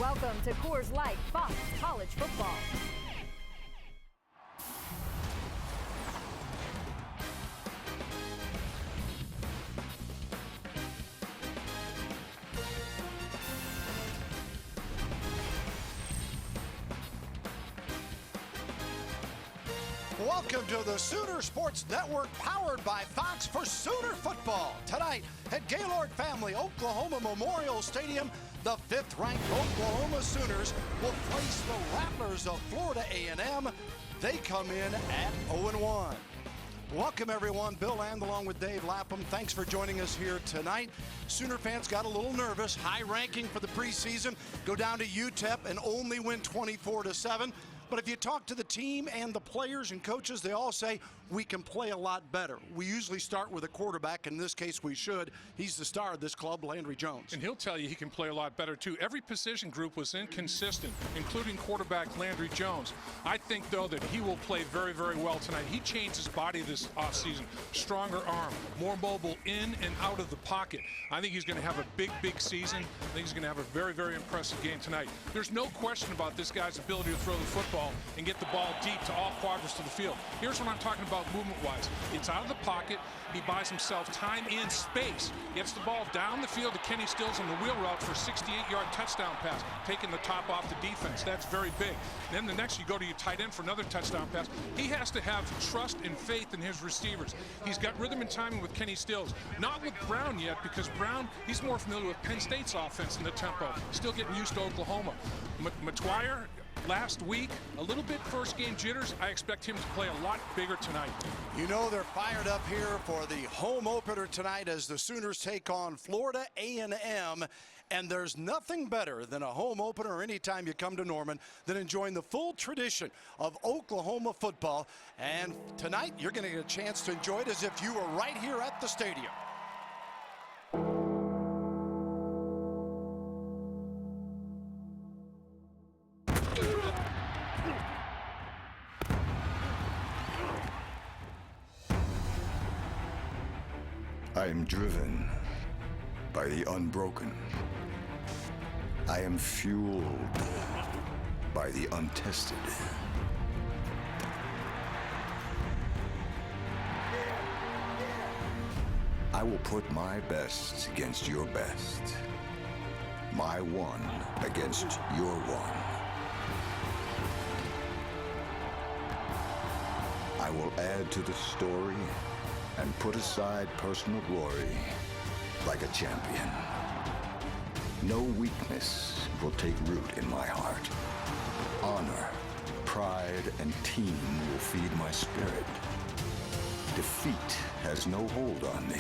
Welcome to Coors Light Fox College Football. Welcome to the Sooner Sports Network, powered by Fox for Sooner Football. Tonight at Gaylord Family Oklahoma Memorial Stadium, the 5th-ranked Oklahoma Sooners will face the Rattlers of Florida A&M. They come in at 0-1. Welcome, everyone. Bill Land along with Dave Lapham. Thanks for joining us here tonight. Sooner fans got a little nervous. High ranking for the preseason. Go down to UTEP and only win 24-7. But if you talk to the team and the players and coaches, they all say we can play a lot better. We usually start with a quarterback. In this case, we should. He's the star of this club, Landry Jones. And he'll tell you he can play a lot better, too. Every position group was inconsistent, including quarterback Landry Jones. I think, though, that he will play very, very well tonight. He changed his body this offseason. Stronger arm, more mobile in and out of the pocket. I think he's going to have a big, big season. I think he's going to have a very, very impressive game tonight. There's no question about this guy's ability to throw the football and get the ball deep to all quadrants of the field. Here's what I'm talking about movement-wise. It's out of the pocket. He buys himself time and space. Gets the ball down the field to Kenny Stills on the wheel route for a 68-yard touchdown pass, taking the top off the defense. That's very big. Then the next, you go to your tight end for another touchdown pass. He has to have trust and faith in his receivers. He's got rhythm and timing with Kenny Stills. Not with Brown yet, because Brown, he's more familiar with Penn State's offense and the tempo. Still getting used to Oklahoma. Matwire, last week, a little bit first game jitters. I expect him to play a lot bigger tonight. You know they're fired up here for the home opener tonight as the Sooners take on Florida A&M. And there's nothing better than a home opener anytime you come to Norman than enjoying the full tradition of Oklahoma football. And tonight, you're going to get a chance to enjoy it as if you were right here at the stadium. I am driven by the unbroken. I am fueled by the untested. I will put my best against your best. My one against your one. I will add to the story and put aside personal glory like a champion. No weakness will take root in my heart. Honor, pride, and team will feed my spirit. Defeat has no hold on me.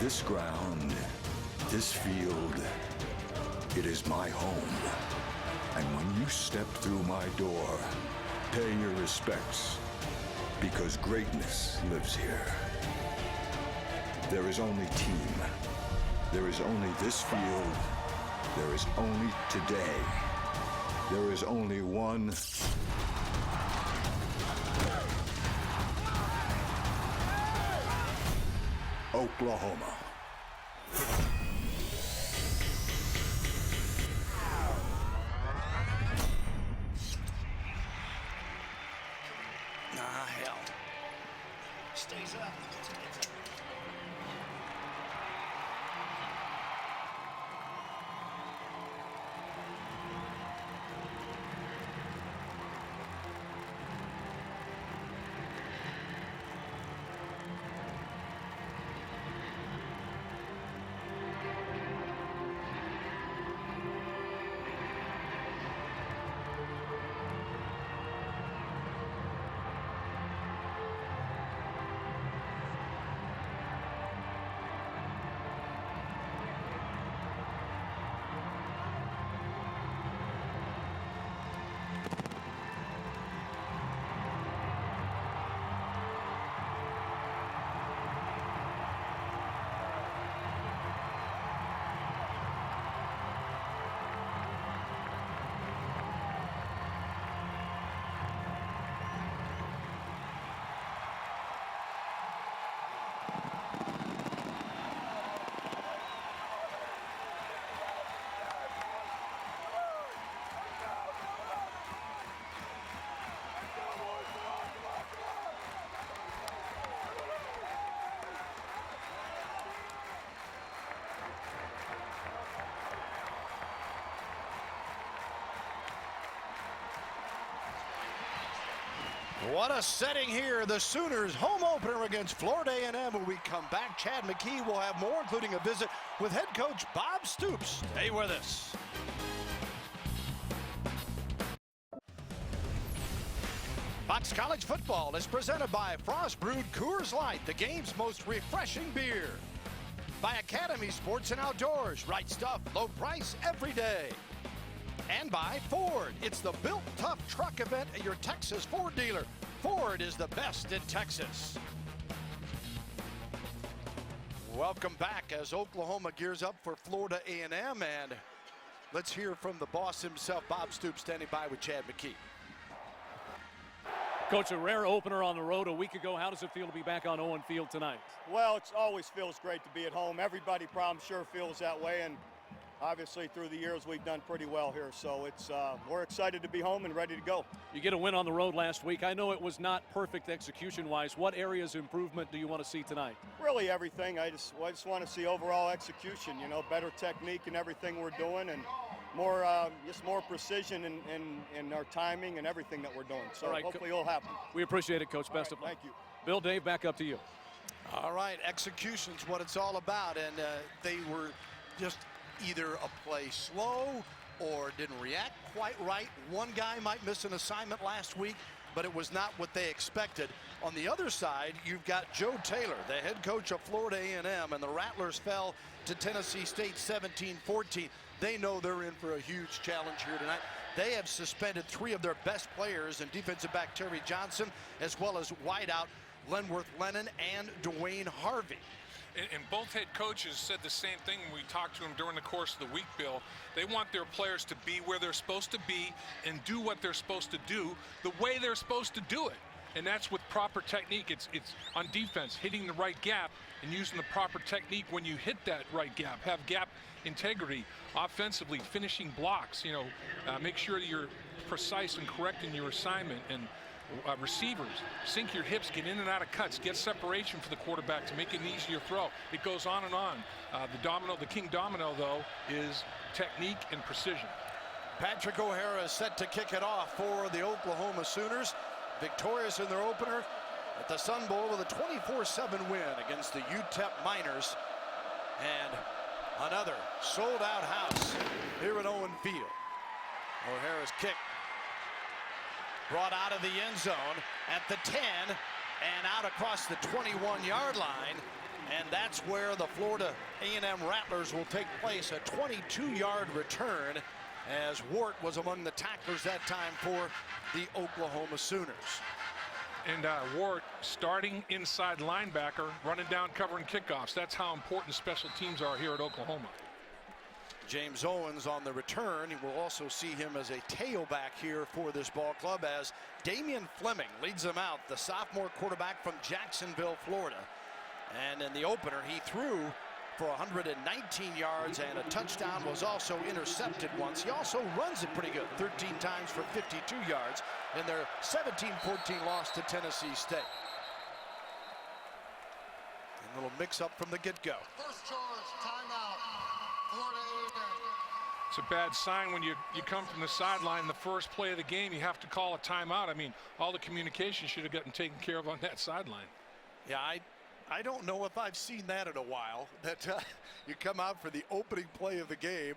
This ground, this field, it is my home. And when you step through my door, pay your respects, because greatness lives here. There is only team. There is only this field. There is only today. There is only one Oklahoma. Hell. Stays up. What a setting here. The Sooners home opener against Florida A&M. When we come back, Chad McKee will have more, including a visit with head coach Bob Stoops. Stay with us. Fox College Football is presented by Frost Brewed Coors Light, the game's most refreshing beer. By Academy Sports and Outdoors, right stuff, low price every day. And by Ford. It's the Built Tough Truck event at your Texas Ford dealer. Ford is the best in Texas. Welcome back as Oklahoma gears up for Florida A&M. And let's hear from the boss himself, Bob Stoops, standing by with Chad McKee. Coach, a rare opener on the road a week ago. How does it feel to be back on Owen Field tonight? Well, it always feels great to be at home. Everybody probably sure feels that way, and obviously through the years we've done pretty well here. So it's we're excited to be home and ready to go. You get a win on the road last week. I know it was not perfect execution-wise. What areas of improvement do you want to see tonight? Really everything. I just want to see overall execution. You know, better technique in everything we're doing, and more just more precision in our timing and everything that we're doing. So right, hopefully it'll happen. We appreciate it, Coach. Best of luck. Thank you. Bill, Dave, back up to you. All right, execution's what it's all about, and they were just either a play slow or didn't react quite right. One guy might miss an assignment last week, but it was not what they expected. On the other side, you've got Joe Taylor, the head coach of Florida A&M, and the Rattlers fell to Tennessee State 17-14. They know they're in for a huge challenge here tonight. They have suspended 3 of their best players in defensive back Terry Johnson, as well as wideout Lenworth Lennon and Dwayne Harvey. And both head coaches said the same thing when we talked to them during the course of the week, Bill. They want their players to be where they're supposed to be and do what they're supposed to do the way they're supposed to do it. And that's with proper technique. It's on defense, hitting the right gap and using the proper technique when you hit that right gap. Have gap integrity. Offensively, finishing blocks, you know, make sure that you're precise and correct in your assignment. And receivers, sink your hips, get in and out of cuts, get separation for the quarterback to make it an easier throw. It goes on and on. The king domino, though, is technique and precision. Patrick O'Hara is set to kick it off for the Oklahoma Sooners. Victorious in their opener at the Sun Bowl with a 24-7 win against the UTEP Miners. And another sold-out house here at Owen Field. O'Hara's kick brought out of the end zone at the 10 and out across the 21-yard line. And that's where the Florida A&M Rattlers will take place, a 22-yard return, as Wart was among the tacklers that time for the Oklahoma Sooners. And Wart starting inside linebacker, running down, covering kickoffs. That's how important special teams are here at Oklahoma. James Owens on the return. You will also see him as a tailback here for this ball club as Damian Fleming leads them out, the sophomore quarterback from Jacksonville, Florida. And in the opener, he threw for 119 yards and a touchdown, was also intercepted once. He also runs it pretty good, 13 times for 52 yards in their 17-14 loss to Tennessee State. A little mix-up from the get-go. First charge, timeout, Florida A&M. It's a bad sign when you come from the sideline, the first play of the game, you have to call a timeout. I mean, all the communication should have gotten taken care of on that sideline. Yeah, I don't know if I've seen that in a while, that you come out for the opening play of the game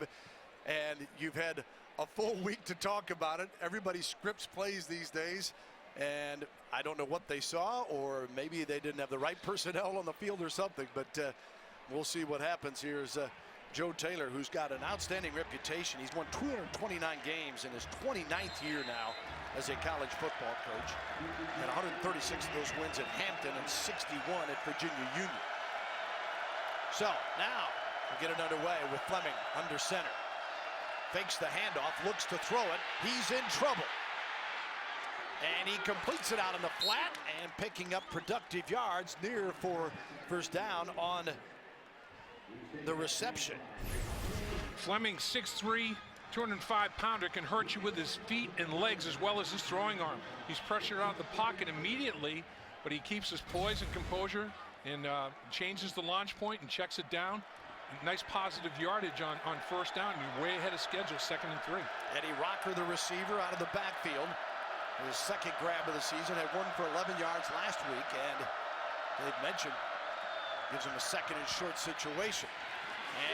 and you've had a full week to talk about it. Everybody scripts plays these days, and I don't know what they saw, or maybe they didn't have the right personnel on the field or something, but we'll see what happens. Here's Joe Taylor, who's got an outstanding reputation. He's won 229 games in his 29th year now as a college football coach, and 136 of those wins at Hampton and 61 at Virginia Union. So now we get it underway with Fleming under center. Fakes the handoff, looks to throw it. He's in trouble. And he completes it out in the flat and picking up productive yards near for first down on the reception. Fleming, 6'3", 205-pounder, can hurt you with his feet and legs as well as his throwing arm. He's pressured out of the pocket immediately, but he keeps his poise and composure and changes the launch point and checks it down. Nice positive yardage on first down. You're way ahead of schedule, 2nd and 3. Eddie Rocker, the receiver, out of the backfield. His second grab of the season, had one for 11 yards last week, and Dave mentioned gives him a second and short situation.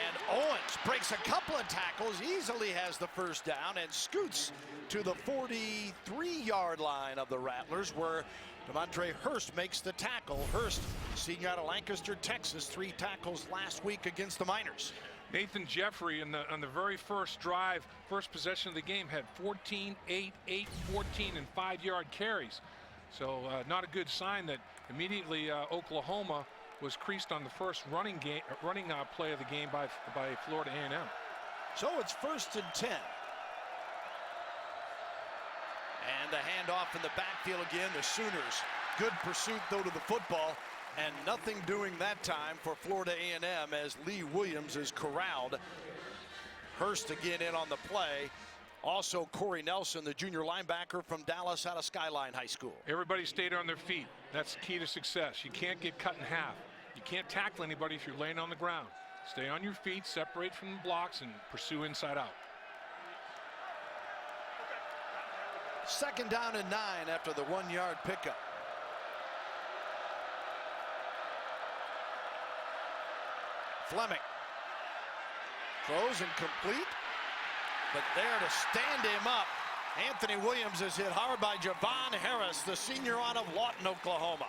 And Owens breaks a couple of tackles, easily has the first down, and scoots to the 43-yard line of the Rattlers, where Demontre Hurst makes the tackle. Hurst, senior out of Lancaster, Texas, 3 tackles last week against the Miners. Nathan Jeffrey on the very first drive, first possession of the game, had 14, 8, 8, 14, and 5-yard carries. So not a good sign that immediately Oklahoma was creased on the first running play of the game by Florida A&M. So it's 1st and 10. And the handoff in the backfield again. The Sooners, good pursuit though to the football, and nothing doing that time for Florida A&M as Lee Williams is corralled. Hurst again in on the play. Also Corey Nelson, the junior linebacker from Dallas out of Skyline High School. Everybody stayed on their feet. That's the key to success. You can't get cut in half. You can't tackle anybody if you're laying on the ground. Stay on your feet, separate from the blocks, and pursue inside out. 2nd down and 9 after the 1-yard pickup. Fleming throws incomplete, but there to stand him up, Anthony Williams is hit hard by Javon Harris, the senior out of Lawton, Oklahoma.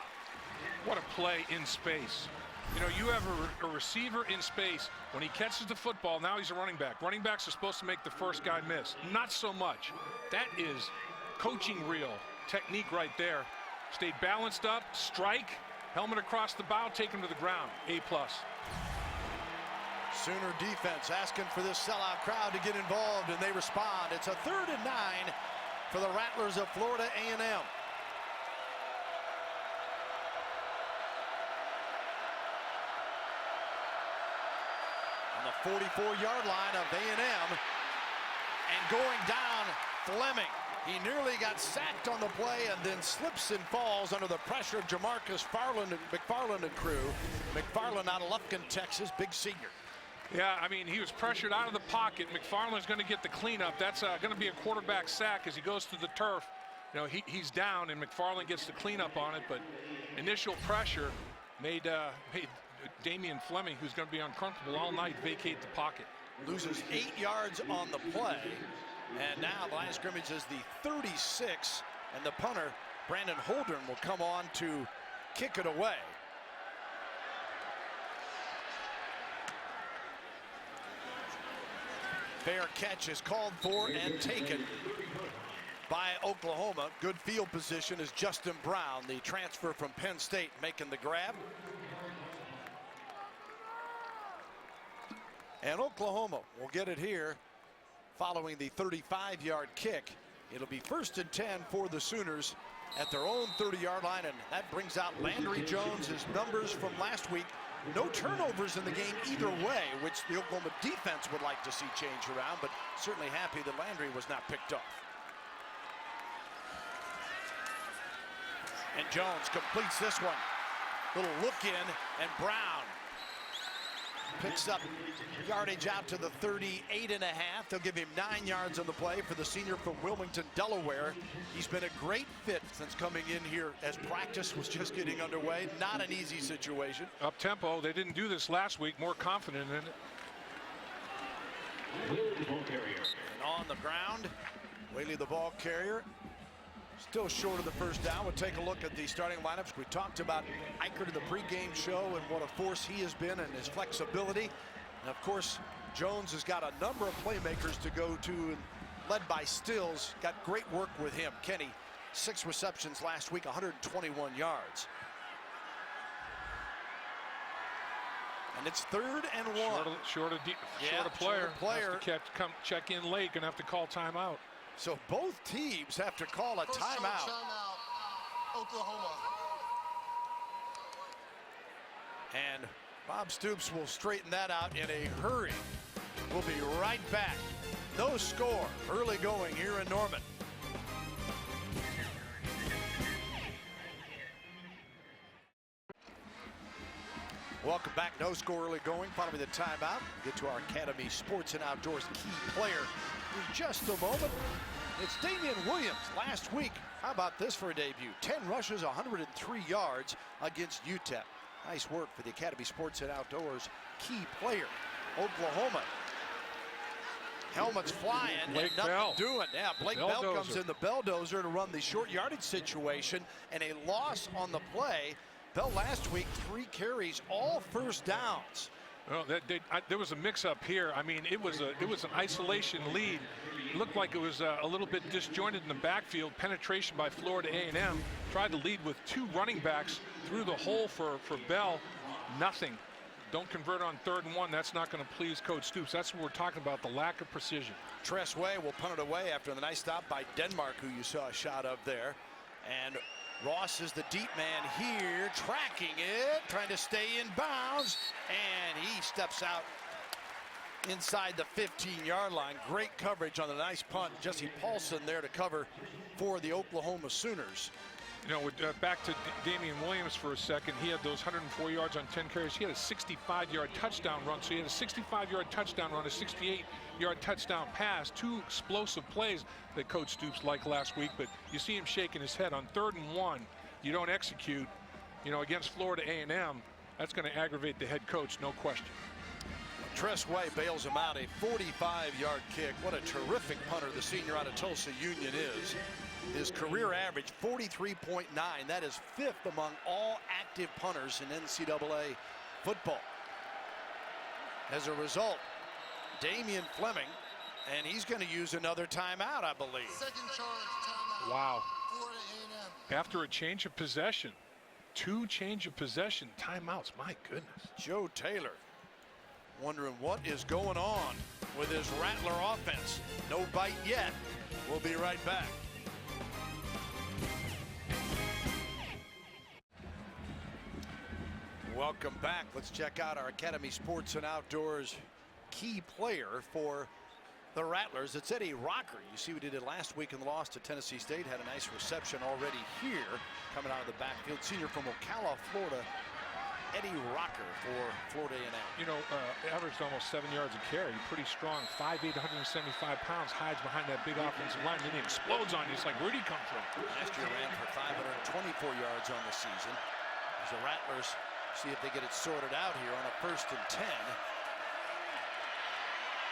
What a play in space. You know, you have a receiver in space. When he catches the football, now he's a running back. Running backs are supposed to make the first guy miss. Not so much. That is coaching reel technique right there. Stayed balanced up, strike, helmet across the bow, take him to the ground. A+. Sooner defense asking for this sellout crowd to get involved, and they respond. It's a 3rd and 9 for the Rattlers of Florida A&M. On the 44-yard line of A&M, and going down, Fleming. He nearly got sacked on the play and then slips and falls under the pressure of Jamarcus McFarland and crew. McFarland out of Lufkin, Texas, big senior. Yeah, I mean, he was pressured out of the pocket. McFarland's going to get the cleanup. That's going to be a quarterback sack as he goes to the turf. You know, he's down, and McFarland gets the cleanup on it, but initial pressure made Damian Fleming, who's going to be uncomfortable all night, vacate the pocket. Loses 8 yards on the play, and now the line of scrimmage is the 36, and the punter, Brandon Holden, will come on to kick it away. Fair catch is called for and taken by Oklahoma. Good field position is Justin Brown, the transfer from Penn State, making the grab. And Oklahoma will get it here following the 35-yard kick. It'll be 1st and 10 for the Sooners at their own 30-yard line, and that brings out Landry Jones. His numbers from last week. No turnovers in the game either way, which the Oklahoma defense would like to see change around, but certainly happy that Landry was not picked off. And Jones completes this one. Little look in, and Brown picks up yardage out to the 38.5. They'll give him 9 yards on the play for the senior from Wilmington, Delaware. He's been a great fit since coming in here as practice was just getting underway. Not an easy situation. Up tempo. They didn't do this last week. More confident in it. And on the ground, Whaley the ball carrier. Still short of the first down. We'll take a look at the starting lineups. We talked about Eichert in the pregame show and what a force he has been and his flexibility. And of course, Jones has got a number of playmakers to go to, and led by Stills. Got great work with him. Kenny, 6 receptions last week, 121 yards. And it's 3rd and 1. Short of player. Has to come check in late, gonna have to call timeout. So both teams have to call a timeout. Oklahoma. And Bob Stoops will straighten that out in a hurry. We'll be right back. No score, early going here in Norman. Welcome back. No score, early going. Following the timeout, get to our Academy Sports and Outdoors key player in just a moment. It's Damian Williams. Last week, How about this for a debut? 10 rushes, 103 yards against UTEP. Nice work for the Academy Sports and Outdoors key player, Oklahoma. Helmets flying, Blake and nothing Bell. doing. Yeah, Blake Bell Belldozer. comes in the Belldozer to run the short yardage situation, and a loss on the play. Bell last week, 3 carries, all first downs. Well, there was a mix-up here. I mean, it was an isolation lead. It looked like it was a little bit disjointed in the backfield. Penetration by Florida A&M. Tried to lead with 2 running backs through the hole for Bell. Nothing. Don't convert on 3rd and 1. That's not going to please Coach Stoops. That's what we're talking about, the lack of precision. Tress Way will punt it away after the nice stop by Denmark, who you saw a shot of there. And Ross is the deep man here, tracking it, trying to stay in bounds, and he steps out inside the 15-yard line. Great coverage on the nice punt. Jesse Paulson there to cover for the Oklahoma Sooners. You know, back to Damian Williams for a second. He had those 104 yards on 10 carries. He had a 65-yard touchdown run. So he had a 65-yard touchdown run, a 68-yard touchdown pass. 2 explosive plays that Coach Stoops liked last week. But you see him shaking his head on 3rd and 1. You don't execute, you know, against Florida A&M. That's going to aggravate the head coach, no question. Tress Way bails him out, a 45-yard kick. What a terrific punter the senior out of Tulsa Union is. His career average, 43.9. That is 5th among all active punters in NCAA football. As a result, Damian Fleming, and he's going to use another timeout, I believe. Second charge, timeout. Wow. Florida A&M. After a change of possession, 2 change of possession timeouts. My goodness. Joe Taylor wondering what is going on with his Rattler offense. No bite yet. We'll be right back. Welcome back. Let's check out our Academy Sports and Outdoors key player for the Rattlers. It's Eddie Rocker. You see we did it last week in the loss to Tennessee State. Had a nice reception already here coming out of the backfield. Senior from Ocala, Florida, Eddie Rocker for Florida A&M. You know, averaged almost 7 yards a carry. Pretty strong. 5'8", 175 pounds. Hides behind that big offensive line. Then he explodes on you. It's like, where'd he come from? Last year ran for 524 yards on the season. As the Rattlers see if they get it sorted out here on a 1st and 10.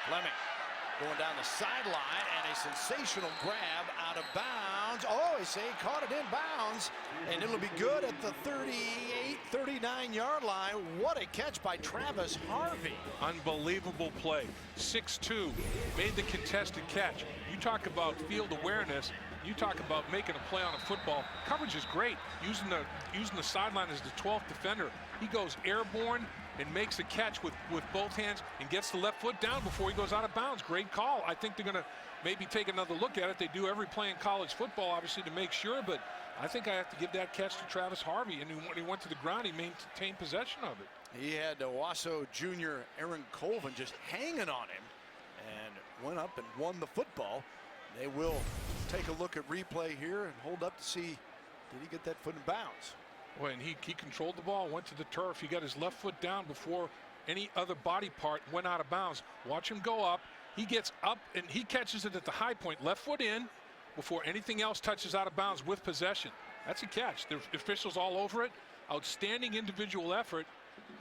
Fleming going down the sideline, and a sensational grab out of bounds. Oh, I say he caught it in bounds, and it'll be good at the 38, 39-yard line. What a catch by Travis Harvey. Unbelievable play. 6'2", made the contested catch. You talk about field awareness. You talk about making a play on a football. Coverage is great. Using the sideline as the 12th defender. He goes airborne and makes a catch with both hands and gets the left foot down before he goes out of bounds. Great call. I think they're going to maybe take another look at it. They do every play in college football, obviously, to make sure, but I think I have to give that catch to Travis Harvey. And when he went to the ground, he maintained possession of it. He had Owasso Jr. Aaron Colvin just hanging on him and went up and won the football. They will take a look at replay here and hold up to see, did he get that foot in bounds? When he controlled the ball, went to the turf. He got his left foot down before any other body part went out of bounds. Watch him go up. He gets up and he catches it at the high point, left foot in, before anything else touches out of bounds with possession. That's a catch. The officials all over it. Outstanding individual effort,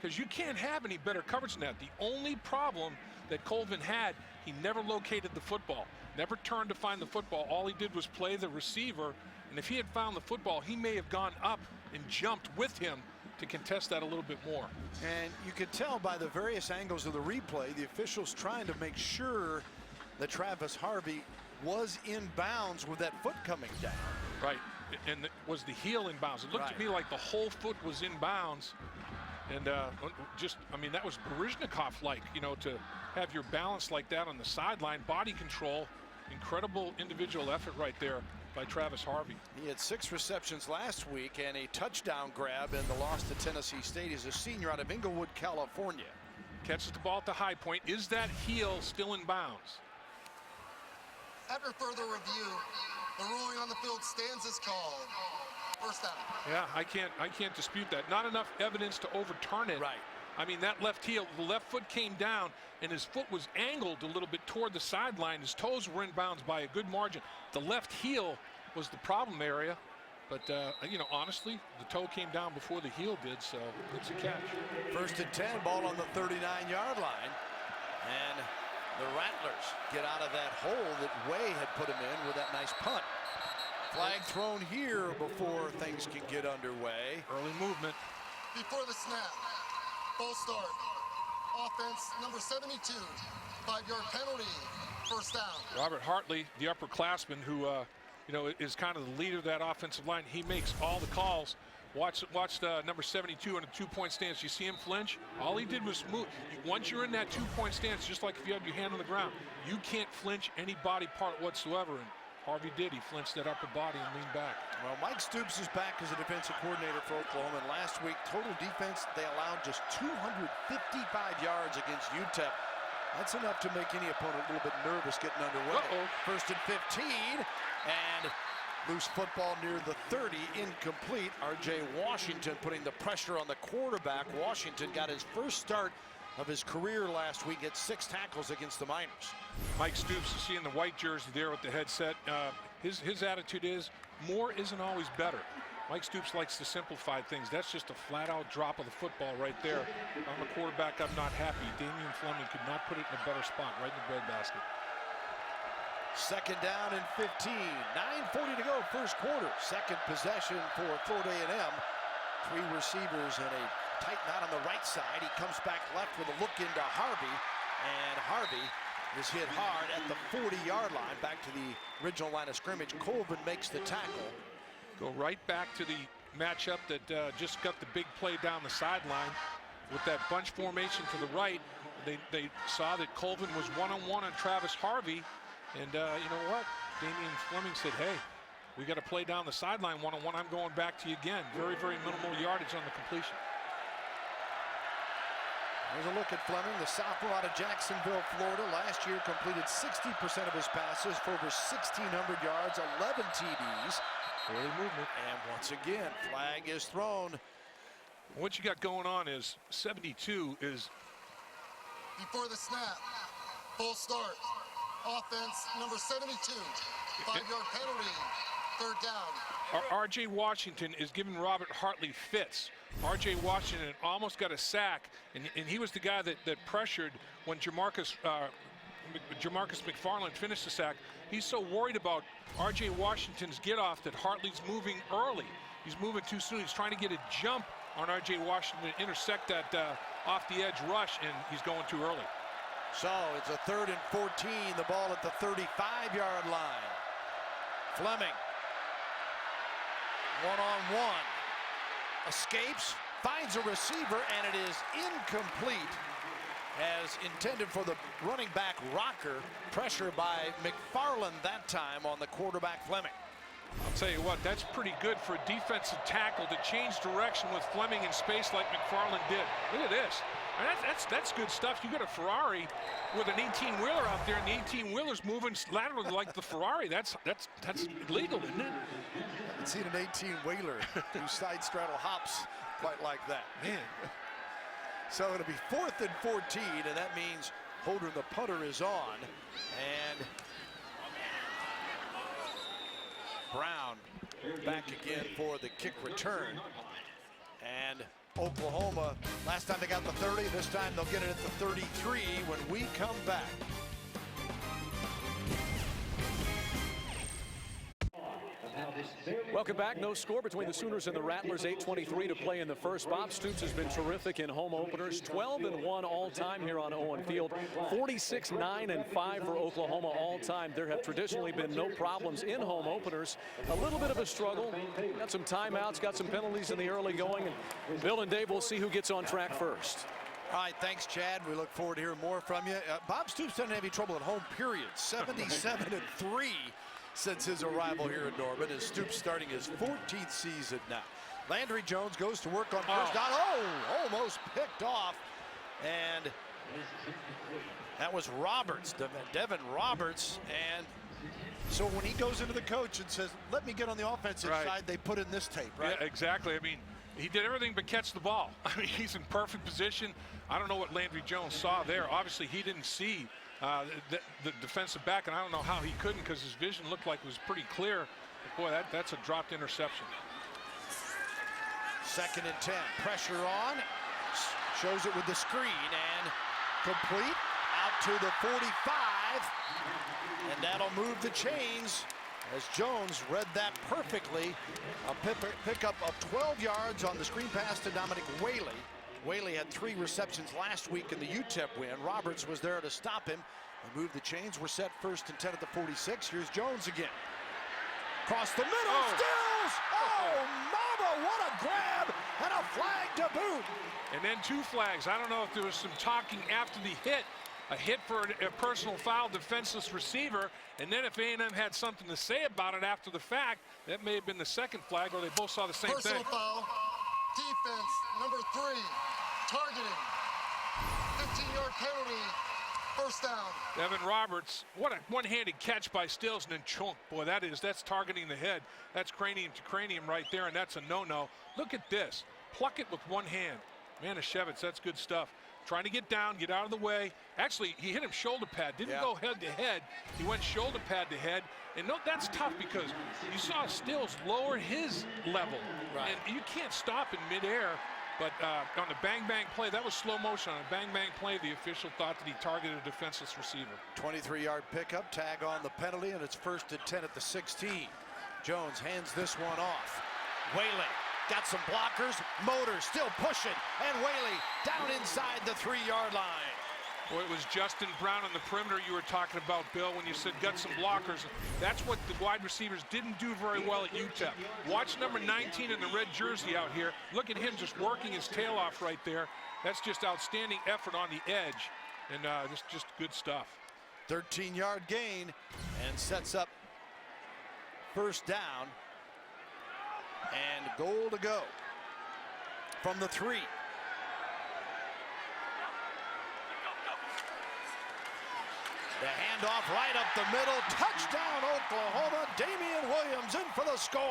because you can't have any better coverage than that. The only problem that Colvin had, he never located the football, never turned to find the football. All he did was play the receiver, and if he had found the football, he may have gone up and jumped with him to contest that a little bit more. And you could tell by the various angles of the replay, the officials trying to make sure that Travis Harvey was in bounds with that foot coming down. Right, and was the heel in bounds? It looked to me like the whole foot was in bounds. And I mean, that was Baryshnikov-like, you know, to have your balance like that on the sideline, body control, incredible individual effort right there by Travis Harvey. He had 6 receptions last week and a touchdown grab in the loss to Tennessee State. He's a senior out of Inglewood, California. Catches the ball at the high point. Is that heel still in bounds? After further review, the ruling on the field stands as called. First down. Yeah, I can't dispute that. Not enough evidence to overturn it. Right. I mean, that left heel, the left foot came down, and his foot was angled a little bit toward the sideline. His toes were in bounds by a good margin. The left heel was the problem area. But, you know, honestly, the toe came down before the heel did, so it's a catch. 1st and 10, ball on the 39-yard line. And the Rattlers get out of that hole that Way had put him in with that nice punt. Flag thrown here before things can get underway. Early movement. Before the snap, full start. Offense number 72, 5-yard penalty, first down. Robert Hartley, the upperclassman who, you know, is kind of the leader of that offensive line. He makes all the calls. Watch number 72 in a 2-point stance. You see him flinch? All he did was move. Once you're in that 2-point stance, just like if you had your hand on the ground, you can't flinch any body part whatsoever. And Harvey did. He flinched that upper body and leaned back. Well, Mike Stoops is back as a defensive coordinator for Oklahoma. And last week, total defense, they allowed just 255 yards against UTEP. That's enough to make any opponent a little bit nervous getting underway. 1st and 15, and loose football near the 30, incomplete. R.J. Washington putting the pressure on the quarterback. Washington got his first start of his career last week at 6 tackles against the Miners. Mike Stoops, seeing the white jersey there with the headset. His attitude is more isn't always better. Mike Stoops likes to simplify things. That's just a flat-out drop of the football right there. I'm a quarterback. I'm not happy. Damian Fleming could not put it in a better spot, right in the breadbasket. 2nd down and 15. 9:40 to go, first quarter. Second possession for Florida A&M. 3 receivers and a tight knot on the right side. He comes back left with a look into Harvey, and Harvey is hit hard at the 40-yard line, back to the original line of scrimmage. Colvin makes the tackle. Go right back to the matchup that just got the big play down the sideline. With that bunch formation to the right, they saw that Colvin was one-on-one on Travis Harvey. And you know what? Damian Fleming said, hey, we got to play down the sideline one-on-one. I'm going back to you again. Very, very minimal yardage on the completion. There's a look at Fleming, the sophomore out of Jacksonville, Florida. Last year completed 60% of his passes for over 1,600 yards, 11 TDs. Early movement. And once again, flag is thrown. What you got going on is 72 is... Before the snap, full start. Offense number 72, 5-yard penalty, 3rd down. R.J. Washington is giving Robert Hartley fits. R.J. Washington almost got a sack, and he was the guy that pressured when Jamarcus McFarland finished the sack. He's so worried about R.J. Washington's get-off that Hartley's moving early. He's moving too soon. He's trying to get a jump on R.J. Washington to intersect that off-the-edge rush, and he's going too early. So it's a 3rd and 14, the ball at the 35-yard line. Fleming, one-on-one, escapes, finds a receiver, and it is incomplete as intended for the running back Rocker. Pressure by McFarland that time on the quarterback Fleming. I'll tell you what, that's pretty good for a defensive tackle to change direction with Fleming in space like McFarland did. Look at this. I mean, that's good stuff. You got a Ferrari with an 18-wheeler out there, and the 18-wheeler's moving laterally like the Ferrari. That's illegal, isn't it? I haven't seen an 18-wheeler do side straddle hops quite like that. Man. So it'll be 4th and 14, and that means Holder, the punter, is on. And Brown back again for the kick return. And Oklahoma, last time they got the 30, this time they'll get it at the 33 when we come back. Welcome back. No score between the Sooners and the Rattlers. 8:23 to play in the first. Bob Stoops has been terrific in home openers. 12-1 all-time here on Owen Field. 46-9-5 for Oklahoma all-time. There have traditionally been no problems in home openers. A little bit of a struggle. Got some timeouts, got some penalties in the early going. And Bill and Dave will see who gets on track first. All right, thanks, Chad. We look forward to hearing more from you. Bob Stoops doesn't have any trouble at home, period. 77-3. Since his arrival here in Norman, as Stoops starting his 14th season now. Landry Jones goes to work on first down. Oh, almost picked off. And that was Roberts, Devin Roberts. And so when he goes into the coach and says, let me get on the offensive side, they put in this tape, right? Yeah, exactly. I mean, he did everything but catch the ball. I mean, he's in perfect position. I don't know what Landry Jones saw there. Obviously, he didn't see the defensive back, and I don't know how he couldn't because his vision looked like it was pretty clear. Boy, that's a dropped interception. 2nd and 10. Pressure on. Shows it with the screen and complete out to the 45. And that'll move the chains as Jones read that perfectly. A pickup of 12 yards on the screen pass to Dominic Whaley. Whaley had 3 receptions last week in the UTEP win. Roberts was there to stop him and move the chains. We're set 1st and 10 at the 46. Here's Jones again. Across the middle, Stills! Oh, mama, what a grab and a flag to boot. And then 2 flags. I don't know if there was some talking after the hit. A hit for a personal foul, defenseless receiver. And then if A&M had something to say about it after the fact, that may have been the 2nd flag, or they both saw the same thing. Personal foul, defense, number 3, targeting, 15-yard penalty, 1st down. Evan Roberts, what a one-handed catch by Stills, and then chunk. Boy, that's targeting the head. That's cranium to cranium right there, and that's a no-no. Look at this. Pluck it with one hand. Manischewitz, that's good stuff. Trying to get down, get out of the way. Actually, he hit him shoulder pad. Didn't go head to head. He went shoulder pad to head. And no, that's tough because you saw Stills lower his level. Right. And you can't stop in midair. But on the bang-bang play, that was slow motion. On a bang-bang play, the official thought that he targeted a defenseless receiver. 23-yard pickup, tag on the penalty, and it's 1st and 10 at the 16. Jones hands this one off. Whaley got some blockers. Motor still pushing, and Whaley down inside the 3-yard line. Boy, it was Justin Brown on the perimeter you were talking about, Bill, when you said got some blockers. That's what the wide receivers didn't do very well at UTEP. Watch number 19 in the red jersey out here. Look at him just working his tail off right there. That's just outstanding effort on the edge, and just good stuff. 13-yard gain, and sets up 1st down. And goal to go from the 3. The handoff right up the middle. Touchdown, Oklahoma. Damian Williams in for the score.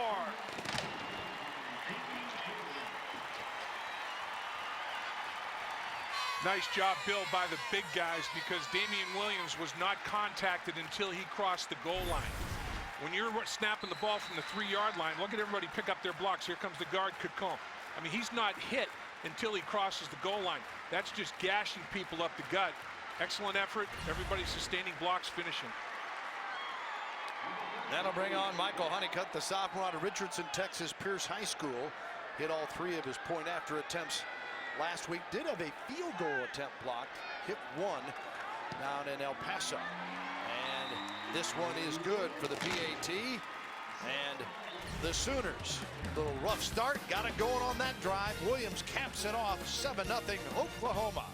Nice job, Bill, by the big guys, because Damian Williams was not contacted until he crossed the goal line. When you're snapping the ball from the 3-yard line, look at everybody pick up their blocks. Here comes the guard, Cacombe. I mean, he's not hit until he crosses the goal line. That's just gashing people up the gut. Excellent effort. Everybody sustaining blocks, finishing. That'll bring on Michael Honeycutt, the sophomore out of Richardson, Texas, Pierce High School. Hit all 3 of his point-after attempts last week. Did have a field goal attempt blocked. Hit 1 down in El Paso. And this one is good for the PAT. And the Sooners, little rough start, got it going on that drive. Williams caps it off, 7-0 Oklahoma.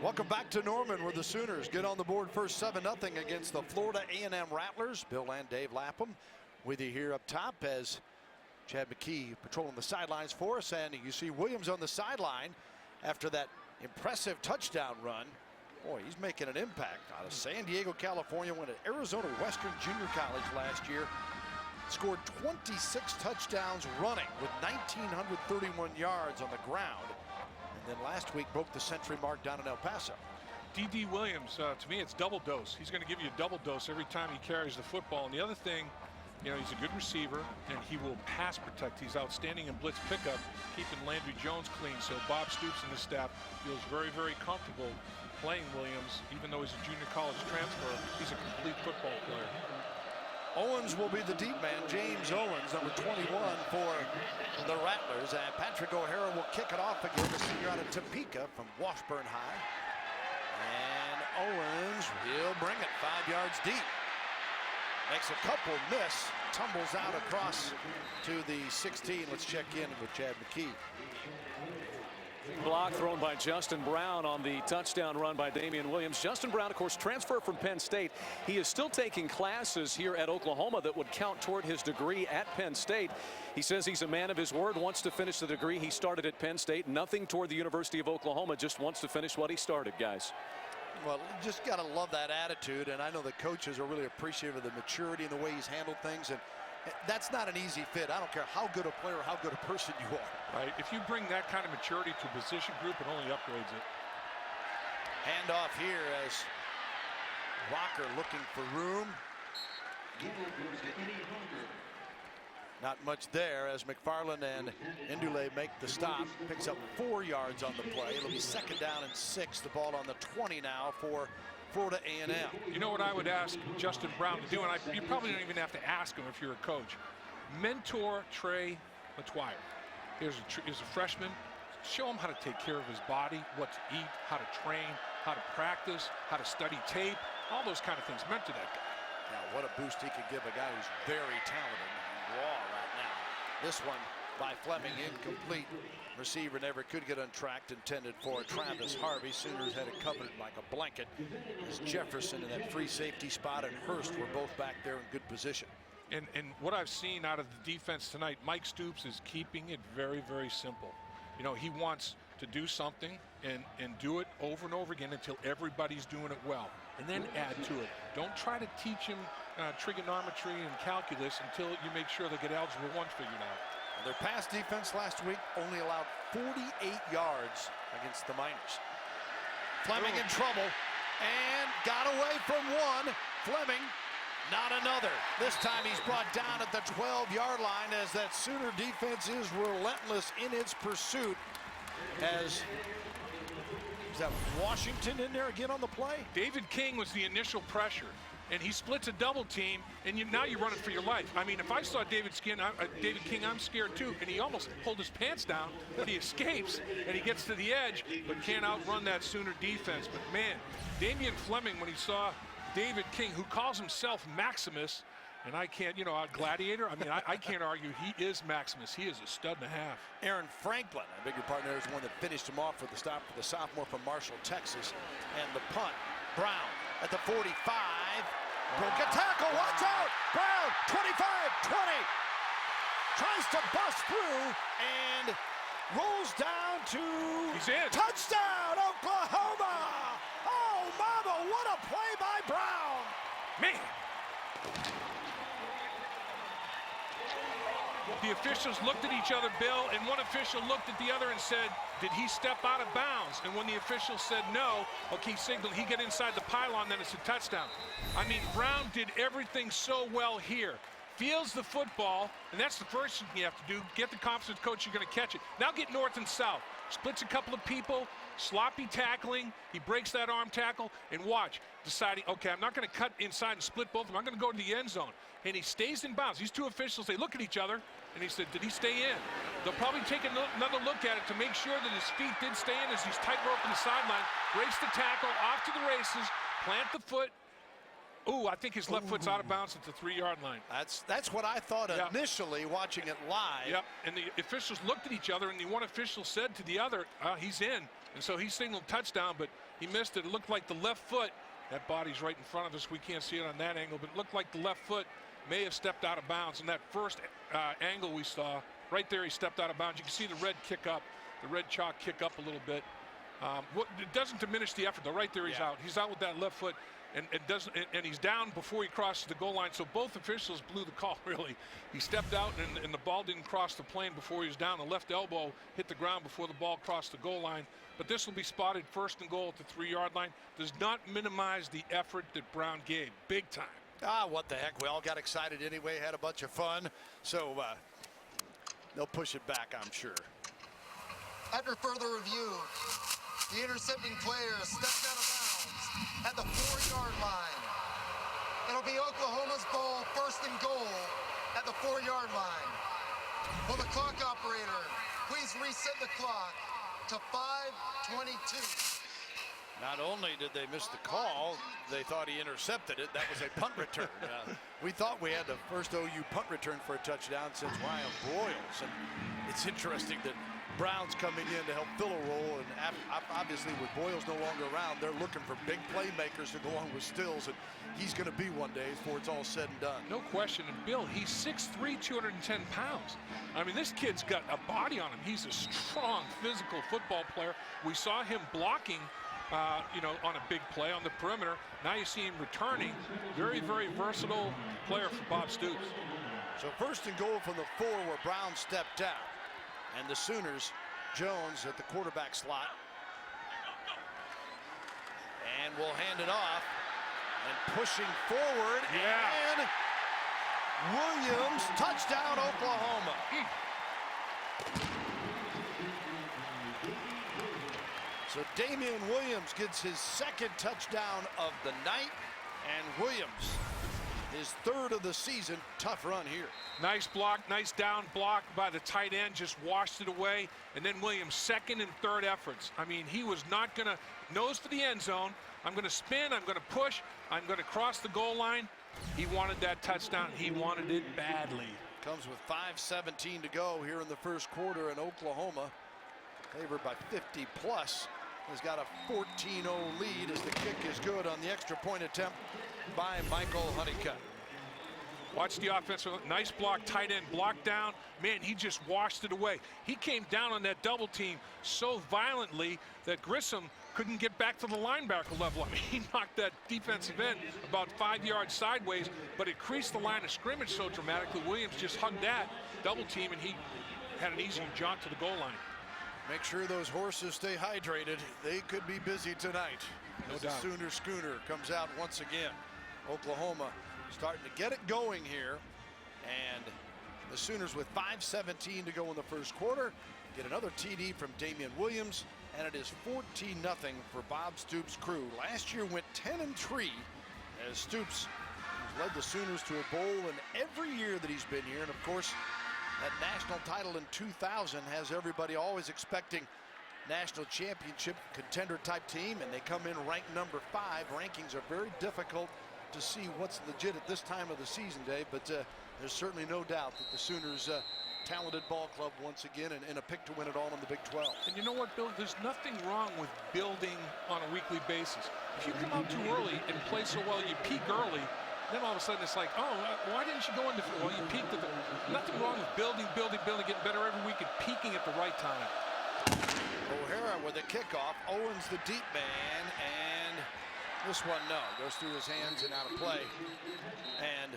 Welcome back to Norman, where the Sooners get on the board first, 7-0 against the Florida A&M Rattlers. Bill and Dave Lapham with you here up top as Chad McKee patrolling the sidelines for us. And you see Williams on the sideline after that impressive touchdown run. Boy, he's making an impact. Out of San Diego, California, went to Arizona Western Junior College last year. Scored 26 touchdowns running with 1,931 yards on the ground. And then last week broke the century mark down in El Paso. D.D. Williams, to me, it's double dose. He's going to give you a double dose every time he carries the football. And the other thing, you know, he's a good receiver, and he will pass protect. He's outstanding in blitz pickup, keeping Landry Jones clean. So Bob Stoops and his staff feels very, very comfortable playing Williams. Even though he's a junior college transfer, he's a complete football player. Owens will be the deep man. James Owens, number 21 for the Rattlers. And Patrick O'Hara will kick it off again, the senior out of Topeka from Washburn High. And Owens will bring it 5 yards deep. Makes a couple miss, tumbles out across to the 16. Let's check in with Chad McKee. Block thrown by Justin Brown on the touchdown run by Damian Williams. Justin Brown, of course, transfer from Penn State. He is still taking classes here at Oklahoma that would count toward his degree at Penn State. He says he's a man of his word, wants to finish the degree he started at Penn State. Nothing toward the University of Oklahoma, just wants to finish what he started, guys. Well, just got to love that attitude, and I know the coaches are really appreciative of the maturity and the way he's handled things. And that's not an easy fit. I don't care how good a player, how good a person you are. Right. If you bring that kind of maturity to a position group, it only upgrades it. Handoff here as Walker looking for room. Not much there as McFarland and Indule make the stop. Picks up 4 yards on the play. It'll be 2nd down and 6. The ball on the 20 now for Florida A&M. You know what I would ask Justin Brown to do, and you probably don't even have to ask him if you're a coach. Mentor Trey McGuire. Here's a freshman. Show him how to take care of his body, what to eat, how to train, how to practice, how to study tape, all those kind of things. Mentor that guy. Now, what a boost he could give a guy who's very talented and raw right now. This one by Fleming, incomplete. Receiver never could get untracked, intended for Travis Harvey. Sooners had it covered like a blanket as Jefferson in that free safety spot and Hurst were both back there in good position. And what I've seen out of the defense tonight, Mike Stoops is keeping it very, very simple. You know, he wants to do something and do it over and over again until everybody's doing it well, and then add to it. Don't try to teach him trigonometry and calculus until you make sure they get Algebra 1 figured out. Their pass defense last week only allowed 48 yards against the Miners. Fleming in trouble and got away from one. Fleming, not another. This time he's brought down at the 12-yard line as that Sooner defense is relentless in its pursuit. Is that Washington in there again on the play? David King was the initial pressure, and he splits a double team, and now you're running for your life. I mean, if I saw David King, I'm scared too, and he almost pulled his pants down, but he escapes, and he gets to the edge, but can't outrun that Sooner defense. But man, Damian Fleming, when he saw David King, who calls himself Maximus, and I can't, you know, a gladiator, I mean, I can't argue he is Maximus. He is a stud and a half. Aaron Franklin, I beg your pardon, is the one that finished him off for the stop for the sophomore from Marshall, Texas. And the punt, Brown at the 45. Broke a tackle, watch out! Brown, 25, 20. Tries to bust through and rolls down to He's in. Touchdown, Oklahoma! Oh, mama, what a play by Brown! Man! The officials looked at each other, Bill, and one official looked at the other and said, did he step out of bounds? And when the official said no, okay, signal, he get inside the pylon, then it's a touchdown. I mean, Brown did everything so well here. Fields the football, and that's the first thing you have to do. Get the confidence coach, you're going to catch it. Now get north and south. Splits a couple of people, sloppy tackling. He breaks that arm tackle, and watch. Deciding, okay, I'm not going to cut inside and split both of them. I'm going to go to the end zone. And he stays in bounds. These two officials, they look at each other, and he said, did he stay in? They'll probably take another look at it to make sure that his feet did stay in as he's tightrope in the sideline. Breaks the tackle, off to the races, plant the foot. Ooh, I think his left foot's out of bounds at the 3-yard line. That's what I thought initially watching it live. Yep, and the officials looked at each other, and the one official said to the other, he's in. And so he signaled touchdown, but he missed it. It looked like the left foot, that body's right in front of us. We can't see it on that angle, but it looked like the left foot may have stepped out of bounds. In that first angle we saw, right there he stepped out of bounds. You can see the red kick up, the red chalk kick up a little bit. It doesn't diminish the effort, though. Right there he's out. He's out with that left foot. And he's down before he crosses the goal line. So both officials blew the call, really. He stepped out, and the ball didn't cross the plane before he was down. The left elbow hit the ground before the ball crossed the goal line. But this will be spotted first and goal at the 3-yard line. Does not minimize the effort that Brown gave. Big time. What the heck. We all got excited anyway, had a bunch of fun. So they'll push it back, I'm sure. After further review, the intercepting player stepped out of bounds at the 4-yard line. It'll be Oklahoma's ball, first and goal at the 4-yard line. Will the clock operator please reset the clock to 5:22. Not only did they miss the call, they thought he intercepted it. That was a punt return. We thought we had the first OU punt return for a touchdown since Ryan Broyles. And it's interesting that Brown's coming in to help fill a role, and obviously with Broyles no longer around, they're looking for big playmakers to go along with Stills, and he's going to be one day before it's all said and done. No question. And Bill, he's 6'3", 210 pounds. I mean, this kid's got a body on him. He's a strong, physical football player. We saw him blocking on a big play on the perimeter. Now you see him returning. Very, very versatile player for Bob Stoops. So first and goal from the 4 where Brown stepped out. And the Sooners, Jones at the quarterback slot. and will hand it off. And pushing forward, and Williams, touchdown, Oklahoma. So Damian Williams gets his second touchdown of the night, and Williams, his third of the season. Tough run here. Nice block, nice down block by the tight end, just washed it away. And then Williams' second and third efforts. I mean, he was not going to nose for the end zone. I'm going to spin, I'm going to push, I'm going to cross the goal line. He wanted that touchdown. He wanted it badly. Comes with 5:17 to go here in the first quarter, and Oklahoma, favored by 50 plus, has got a 14-0 lead as the kick is good on the extra point attempt by Michael Honeycutt. Watch the offensive, nice block, tight end block down. Man, he just washed it away. He came down on that double team so violently that Grissom couldn't get back to the linebacker level. I mean, he knocked that defensive end about 5 yards sideways, but it creased the line of scrimmage so dramatically. Williams just hugged that double team, and he had an easy jaunt to the goal line. Make sure those horses stay hydrated. They could be busy tonight. No as doubt. The Sooner Schooner comes out once again. Oklahoma starting to get it going here, and the Sooners with 5:17 to go in the first quarter get another TD from Damian Williams, and it is 14-0 for Bob Stoops' crew. Last year went 10-3 as Stoops led the Sooners to a bowl in every year that he's been here, and of course that national title in 2000 has everybody always expecting national championship contender type team, and they come in ranked number 5. Rankings are very difficult to see what's legit at this time of the season, Dave, but there's certainly no doubt that the Sooners talented ball club once again, and a pick to win it all in the Big 12. And you know what, Bill? There's nothing wrong with building on a weekly basis. If you come out too early and play so well, you peak early, then all of a sudden it's like, oh, why didn't you go into, well, you peaked at the, nothing wrong with building, getting better every week and peaking at the right time. O'Hara with a kickoff. Owens the deep man, and this one, no, goes through his hands and out of play. And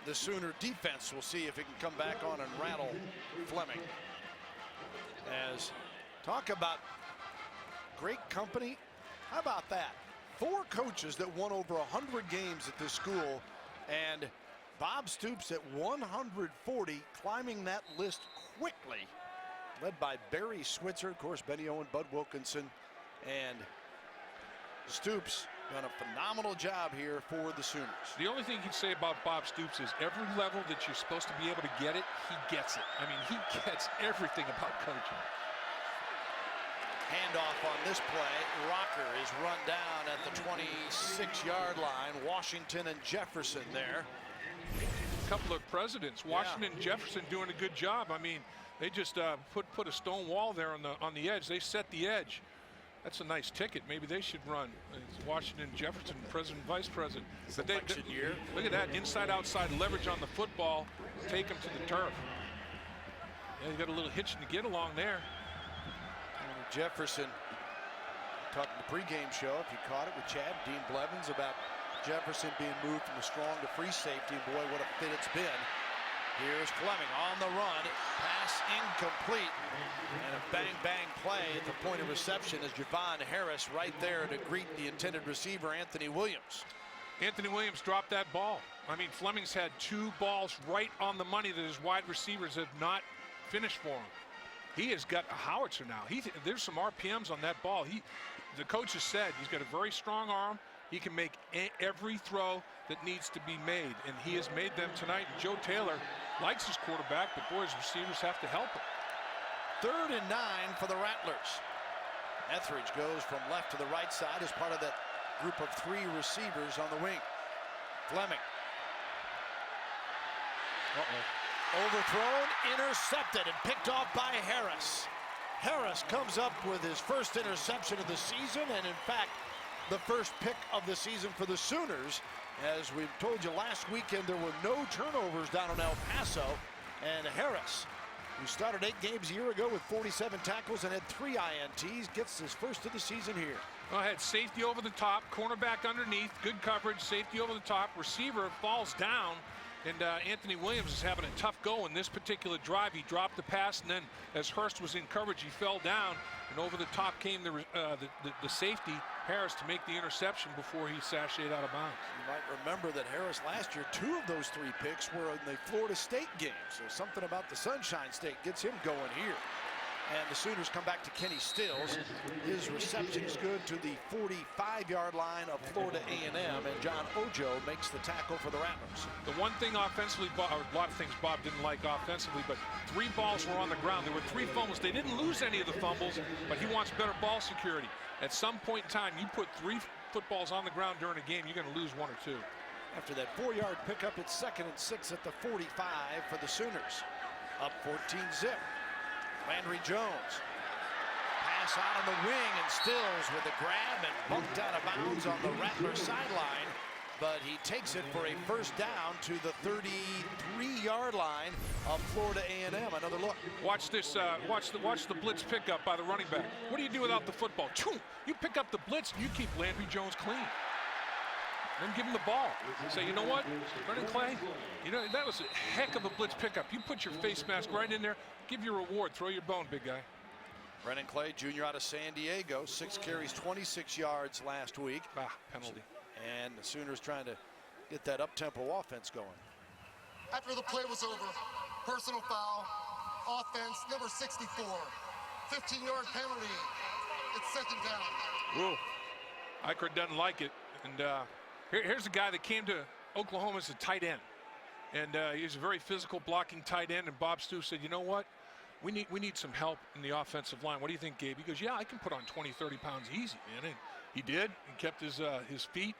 the Sooner defense will see if it can come back on and rattle Fleming. As talk about great company, how about that? 4 coaches that won over 100 games at this school, and Bob Stoops at 140, climbing that list quickly, led by Barry Switzer, of course, Benny Owen, Bud Wilkinson, and Stoops done a phenomenal job here for the Sooners. The only thing you'd say about Bob Stoops is every level that you're supposed to be able to get it, he gets it. I mean, he gets everything about coaching. Handoff on this play. Rocker is run down at the 26-yard line. Washington and Jefferson there. A couple of presidents, Washington and Jefferson, doing a good job. I mean, they just put a stone wall there on the edge. They set the edge. That's a nice ticket. Maybe they should run. It's Washington, Jefferson, president, vice president. But year. Look at that inside-outside leverage on the football. Take them to the turf. Yeah, you got a little hitch to get along there. Jefferson talking the pregame show, if you caught it, with Chad, Dean Blevins, about Jefferson being moved from the strong to free safety. And boy, what a fit it's been. Here's Fleming on the run. Pass incomplete. And a bang-bang play at the point of reception as Javon Harris right there to greet the intended receiver, Anthony Williams. Anthony Williams dropped that ball. I mean, Fleming's had 2 balls right on the money that his wide receivers have not finished for him. He has got a howitzer now. There's some RPMs on that ball. The coach has said he's got a very strong arm. He can make every throw that needs to be made, and he has made them tonight. And Joe Taylor likes his quarterback, but boy, his receivers have to help him. 3rd and 9 for the Rattlers. Etheridge goes from left to the right side as part of that group of 3 receivers on the wing. Fleming. Overthrown, intercepted, and picked off by Harris. Harris comes up with his first interception of the season, and in fact, the first pick of the season for the Sooners. As we told you last weekend, there were no turnovers down in El Paso, and Harris, who started 8 games a year ago with 47 tackles and had 3 INTs, gets his first of the season here. Well, had safety over the top, cornerback underneath, good coverage, safety over the top, receiver falls down, And Anthony Williams is having a tough go in this particular drive. He dropped the pass, and then as Hurst was in coverage, he fell down, and over the top came the safety, Harris, to make the interception before he sashayed out of bounds. You might remember that Harris last year, 2 of those 3 picks were in the Florida State game. So something about the Sunshine State gets him going here. And the Sooners come back to Kenny Stills. His reception is good to the 45-yard line of Florida A&M, and John Ojo makes the tackle for the Rattlers. The one thing offensively, a lot of things Bob didn't like offensively, but 3 balls were on the ground. There were 3 fumbles. They didn't lose any of the fumbles, but he wants better ball security. At some point in time, you put 3 footballs on the ground during a game, you're going to lose 1 or 2. After that 4-yard pickup, it's 2nd and 6 at the 45 for the Sooners. Up 14-zip. Landry Jones. Pass out on the wing, and Stills with a grab and bumped out of bounds on the Rattler sideline. But he takes it for a first down to the 33-yard line of Florida A&M. Another look. Watch this. Watch the blitz pickup by the running back. What do you do without the football? You pick up the blitz, and you keep Landry Jones clean. Then give him the ball. Say, you know what, Brennan Clay, you know, that was a heck of a blitz pickup. You put your face mask right in there, give your reward, throw your bone, big guy. Brennan Clay, junior out of San Diego, 6 carries, 26 yards last week. Penalty. And the Sooners trying to get that up-tempo offense going. After the play was over, personal foul, offense, number 64, 15-yard penalty. It's 2nd down. Ooh, Eichert doesn't like it. And here's a guy that came to Oklahoma as a tight end. And he's a very physical blocking tight end. And Bob Stoops said, you know what? We need some help in the offensive line. What do you think, Gabe? He goes, yeah, I can put on 20, 30 pounds easy, man. And he did. He kept his feet.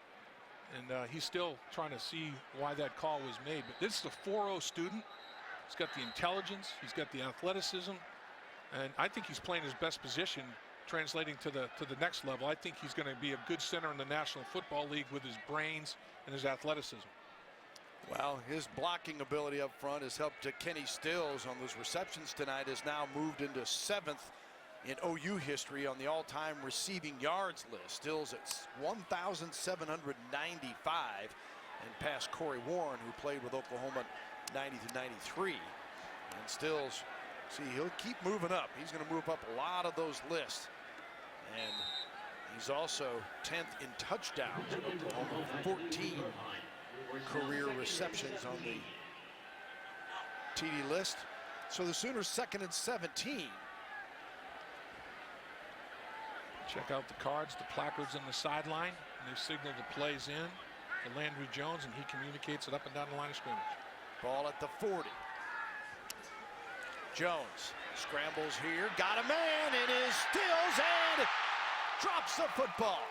And he's still trying to see why that call was made. But this is a 4.0 student. He's got the intelligence. He's got the athleticism. And I think he's playing his best position, translating to the next level. I think he's going to be a good center in the National Football League with his brains and his athleticism. Well, his blocking ability up front has helped Kenny Stills on those receptions tonight, has now moved into 7th in OU history on the all-time receiving yards list. Stills at 1,795 and past Corey Warren, who played with Oklahoma 90 to 93. And Stills, see, he'll keep moving up. He's going to move up a lot of those lists. And he's also 10th in touchdowns. Oklahoma 14 career receptions on the TD list. So the Sooners 2nd and 17. Check out the cards, the placards on the sideline, and they signal the plays in to Landry Jones, and he communicates it up and down the line of scrimmage. Ball at the 40. Jones scrambles here, got a man, it is Stills, and drops the football.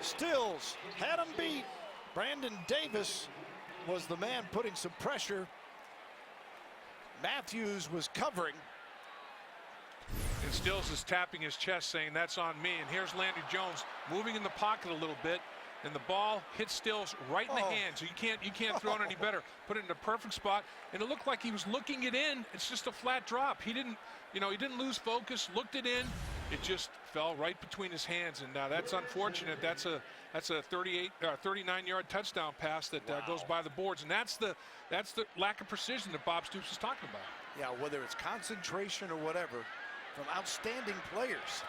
Stills had him beat. Brandon Davis was the man putting some pressure. Matthews was covering. And Stills is tapping his chest saying, that's on me. And here's Landry Jones moving in the pocket a little bit, and the ball hits Stills right in the hand. So you can't throw it any better. Put it in a perfect spot, and it looked like he was looking it in. It's just a flat drop. He didn't lose focus, looked it in. It just fell right between his hands, and that's unfortunate. That's a 39-yard touchdown pass that goes by the boards, and that's the lack of precision that Bob Stoops is talking about. Yeah, whether it's concentration or whatever, from outstanding players.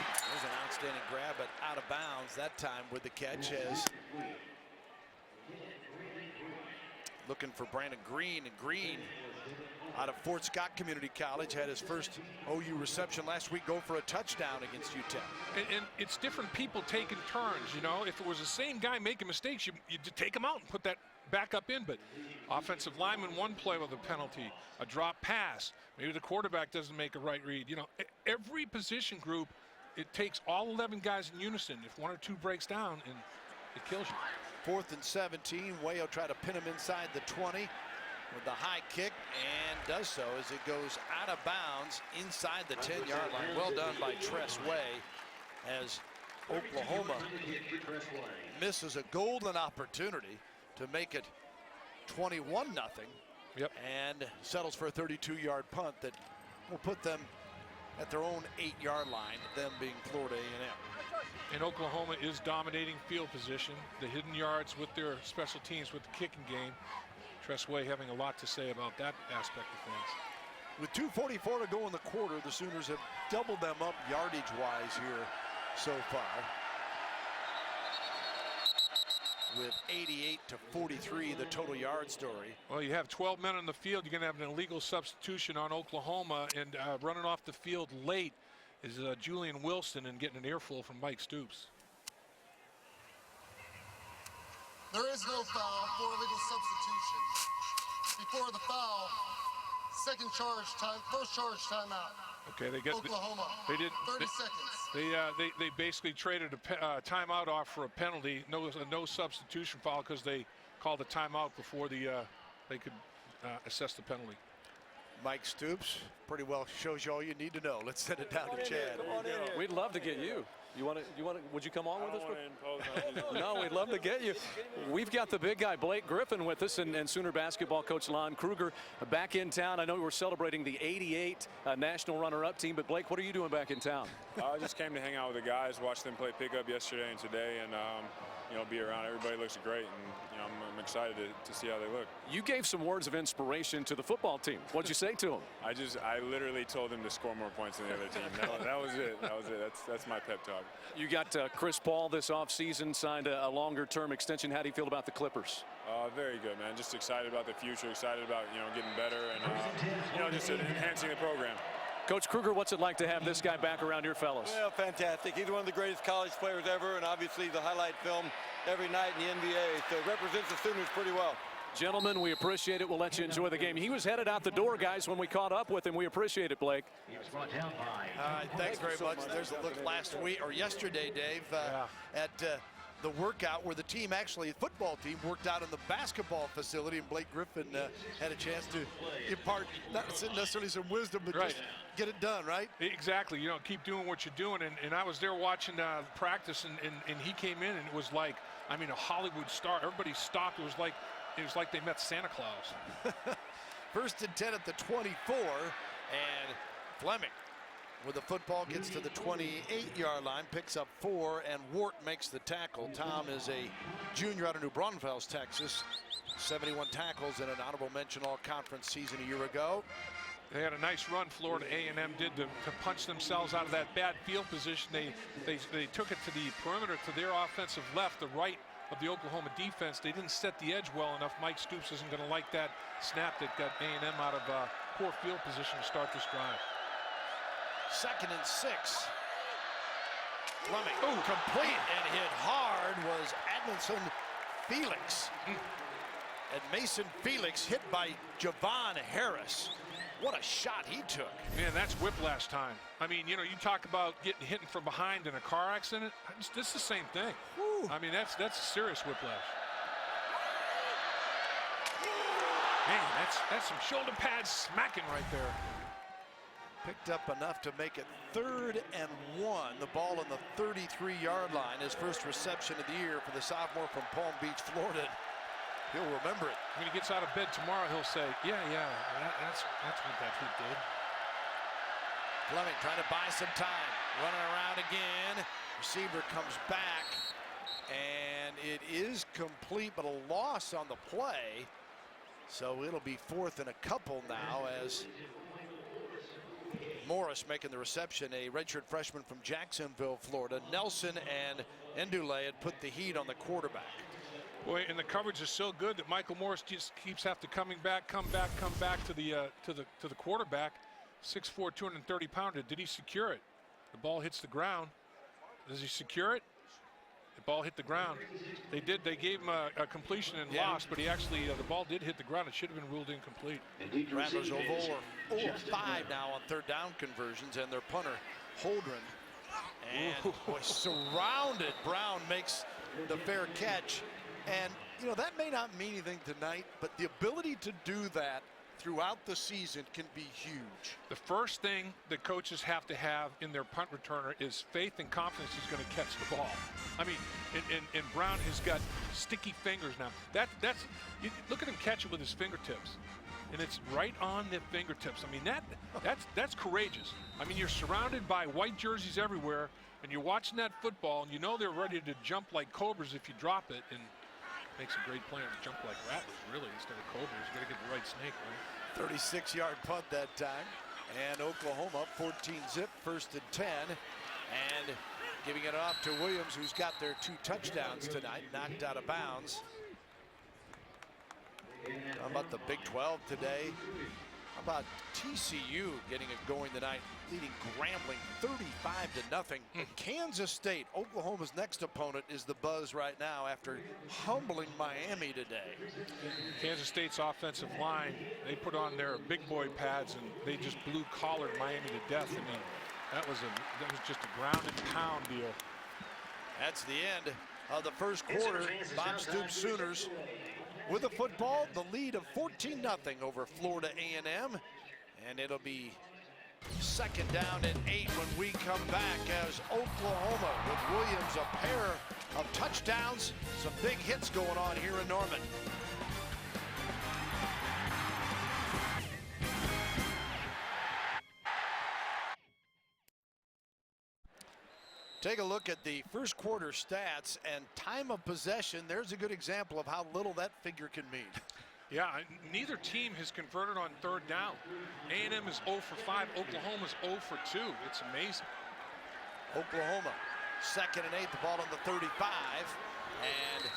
There's an outstanding grab, but out of bounds that time with the catch, as looking for Brandon Green, and Green out of Fort Scott Community College had his first OU reception last week, go for a touchdown against UTEP. And it's different people taking turns, you know. If it was the same guy making mistakes, you take him out and put that back up in. But offensive lineman one play with a penalty, a drop pass, maybe the quarterback doesn't make a right read. You know, every position group, it takes all 11 guys in unison. If 1 or 2 breaks down, and it kills you. 4th and 17. Wayo tried to pin him inside the 20 with the high kick, and does so as it goes out of bounds inside the 10-yard line. Well done by Tress Way, as Oklahoma misses a golden opportunity to make it 21-0. Yep. And settles for a 32-yard punt that will put them at their own 8-yard line, them being Florida A&M. And Oklahoma is dominating field position, the hidden yards with their special teams with the kicking game. Tressway having a lot to say about that aspect of things. With 2:44 to go in the quarter, the Sooners have doubled them up yardage-wise here so far. With 88-43, the total yard story. Well, you have 12 men on the field. You're going to have an illegal substitution on Oklahoma, and running off the field late is Julian Wilson and getting an earful from Mike Stoops. There is no foul for illegal substitution. Before the foul, second charge time, first charge timeout. Okay, they get Oklahoma. They did 30 seconds. They basically traded a timeout off for a penalty, no substitution foul, because they called a timeout before they could assess the penalty. Mike Stoops pretty well shows you all you need to know. Let's send it down to Chad. We'd love to get you. Would you come on with us? No, we'd love to get you. We've got the big guy, Blake Griffin, with us, and Sooner basketball coach Lon Kruger back in town. I know we're celebrating the 88 national runner-up team, but Blake, what are you doing back in town? I just came to hang out with the guys, watch them play pickup yesterday and today, and be around. Everybody looks great, and I'm excited to see how they look. You gave some words of inspiration to the football team. What'd you say to them? I literally told them to score more points than the other team. That was it. That's my pep talk. You got Chris Paul this offseason, signed a longer-term extension. How do you feel about the Clippers? Very good, man. Just excited about the future, excited about getting better, and just enhancing the program. Coach Kruger, what's it like to have this guy back around your fellas? Well, fantastic. He's one of the greatest college players ever, and obviously the highlight film every night in the NBA. So represents the Sooners pretty well. Gentlemen, we appreciate it. We'll let you enjoy the game. He was headed out the door, guys, when we caught up with him. We appreciate it, Blake. Thanks very much. There's a look last week or yesterday, Dave, at the workout where the team, actually, the football team, worked out in the basketball facility, and Blake Griffin had a chance to impart not necessarily some wisdom, but just get it done, right? Exactly. Keep doing what you're doing. And I was there watching practice, and he came in, and it was like, a Hollywood star. Everybody stopped. It was like they met Santa Claus. First and 10 at the 24, and Fleming with the football gets to the 28-yard line, picks up 4, and Wart makes the tackle. Tom is a junior out of New Braunfels, Texas. 71 tackles in an honorable mention all-conference season a year ago. They had a nice run, Florida A&M did, to punch themselves out of that bad field position. They took it to the perimeter, to their offensive left, the right of the Oklahoma defense. They didn't set the edge well enough. Mike Stoops isn't going to like that snap that got A&M out of poor field position to start this drive. 2nd and 6. Fleming, complete and hit hard was Admonson Felix. And Mason Felix hit by Javon Harris. What a shot he took. Man, that's whiplash time. You talk about getting hit from behind in a car accident. This is the same thing. Woo. That's a serious whiplash. Man, that's some shoulder pads smacking right there. Picked up enough to make it 3rd and 1. The ball on the 33-yard line. His first reception of the year for the sophomore from Palm Beach, Florida. He'll remember it. When he gets out of bed tomorrow, he'll say, yeah, that's what that hit did. Fleming trying to buy some time. Running around again. Receiver comes back. And it is complete, but a loss on the play. So it'll be 4th and a couple now, as Morris making the reception, a redshirt freshman from Jacksonville, Florida. Nelson and Ndule had put the heat on the quarterback. Boy, and the coverage is so good that Michael Morris just keeps come back to the quarterback. 6'4", 230-pounder. Did he secure it? The ball hits the ground. Does he secure it? The ball hit the ground. They did. They gave him a completion and lost, but he actually the ball did hit the ground. It should have been ruled incomplete. Rattlers over 0-5 now on 3rd down conversions, and their punter Holdren. And boy, surrounded. Brown makes the fair catch. And that may not mean anything tonight, but the ability to do that throughout the season can be huge. The first thing that coaches have to have in their punt returner is faith and confidence he's going to catch the ball. And Brown has got sticky fingers now. Look at him catch it with his fingertips. and it's right on the fingertips. I mean, that's courageous. I mean, you're surrounded by white jerseys everywhere, and you're watching that football, and you know they're ready to jump like cobras if you drop it, and makes a great player to jump like rattlers, really, instead of cobras. You got to get the right snake, right? 36-yard punt that time, and Oklahoma 14-zip, 1st and 10, and giving it off to Williams, who's got their 2 touchdowns tonight, knocked out of bounds. How about the Big 12 today? How about TCU getting it going tonight, leading Grambling 35-0. Kansas State, Oklahoma's next opponent, is the buzz right now after humbling Miami today. Kansas State's offensive line, they put on their big boy pads and they just blue-collared Miami to death. I mean, that was just a ground and pound deal. That's the end of the first quarter. Bob Stoops Sooners with the football, the lead of 14-0 over Florida A&M, and it'll be 2nd down and 8 when we come back as Oklahoma with Williams a pair of touchdowns, some big hits going on here in Norman. Take a look at the first quarter stats and time of possession. There's a good example of how little that figure can mean. Yeah, neither team has converted on 3rd down. A&M is 0 for 5. Oklahoma's 0 for 2. It's amazing. Oklahoma 2nd and 8, the ball on the 35, and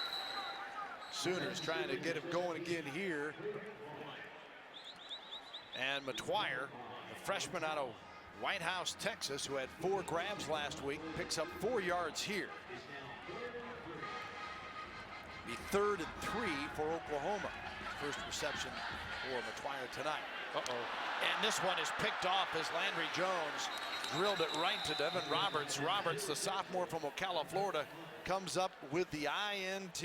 Sooners trying to get him going again here. And McGuire, the freshman out of White House, Texas, who had 4 grabs last week, picks up 4 yards here. Be 3rd and 3 for Oklahoma. First reception for McGuire tonight. And this one is picked off as Landry Jones drilled it right to Devin Roberts. Roberts, the sophomore from Ocala, Florida, comes up with the INT.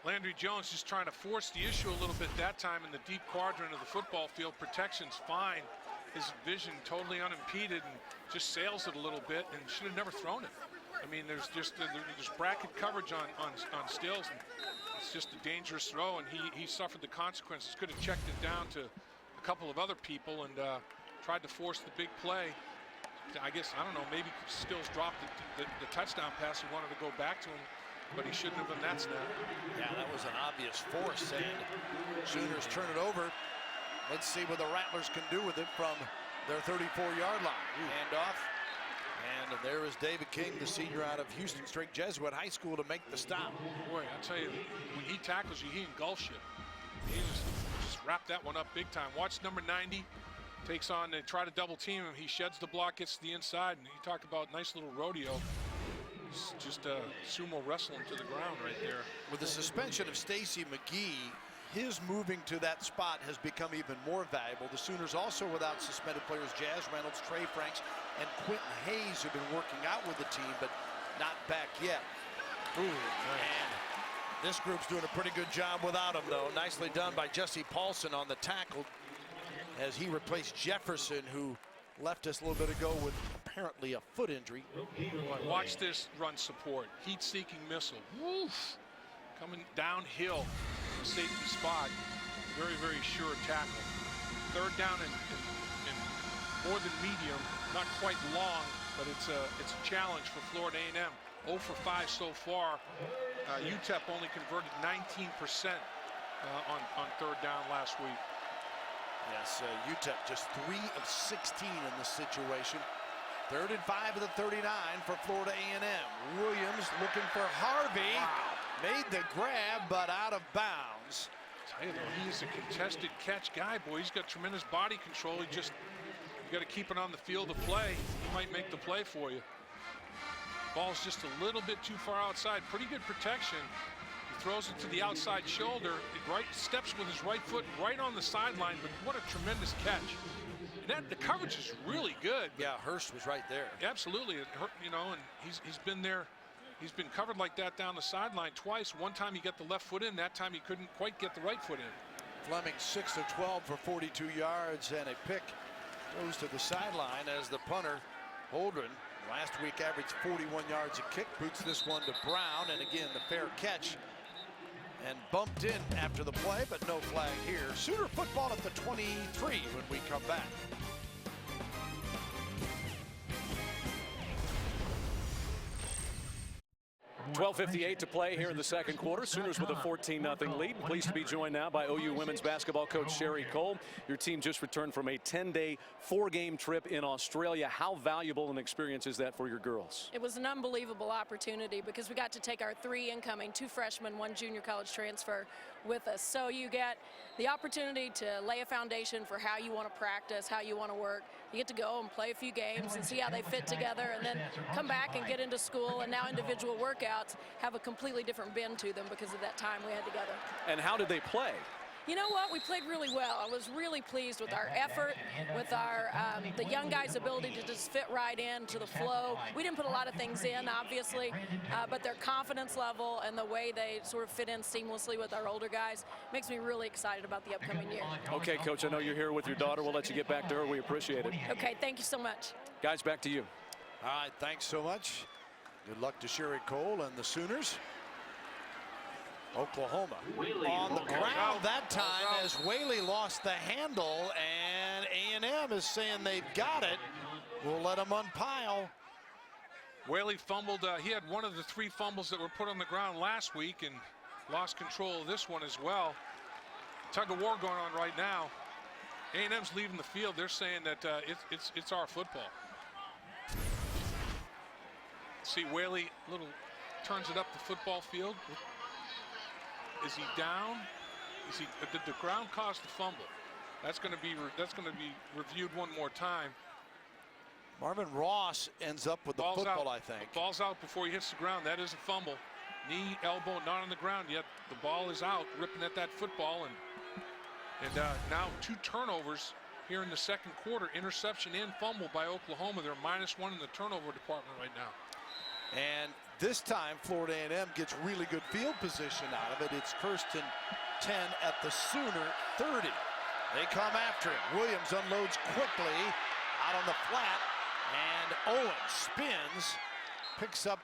Landry Jones just trying to force the issue a little bit that time in the deep quadrant of the football field. Protection's fine. His vision totally unimpeded and just sails it a little bit and should have never thrown it. I mean, there's bracket coverage on Stills, and it's just a dangerous throw, and he suffered the consequences. Could have checked it down to a couple of other people and tried to force the big play. I guess, I don't know, maybe Stills dropped the touchdown pass. He wanted to go back to him, but he shouldn't have done that snap. Yeah, that was an obvious force, and Sooners turn it over. Let's see what the Rattlers can do with it from their 34-yard line. Handoff. And there is David King, the senior out of Houston Straight Jesuit High School, to make the stop. Boy, I tell you, when he tackles you, he engulfs you. He just wrapped that one up big time. Watch number 90. Takes on, they try to double team him. He sheds the block, gets to the inside, and you talk about nice little rodeo. It's just sumo wrestling to the ground right there. With the suspension of Stacy McGee, his moving to that spot has become even more valuable. The Sooners also without suspended players Jazz Reynolds, Trey Franks, and Quentin Hayes, who've been working out with the team, but not back yet. Ooh, and this group's doing a pretty good job without him, though. Nicely done by Jesse Paulson on the tackle as he replaced Jefferson, who left us a little bit ago with apparently a foot injury. Watch this run support. Heat-seeking missile. Woof. Coming downhill, safety spot. Very, very sure tackle. 3rd down and more than medium. Not quite long, but it's a challenge for Florida A&M. 0 for 5 so far. UTEP only converted 19% on 3rd down last week. Yes, UTEP just 3 of 16 in this situation. 3rd and 5 of the 39 for Florida A&M. Williams looking for Harvey. Wow. Made the grab, but out of bounds. I tell you though, he's a contested catch guy, boy. He's got tremendous body control. You got to keep it on the field of play. He might make the play for you. Ball's just a little bit too far outside. Pretty good protection. He throws it to the outside shoulder. Right steps with his right foot right on the sideline, but what a tremendous catch. And the coverage is really good. Yeah, Hurst was right there. Absolutely, you know, and he's been there. He's been covered like that down the sideline twice. One time he got the left foot in. That time he couldn't quite get the right foot in. Fleming 6 of 12 for 42 yards and a pick. Goes to the sideline as the punter, Holdren, last week averaged 41 yards a kick, boots this one to Brown, and again the fair catch and bumped in after the play, but no flag here. Sooner football at the 23 when we come back. 12:58 to play here in the second quarter. Sooners with a 14-0 lead. Pleased to be joined now by OU women's basketball coach Sherry Cole. Your team just returned from a 10-day, 4-game trip in Australia. How valuable an experience is that for your girls? It was an unbelievable opportunity because we got to take our 3 incoming, 2 freshmen, 1 junior college transfer with us. So you get the opportunity to lay a foundation for how you want to practice, how you want to work. You get to go and play a few games and see how they fit together, and then come back and get into school, and now individual workouts have a completely different bend to them because of that time we had together. And how did they play? You know what? We played really well. I was really pleased with our effort, with our the young guys' ability to just fit right into the flow. We didn't put a lot of things in, obviously, but their confidence level and the way they sort of fit in seamlessly with our older guys makes me really excited about the upcoming year. Okay, Coach, I know you're here with your daughter. We'll let you get back to her. We appreciate it. Okay, thank you so much. Guys, back to you. All right, thanks so much. Good luck to Sherry Cole and the Sooners. Oklahoma on the ground that time as Whaley lost the handle, and A&M is saying they've got it. We'll let them unpile. Whaley fumbled. He had one of the 3 fumbles that were put on the ground last week and lost control of this one as well. Tug of war going on right now. A&M's leaving the field. They're saying that it's our football. See, Whaley turns it up the football field. Is he down? Did the ground cause the fumble? That's going to be reviewed one more time. Marvin Ross ends up with the football, I think. The ball's out before he hits the ground. That is a fumble. Knee, elbow, not on the ground yet. The ball is out, ripping at that football, and now 2 turnovers here in the second quarter. Interception and fumble by Oklahoma. They're -1 in the turnover department right now. And this time, Florida A&M gets really good field position out of it. It's 1st and 10 at the Sooner 30. They come after it. Williams unloads quickly out on the flat, and Owens spins, picks up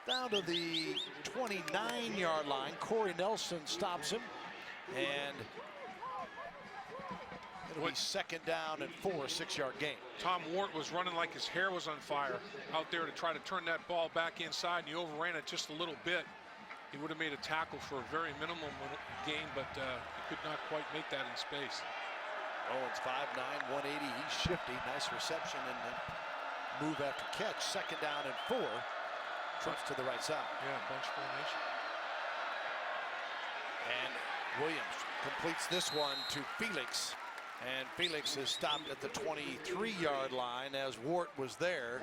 down to the 29-yard line. Corey Nelson stops him, and it'll be 2nd down and 4, 6-yard gain. Tom Wart was running like his hair was on fire out there to try to turn that ball back inside, and he overran it just a little bit. He would have made a tackle for a very minimum gain, but he could not quite make that in space. Owens 5'9", 180. He's shifty. Nice reception and move after catch. 2nd down and 4. Trips to the right side. Yeah, bunch formation. And Williams completes this one to Felix. And Felix is stopped at the 23-yard line as Wart was there.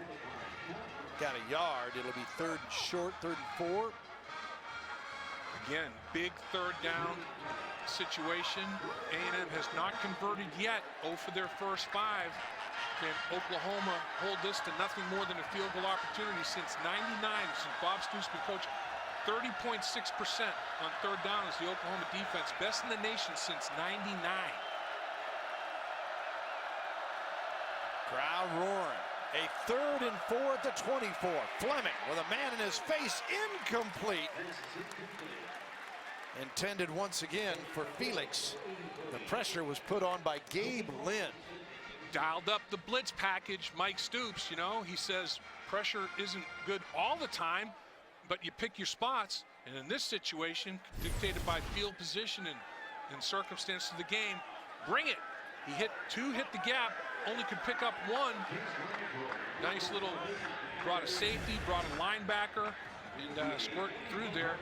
Got a yard. It'll be 3rd and short, 3rd and 4. Again, big 3rd down situation. A&M has not converted yet. 0 for their first 5. Can Oklahoma hold this to nothing more than a field goal opportunity since '99, since Bob Stoops been coaching? 30.6% on 3rd down is the Oklahoma defense. Best in the nation since '99. Crowd roaring. A 3rd and 4 at the 24. Fleming with a man in his face, incomplete. Intended once again for Felix. The pressure was put on by Gabe Lynn. Dialed up the blitz package. Mike Stoops, you know, he says pressure isn't good all the time, but you pick your spots. And in this situation, dictated by field position and circumstance of the game, bring it. He hit 2, hit the gap, only could pick up 1. Nice little, brought a safety, brought a linebacker, and squirting through there.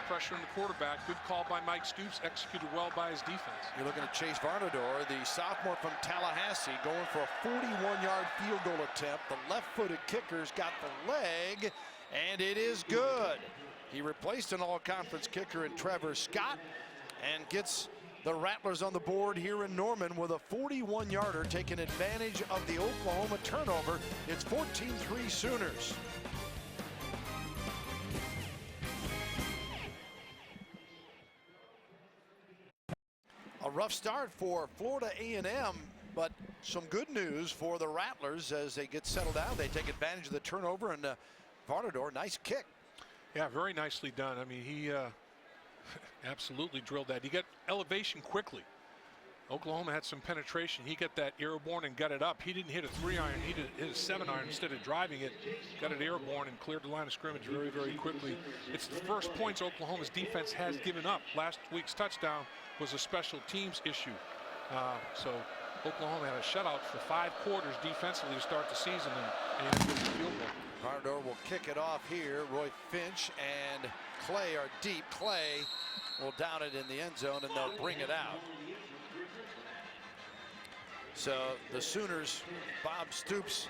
Pressure on the quarterback. Good call by Mike Stoops, executed well by his defense. You're looking at Chase Varnador, the sophomore from Tallahassee, going for a 41-yard field goal attempt. The left-footed kicker's got the leg, and it is good. He replaced an all-conference kicker in Trevor Scott and gets the Rattlers on the board here in Norman with a 41-yarder, taking advantage of the Oklahoma turnover. It's 14-3 Sooners. A rough start for Florida A&M, but some good news for the Rattlers as they get settled down. They take advantage of the turnover, and Varnador, nice kick. Yeah, very nicely done. I mean, he Absolutely drilled that. He got elevation quickly. Oklahoma had some penetration. He got that airborne and got it up. He didn't hit a 3-iron. He hit a 7-iron instead of driving it. Got it airborne and cleared the line of scrimmage very, very quickly. It's the first points Oklahoma's defense has given up. Last week's touchdown was a special teams issue. So Oklahoma had a shutout for 5 quarters defensively to start the season, and A&M gets a field goal. Hardor will kick it off here. Roy Finch and Clay are deep. Clay will down it in the end zone, and they'll bring it out. So the Sooners, Bob Stoops,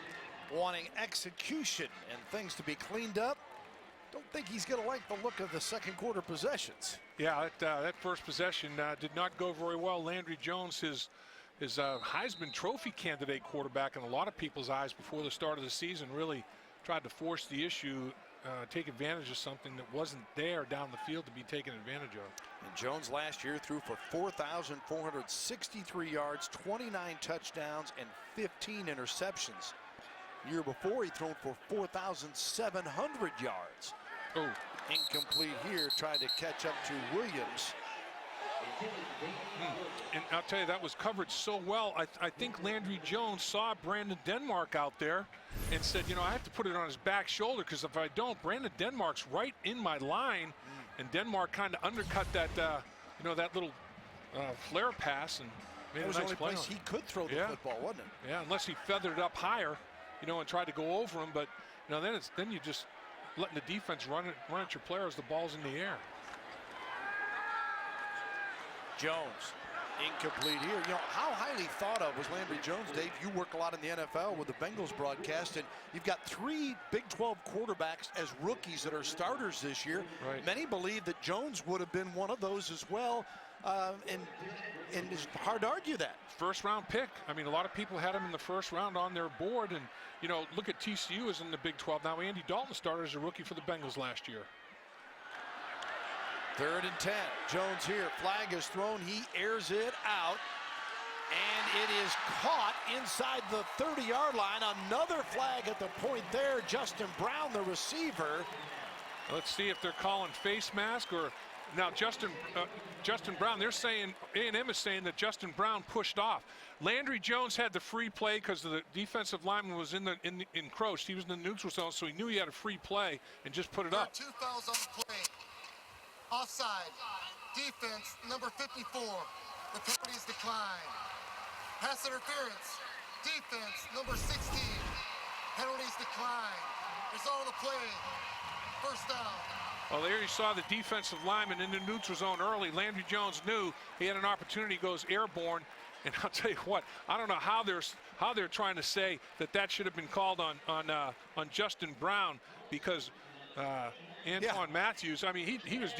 wanting execution and things to be cleaned up. Don't think he's going to like the look of the second quarter possessions. Yeah, that first possession did not go very well. Landry Jones, his Heisman Trophy candidate quarterback in a lot of people's eyes before the start of the season, really tried to force the issue, take advantage of something that wasn't there down the field to be taken advantage of. And Jones last year threw for 4,463 yards, 29 touchdowns, and 15 interceptions. Year before, he thrown for 4,700 yards. Oh, incomplete here, tried to catch up to Williams. And I'll tell you, that was covered so well. I think Landry Jones saw Brandon Denmark out there and said, you know, I have to put it on his back shoulder, because if I don't, Brandon Denmark's right in my line. And Denmark kind of undercut that, you know, that little flare pass, and made a nice play. That was the only place he could throw the football, wasn't it? Yeah, unless he feathered it up higher, you know, and tried to go over him. But, you know, then you just letting the defense run at your player as the ball's in the air. Jones, incomplete here. You know, how highly thought of was Landry Jones, Dave? You work a lot in the NFL with the Bengals broadcast, and you've got 3 Big 12 quarterbacks as rookies that are starters this year. Right. Many believe that Jones would have been one of those as well, and it's hard to argue that. First-round pick. I mean, a lot of people had him in the first round on their board, and, you know, look at TCU is in the Big 12 now. Andy Dalton started as a rookie for the Bengals last year. 3rd and 10. Jones here. Flag is thrown. He airs it out. And it is caught inside the 30-yard line. Another flag at the point there. Justin Brown, the receiver. Let's see if they're calling face mask or now Justin Brown. They're saying, A&M is saying that Justin Brown pushed off. Landry Jones had the free play because the defensive lineman was encroached. He was in the neutral zone, so he knew he had a free play and just put it up. 2 fouls on the play. Offside. Defense, number 54. The penalties decline. Pass interference. Defense, number 16. Penalties decline. Result of the play. First down. Well, there you saw the defensive lineman in the neutral zone early. Landry Jones knew he had an opportunity, goes airborne. And I'll tell you what, I don't know how they're trying to say that should have been called on Justin Brown, because Antoine Matthews, I mean, he was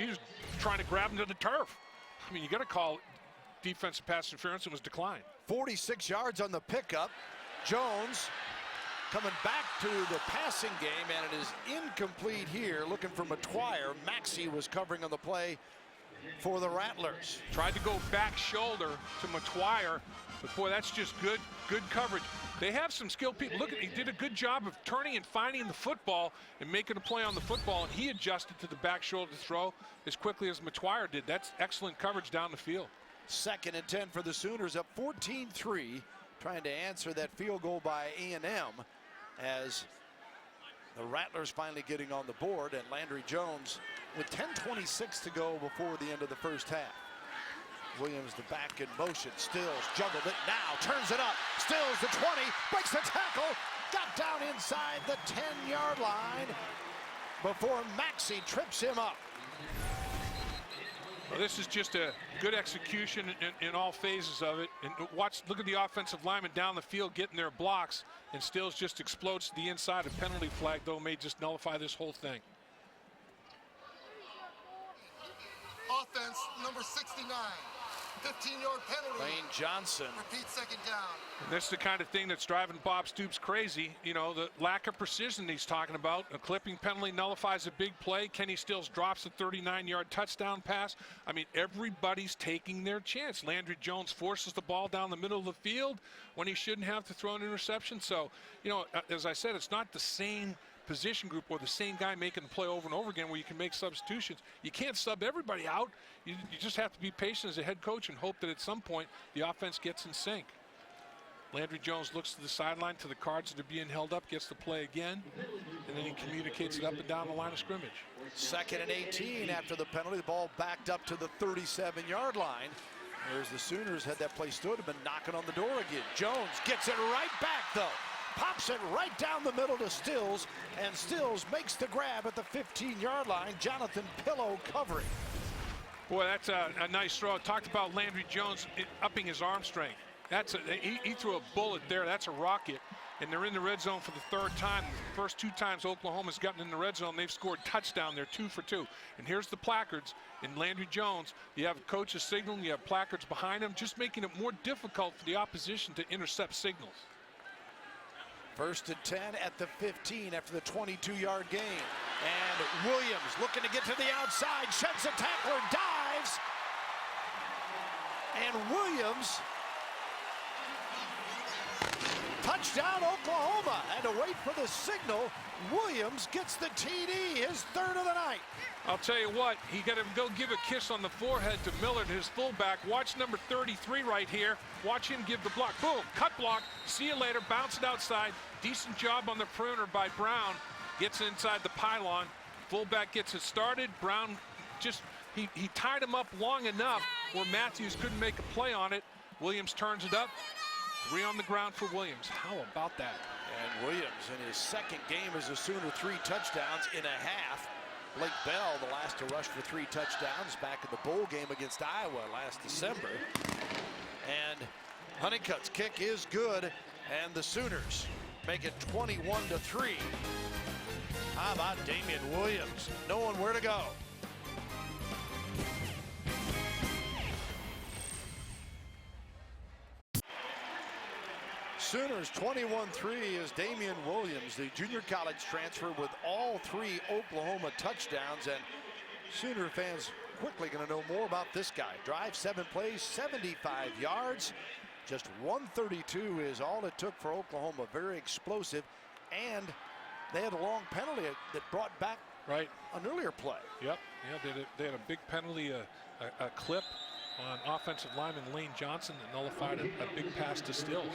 trying to grab him to the turf. I mean, you got to call defensive pass interference. It was declined. 46 yards on the pickup. Jones coming back to the passing game, and it is incomplete here. Looking for McTwire. Maxey was covering on the play for the Rattlers. Tried to go back shoulder to McTwire, but boy, that's just good coverage. They have some skilled people. Look, he did a good job of turning and finding the football and making a play on the football, and he adjusted to the back shoulder to throw as quickly as McTwire did. That's excellent coverage down the field. 2nd and 10 for the Sooners, up 14-3, trying to answer that field goal by A&M as the Rattlers finally getting on the board, and Landry Jones with 10:26 to go before the end of the first half. Williams, the back in motion. Stills juggled it now, turns it up. Stills the 20, breaks the tackle, got down inside the 10-yard line before Maxey trips him up. Well, this is just a good execution in all phases of it. And look at the offensive lineman down the field getting their blocks, and Stills just explodes to the inside. A penalty flag, though, may just nullify this whole thing. Offense, number 69. 15-yard penalty. Lane Johnson. Repeat 2nd down. And that's the kind of thing that's driving Bob Stoops crazy. You know, the lack of precision he's talking about. A clipping penalty nullifies a big play. Kenny Stills drops a 39-yard touchdown pass. I mean, everybody's taking their chance. Landry Jones forces the ball down the middle of the field when he shouldn't have to throw an interception. So, you know, as I said, it's not the same position group or the same guy making the play over and over again where you can make substitutions. You can't sub everybody out. You just have to be patient as a head coach and hope that at some point the offense gets in sync. Landry Jones looks to the sideline, to the cards that are being held up, gets the play again, and then he communicates it up and down the line of scrimmage. 2nd and 18 after the penalty. The ball backed up to the 37-yard line. There's the Sooners had that play stood, have been knocking on the door again. Jones gets it right back, though. Pops it right down the middle to Stills, and Stills makes the grab at the 15-yard line. Jonathan Pillow covering. Boy, that's a nice throw. Talked about Landry Jones upping his arm strength. He threw a bullet there. That's a rocket. And they're in the red zone for the 3rd time. The first 2 times Oklahoma's gotten in the red zone, they've scored touchdown. They're 2 for 2. And here's the placards. In Landry Jones, you have coaches signaling, you have placards behind him, just making it more difficult for the opposition to intercept signals. 1st and 10 at the 15 after the 22-yard gain. And Williams looking to get to the outside, sheds a tackler, dives. And Williams, touchdown Oklahoma. And to wait for the signal, Williams gets the TD, his 3rd of the night. I'll tell you what, he got to go give a kiss on the forehead to Millard, his fullback. Watch number 33 right here. Watch him give the block. Boom, cut block. See you later. Bounce it outside. Decent job on the perimeter by Brown. Gets inside the pylon. Fullback gets it started. Brown just, he tied him up long enough where Matthews couldn't make a play on it. Williams turns it up. 3 on the ground for Williams. How about that? And Williams in his 2nd game as a Sooner, 3 touchdowns in a half. Blake Bell, the last to rush for 3 touchdowns back in the bowl game against Iowa last December. And Honeycutt's kick is good, and the Sooners make it 21-3. How about Damian Williams? Knowing where to go. Sooners 21-3 is Damian Williams, the junior college transfer with all 3 Oklahoma touchdowns. And Sooner fans quickly going to know more about this guy. Drive 7 plays, 75 yards. Just 132 is all it took for Oklahoma. Very explosive. And they had a long penalty that brought back an earlier play. Yep. Yeah, they had a big penalty, a clip on offensive lineman Lane Johnson that nullified a big pass to Stills.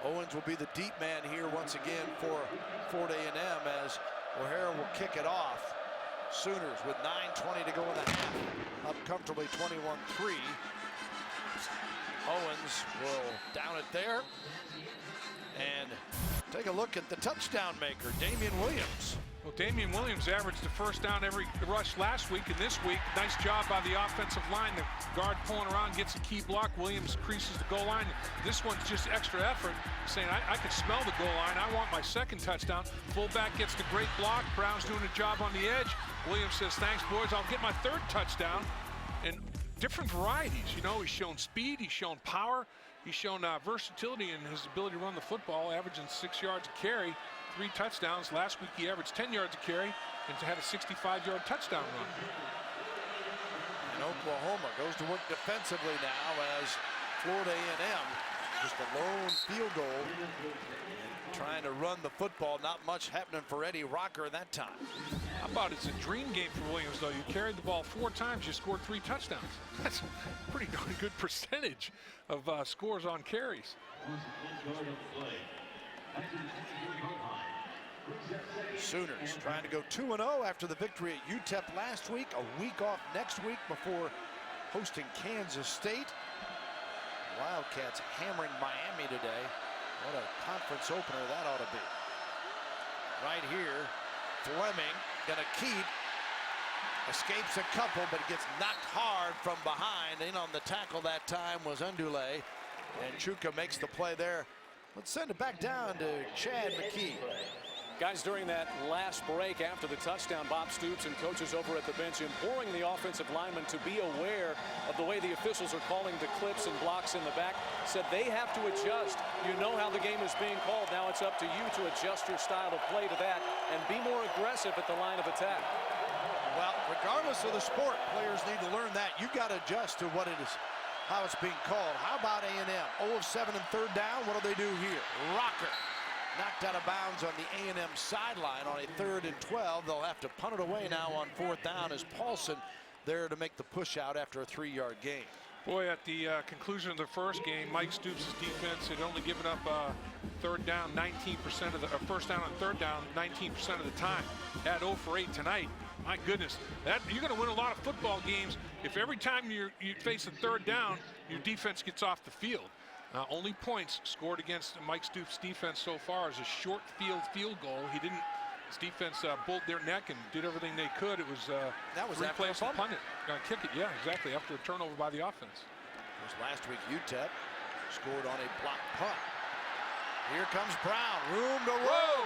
Owens will be the deep man here once again for Florida A&M as O'Hara will kick it off. Sooners with 9:20 to go in the half, up comfortably 21-3. Owens will down it there. And take a look at the touchdown maker, Damian Williams. Well, Damian Williams averaged the 1st down every rush last week, and this week, nice job by the offensive line. The guard pulling around, gets a key block. Williams creases the goal line. This one's just extra effort, saying, I can smell the goal line. I want my 2nd touchdown. Fullback gets the great block. Brown's doing a job on the edge. Williams says, thanks, boys. I'll get my 3rd touchdown. And different varieties. You know, he's shown speed. He's shown power. He's shown versatility in his ability to run the football, averaging 6 yards a carry. 3 touchdowns. Last week he averaged 10 yards a carry and had a 65-yard touchdown run. And Oklahoma goes to work defensively now as Florida A&M just a lone field goal and trying to run the football. Not much happening for Eddie Rocker that time. How about it's a dream game for Williams, though. You carried the ball 4 times, you scored 3 touchdowns. That's a pretty darn good percentage of scores on carries. Sooners trying to go 2-0 after the victory at UTEP last week. A week off next week before hosting Kansas State. Wildcats hammering Miami today. What a conference opener that ought to be. Right here, Fleming gonna keep. Escapes a couple, but gets knocked hard from behind. In on the tackle that time was Undulé. And Chuka makes the play there. Let's send it back down to Chad McKee. Guys, during that last break after the touchdown, Bob Stoops and coaches over at the bench imploring the offensive linemen to be aware of the way the officials are calling the clips and blocks in the back. Said they have to adjust. You know how the game is being called. Now it's up to you to adjust your style of play to that and be more aggressive at the line of attack. Well, regardless of the sport, players need to learn that. You've got to adjust to what it is, how it's being called. How about A&M? 0 of 7 and 3rd down. What do they do here? Rocker knocked out of bounds on the A&M sideline on a 3rd and 12. They'll have to punt it away now on 4th down as Paulson there to make the push out after a 3-yard gain. Boy, at the conclusion of the first game, Mike Stoops' defense had only given up 3rd down 19% of the first down on 3rd down 19% of the time. At 0 for 8 tonight. My goodness, that you're going to win a lot of football games if every time you face a 3rd down, your defense gets off the field. Only points scored against Mike Stoops' defense so far is a short field goal. His defense pulled their neck and did everything they could. It was that was after a fumble. Punt it, kick it, yeah, exactly, after a turnover by the offense. It was last week UTEP scored on a block punt. Here comes Brown, room to roll,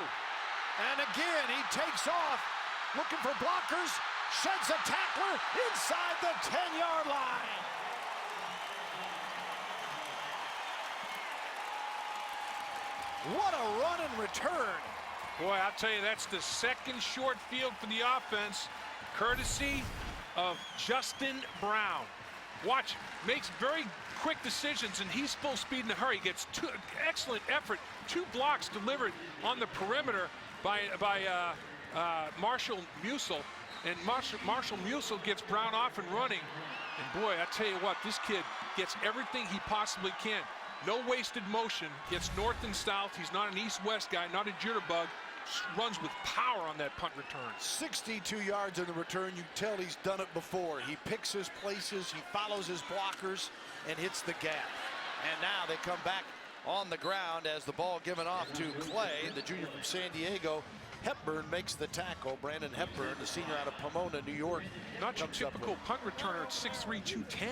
and again he takes off, looking for blockers, sheds a tackler inside the 10-yard line. What a run and return. Boy, I'll tell you, that's the second short field for the offense, courtesy of Justin Brown. Watch, makes very quick decisions, and he's full speed in a hurry. Gets excellent effort. 2 blocks delivered on the perimeter by Marshall Musil, and Marshall Musil gets Brown off and running. And boy, I tell you what, this kid gets everything he possibly can. No wasted motion, gets north and south. He's not an east-west guy, not a jitterbug. Runs with power on that punt return. 62 yards in the return. You can tell he's done it before. He picks his places, he follows his blockers, and hits the gap. And now they come back on the ground as the ball given off to Clay, the junior from San Diego. Hepburn makes the tackle. Brandon Hepburn, the senior out of Pomona, New York. Not your typical punt returner at 6'3", 210.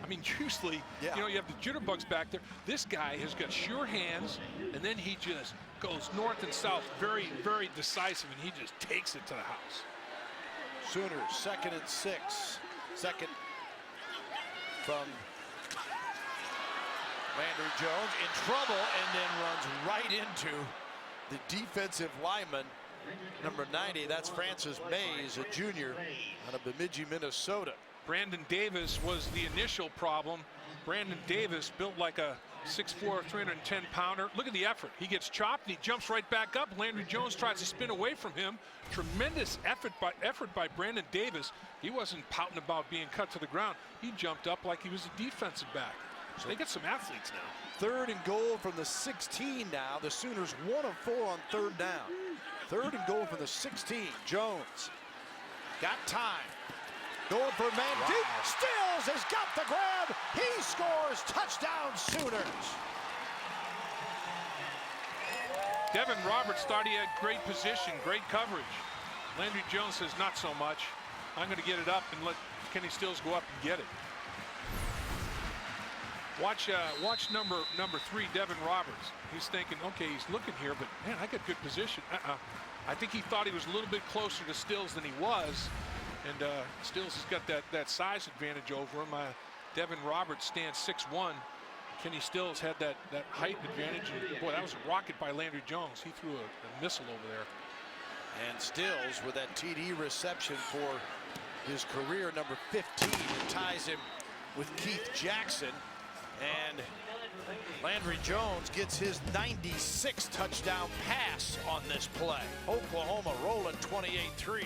I mean, usually, you have the jitterbugs back there. This guy has got sure hands, and then he just goes north and south, very, very decisive, and he just takes it to the house. Sooners, 2nd and 6. Second from Landry Jones, in trouble, and then runs right into the defensive lineman, number 90. That's Francis Mays, a junior out of Bemidji, Minnesota. Brandon Davis was the initial problem. Brandon Davis built like a 6'4", 310-pounder. Look at the effort. He gets chopped, and he jumps right back up. Landry Jones tries to spin away from him. Tremendous effort by Brandon Davis. He wasn't pouting about being cut to the ground. He jumped up like he was a defensive back. So they get some athletes now. 3rd and goal from the 16 now. The Sooners 1 of 4 on 3rd down. 3rd and goal from the 16. Jones got time. Going for a man deep. Stills has got the grab. He scores. Touchdown, Sooners. Devin Roberts thought he had great position, great coverage. Landry Jones says not so much. I'm going to get it up and let Kenny Stills go up and get it. Watch number 3, Devin Roberts. He's thinking, okay, he's looking here, but man, I got good position. I think he thought he was a little bit closer to Stills than he was. And Stills has got that size advantage over him. Devin Roberts stands 6'1". Kenny Stills had that height advantage. And boy, that was a rocket by Landry Jones. He threw a missile over there. And Stills with that TD reception for his career, number 15. It ties him with Keith Jackson. And Landry Jones gets his 96th touchdown pass on this play. Oklahoma rolling 28-3.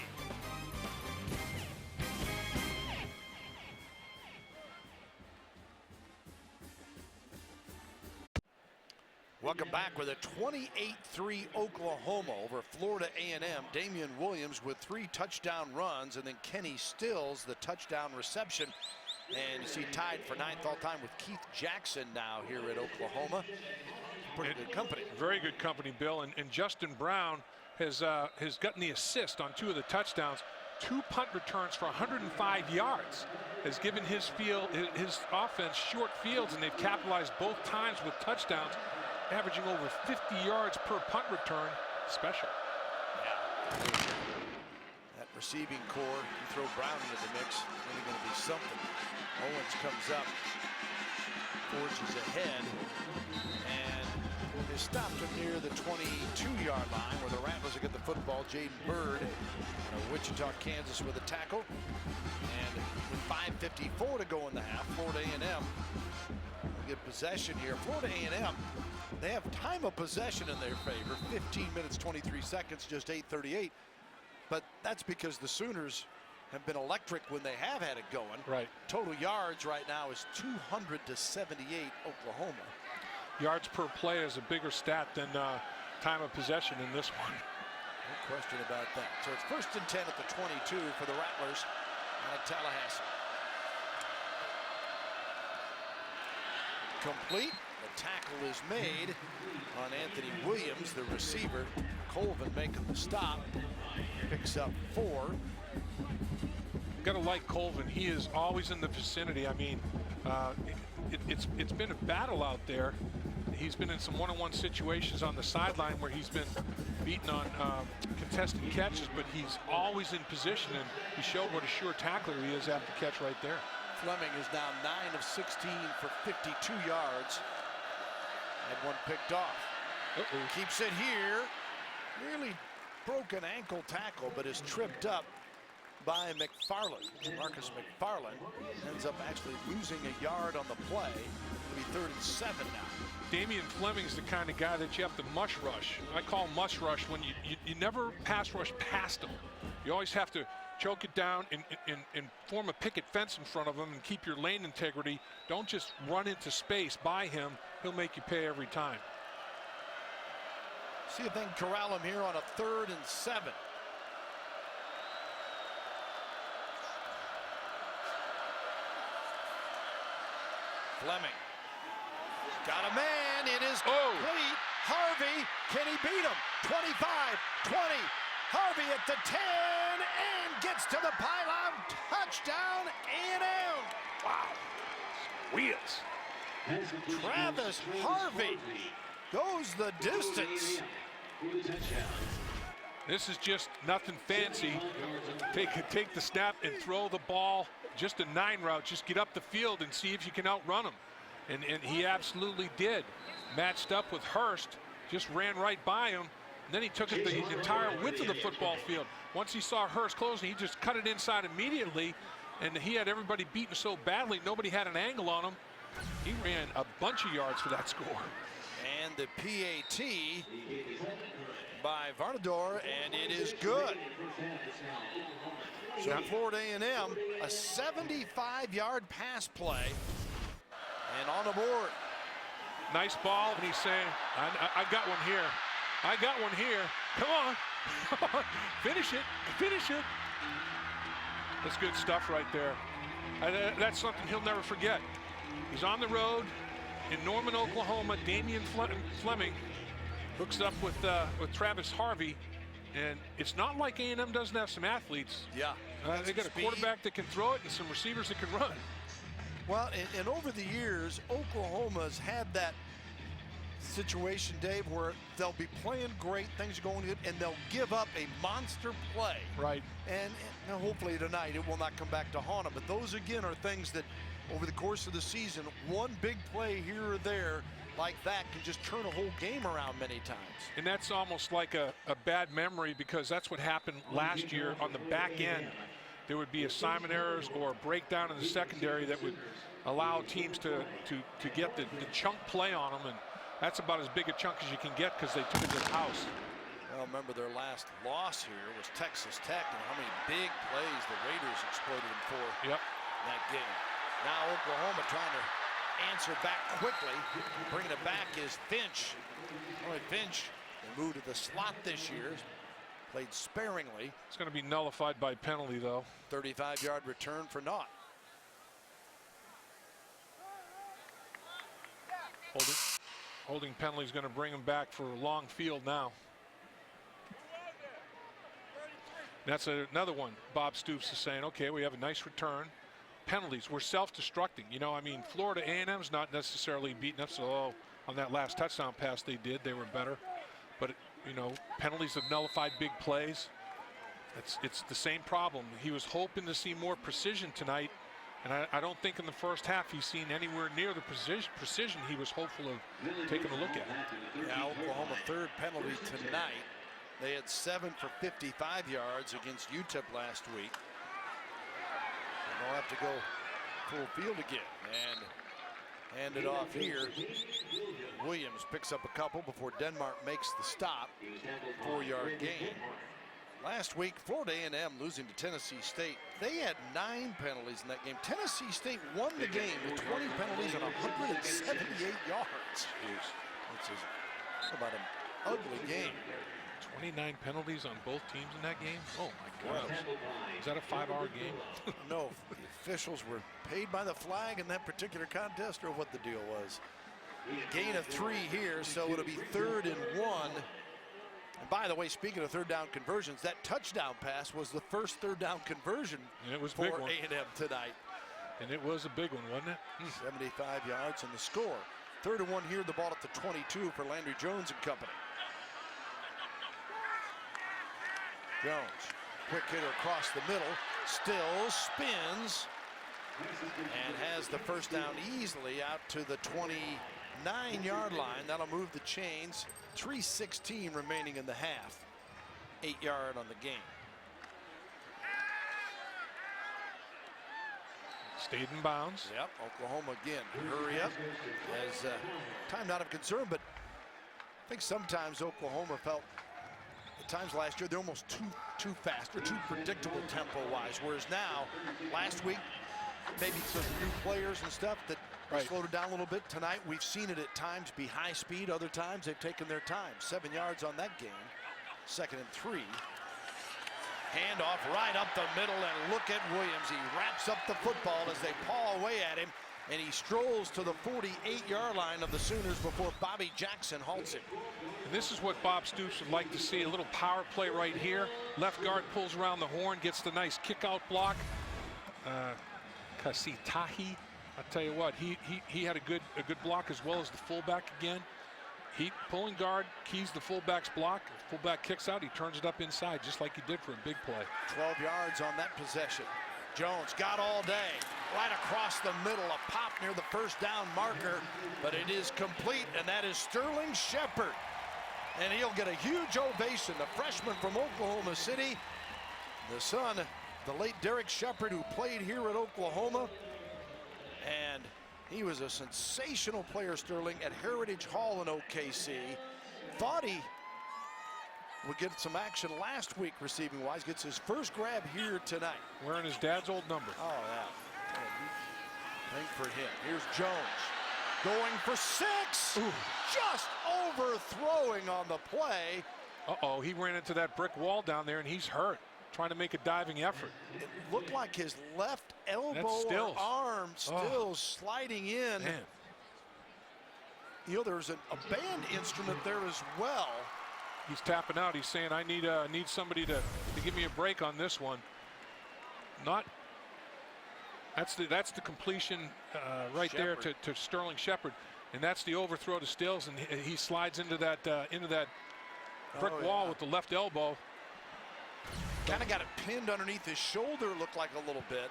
Welcome back with a 28-3 Oklahoma over Florida A&M. Damian Williams with 3 touchdown runs, and then Kenny Stills the touchdown reception. And you see tied for 9th all time with Keith Jackson now here at Oklahoma. Pretty good company. Very good company, Bill. And Justin Brown has gotten the assist on 2 of the touchdowns. 2 punt returns for 105 yards. Has given his offense short fields, and they've capitalized both times with touchdowns, averaging over 50 yards per punt return. Special. Yeah. That receiving core, you throw Brown into the mix, really going to be something. Owens comes up, forges ahead, and they stopped him near the 22-yard line where the Rattlers will get the football. Jaden Bird out of Wichita, Kansas with a tackle. And with 5:54 to go in the half, Florida A&M will get possession here. Florida A&M They have time of possession in their favor, 15 minutes, 23 seconds, just 8:38. But that's because the Sooners have been electric when they have had it going. Right. Total yards right now is 200 to 78 Oklahoma. Yards per play is a bigger stat than time of possession in this one. No question about that. So it's 1st and 10 at the 22 for the Rattlers out of Tallahassee. Complete. The tackle is made on Anthony Williams, the receiver. Colvin making the stop. Picks up 4. Gotta like Colvin. He is always in the vicinity. I mean, it's been a battle out there. He's been in some one-on-one situations on the sideline where he's been beaten on contested catches, but he's always in position, and he showed what a sure tackler he is after the catch right there. Fleming is now 9 of 16 for 52 yards. Had one picked off. Keeps it here. Really broken ankle tackle, but is tripped up by McFarland. Marcus McFarland ends up actually losing a yard on the play. It'll be 3rd and 7 now. Damian Fleming's the kind of guy that you have to mush rush. I call him mush rush when you never pass rush past him. You always have to choke it down and form a picket fence in front of him and keep your lane integrity. Don't just run into space by him. He'll make you pay every time. See if they can corral him here on a 3rd and 7. Fleming. Got a man. It is complete. Harvey, can he beat him? 25, 20. Harvey at the 10 and gets to the pylon. Touchdown, A&M. Wow. Wheels. Travis Harvey goes the distance. This is just nothing fancy. Take the snap and throw the ball. Just a 9 route. Just get up the field and see if you can outrun him. And he absolutely did. Matched up with Hurst, just ran right by him. And then he took it the entire width of the football field. Once he saw Hurst closing, he just cut it inside immediately. And he had everybody beaten so badly, nobody had an angle on him. He ran a bunch of yards for that score. And the PAT by Varnador, and it is good. So Florida A&M, a 75-yard pass play, and on the board. Nice ball, and he's saying, I got one here. I got one here. Come on. Come on. Finish it. Finish it. That's good stuff right there. That's something he'll never forget. He's on the road in Norman, Oklahoma. Damian Fleming hooks up with Travis Harvey, and it's not like A&M doesn't have some athletes. Yeah. They got a quarterback that can throw it and some receivers that can run. Well, and over the years, Oklahoma's had that situation, Dave, where they'll be playing great, things are going good, and they'll give up a monster play. Right. And hopefully tonight it will not come back to haunt them. But those, again, are things that over the course of the season, one big play here or there like that can just turn a whole game around many times. And that's almost like a bad memory, because that's what happened last year on the back end. There would be assignment errors or a breakdown in the secondary that would allow teams to get the chunk play on them, and that's about as big a chunk as you can get because they took it to the house. Well, remember their last loss here was Texas Tech, and how many big plays the Raiders exploited them for that game. Now Oklahoma trying to answer back quickly. Bringing it back is Finch. Roy Finch, they moved to the slot this year. Played sparingly. It's going to be nullified by penalty, though. 35-yard return for naught. Holding penalty is going to bring him back for a long field now. That's another one. Bob Stoops is saying, okay, we have a nice return. Penalties, we're self-destructing. You know, I mean, Florida A&M's not necessarily beating us, although on that last touchdown pass they did, they were better. But, you know, penalties have nullified big plays. It's the same problem. He was hoping to see more precision tonight, and I don't think in the first half he's seen anywhere near the precision he was hopeful of taking a look at. Yeah, Oklahoma third penalty tonight. They had 7 for 55 yards against UTEP last week. And they'll have to go full field again. And Hand it off here. Williams picks up a couple before Denmark makes the stop. 4-yard gain. Last week, Florida A&M losing to Tennessee State. They had 9 penalties in that game. Tennessee State won the game with 20 penalties and 178 yards. It's about an ugly game. 29 penalties on both teams in that game? Oh my gosh. Is that a 5-hour game? No, the officials were paid by the flag in that particular contest, or what the deal was. Gain of 3 here, so it'll be 3rd and 1. And by the way, speaking of third down conversions, that touchdown pass was the first third down conversion for A&M tonight. And it was a big one, wasn't it? 75 yards and the score. 3rd and 1 here, the ball at the 22 for Landry Jones and company. Jones, quick hitter across the middle, still spins and has the first down easily out to the 29-yard line. That'll move the chains. 3:16 remaining in the half. 8-yard on the game. Stayed in bounds. Yep, Oklahoma again. Hurry up. As time not of concern, but I think sometimes Oklahoma felt at times last year they're almost too fast or too predictable tempo-wise. Whereas now, last week, maybe some new players and stuff that slowed it down a little bit. Tonight, we've seen it at times be high speed. Other times, they've taken their time. 7 yards on that gain. 2nd and 3. Handoff right up the middle, and look at Williams. He wraps up the football as they paw away at him, and he strolls to the 48-yard line of the Sooners before Bobby Jackson halts him. And this is what Bob Stoops would like to see, a little power play right here. Left guard pulls around the horn, gets the nice kick-out block. Kasitahi, I'll tell you what, he had a good block as well as the fullback again. He pulling guard, keys the fullback's block. If fullback kicks out, he turns it up inside just like he did for a big play. 12 yards on that possession. Jones got all day, right across the middle, a pop near the first down marker, but it is complete, and that is Sterling Shepard. And he'll get a huge ovation, the freshman from Oklahoma City, the son, the late Derek Shepard, who played here at Oklahoma. And he was a sensational player, Sterling, at Heritage Hall in OKC. Thought he would get some action last week receiving wise. Gets his first grab here tonight. Wearing his dad's old number. Oh, yeah. Thing for him. Here's Jones going for 6. Ooh. Just overthrowing on the play. Uh-oh, he ran into that brick wall down there, and he's hurt, trying to make a diving effort. It looked like his left elbow or arm still sliding in. Man. You know, there's a band instrument there as well. He's tapping out. He's saying, I need somebody to give me a break on this one. That's the completion right Shepard. There to Sterling Shepard, and that's the overthrow to Stills, and he slides into that brick wall with the left elbow. Kind of got it pinned underneath his shoulder, looked like a little bit.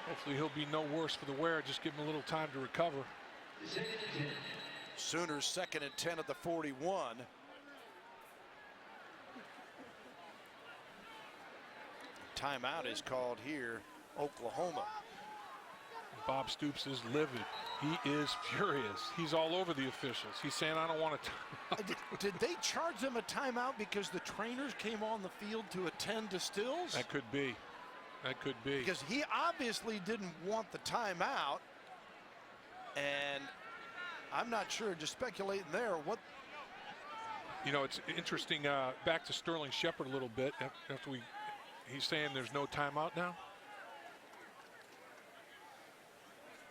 Hopefully he'll be no worse for the wear. Just give him a little time to recover. Sooners 2nd and 10 at the 41. Timeout is called here, Oklahoma. Bob Stoops is livid. He is furious. He's all over the officials. He's saying, I don't want to. Did they charge them a timeout because the trainers came on the field to attend to Stills? That could be. That could be. Because he obviously didn't want the timeout. And I'm not sure, just speculating there, what. You know, it's interesting, back to Sterling Shepard a little bit. After he's saying there's no timeout now.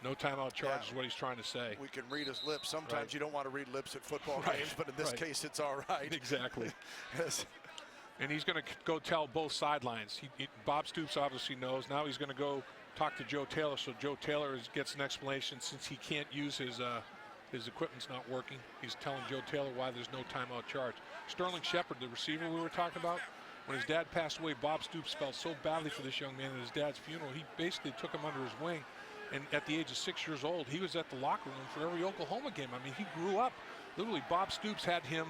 No timeout charge is what he's trying to say. We can read his lips. Sometimes you don't want to read lips at football games, but in this case, it's all right. Exactly. Yes. And he's going to go tell both sidelines. Bob Stoops obviously knows. Now he's going to go talk to Joe Taylor, so Joe Taylor gets an explanation since he can't use his equipment's not working. He's telling Joe Taylor why there's no timeout charge. Sterling Shepard, the receiver we were talking about, when his dad passed away, Bob Stoops felt so badly for this young man at his dad's funeral, he basically took him under his wing. And at the age of 6 years old, he was at the locker room for every Oklahoma game. I mean, he grew up. Literally, Bob Stoops had him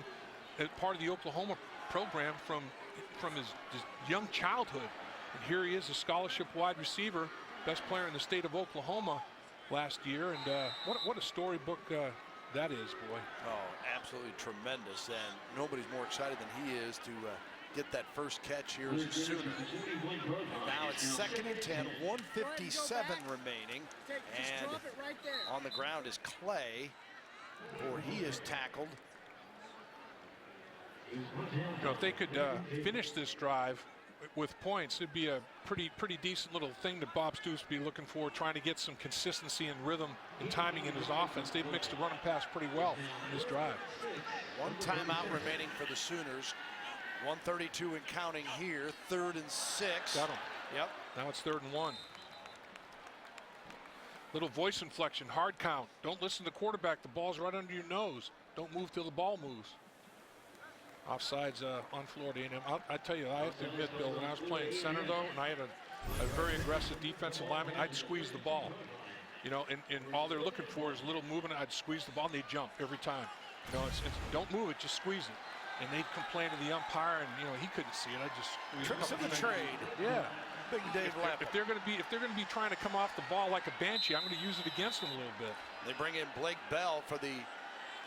as part of the Oklahoma program from his young childhood. And here he is, a scholarship wide receiver, best player in the state of Oklahoma. last year, and what a storybook that is, boy. Oh, absolutely tremendous, and nobody's more excited than he is to get that first catch here as a Sooner. And now it's 2nd and 10, 1:57 remaining, and on the ground is Clay, for he is tackled. You know, if they could finish this drive with points, it'd be a pretty decent little thing that Bob Stoops be looking for, trying to get some consistency and rhythm and timing in his offense. They've mixed the run and pass pretty well in this drive. One timeout remaining for the Sooners. 1:32 and counting here. 3rd and 6. Got him. Yep. Now it's 3rd and 1. Little voice inflection, hard count. Don't listen to the quarterback. The ball's right under your nose. Don't move till the ball moves. Offsides on Florida A&M. I tell you, I have to admit, Bill, when I was playing center, though, and I had a very aggressive defensive lineman, I'd squeeze the ball. You know, and all they're looking for is a little movement. I'd squeeze the ball, and they jump every time. You know, it's don't move it, just squeeze it. And they'd complain to the umpire, and you know he couldn't see it. I just squeezed Tricks of the trade. Yeah. Big Dave Lapham. If they're going to be trying to come off the ball like a banshee, I'm going to use it against them a little bit. They bring in Blake Bell for the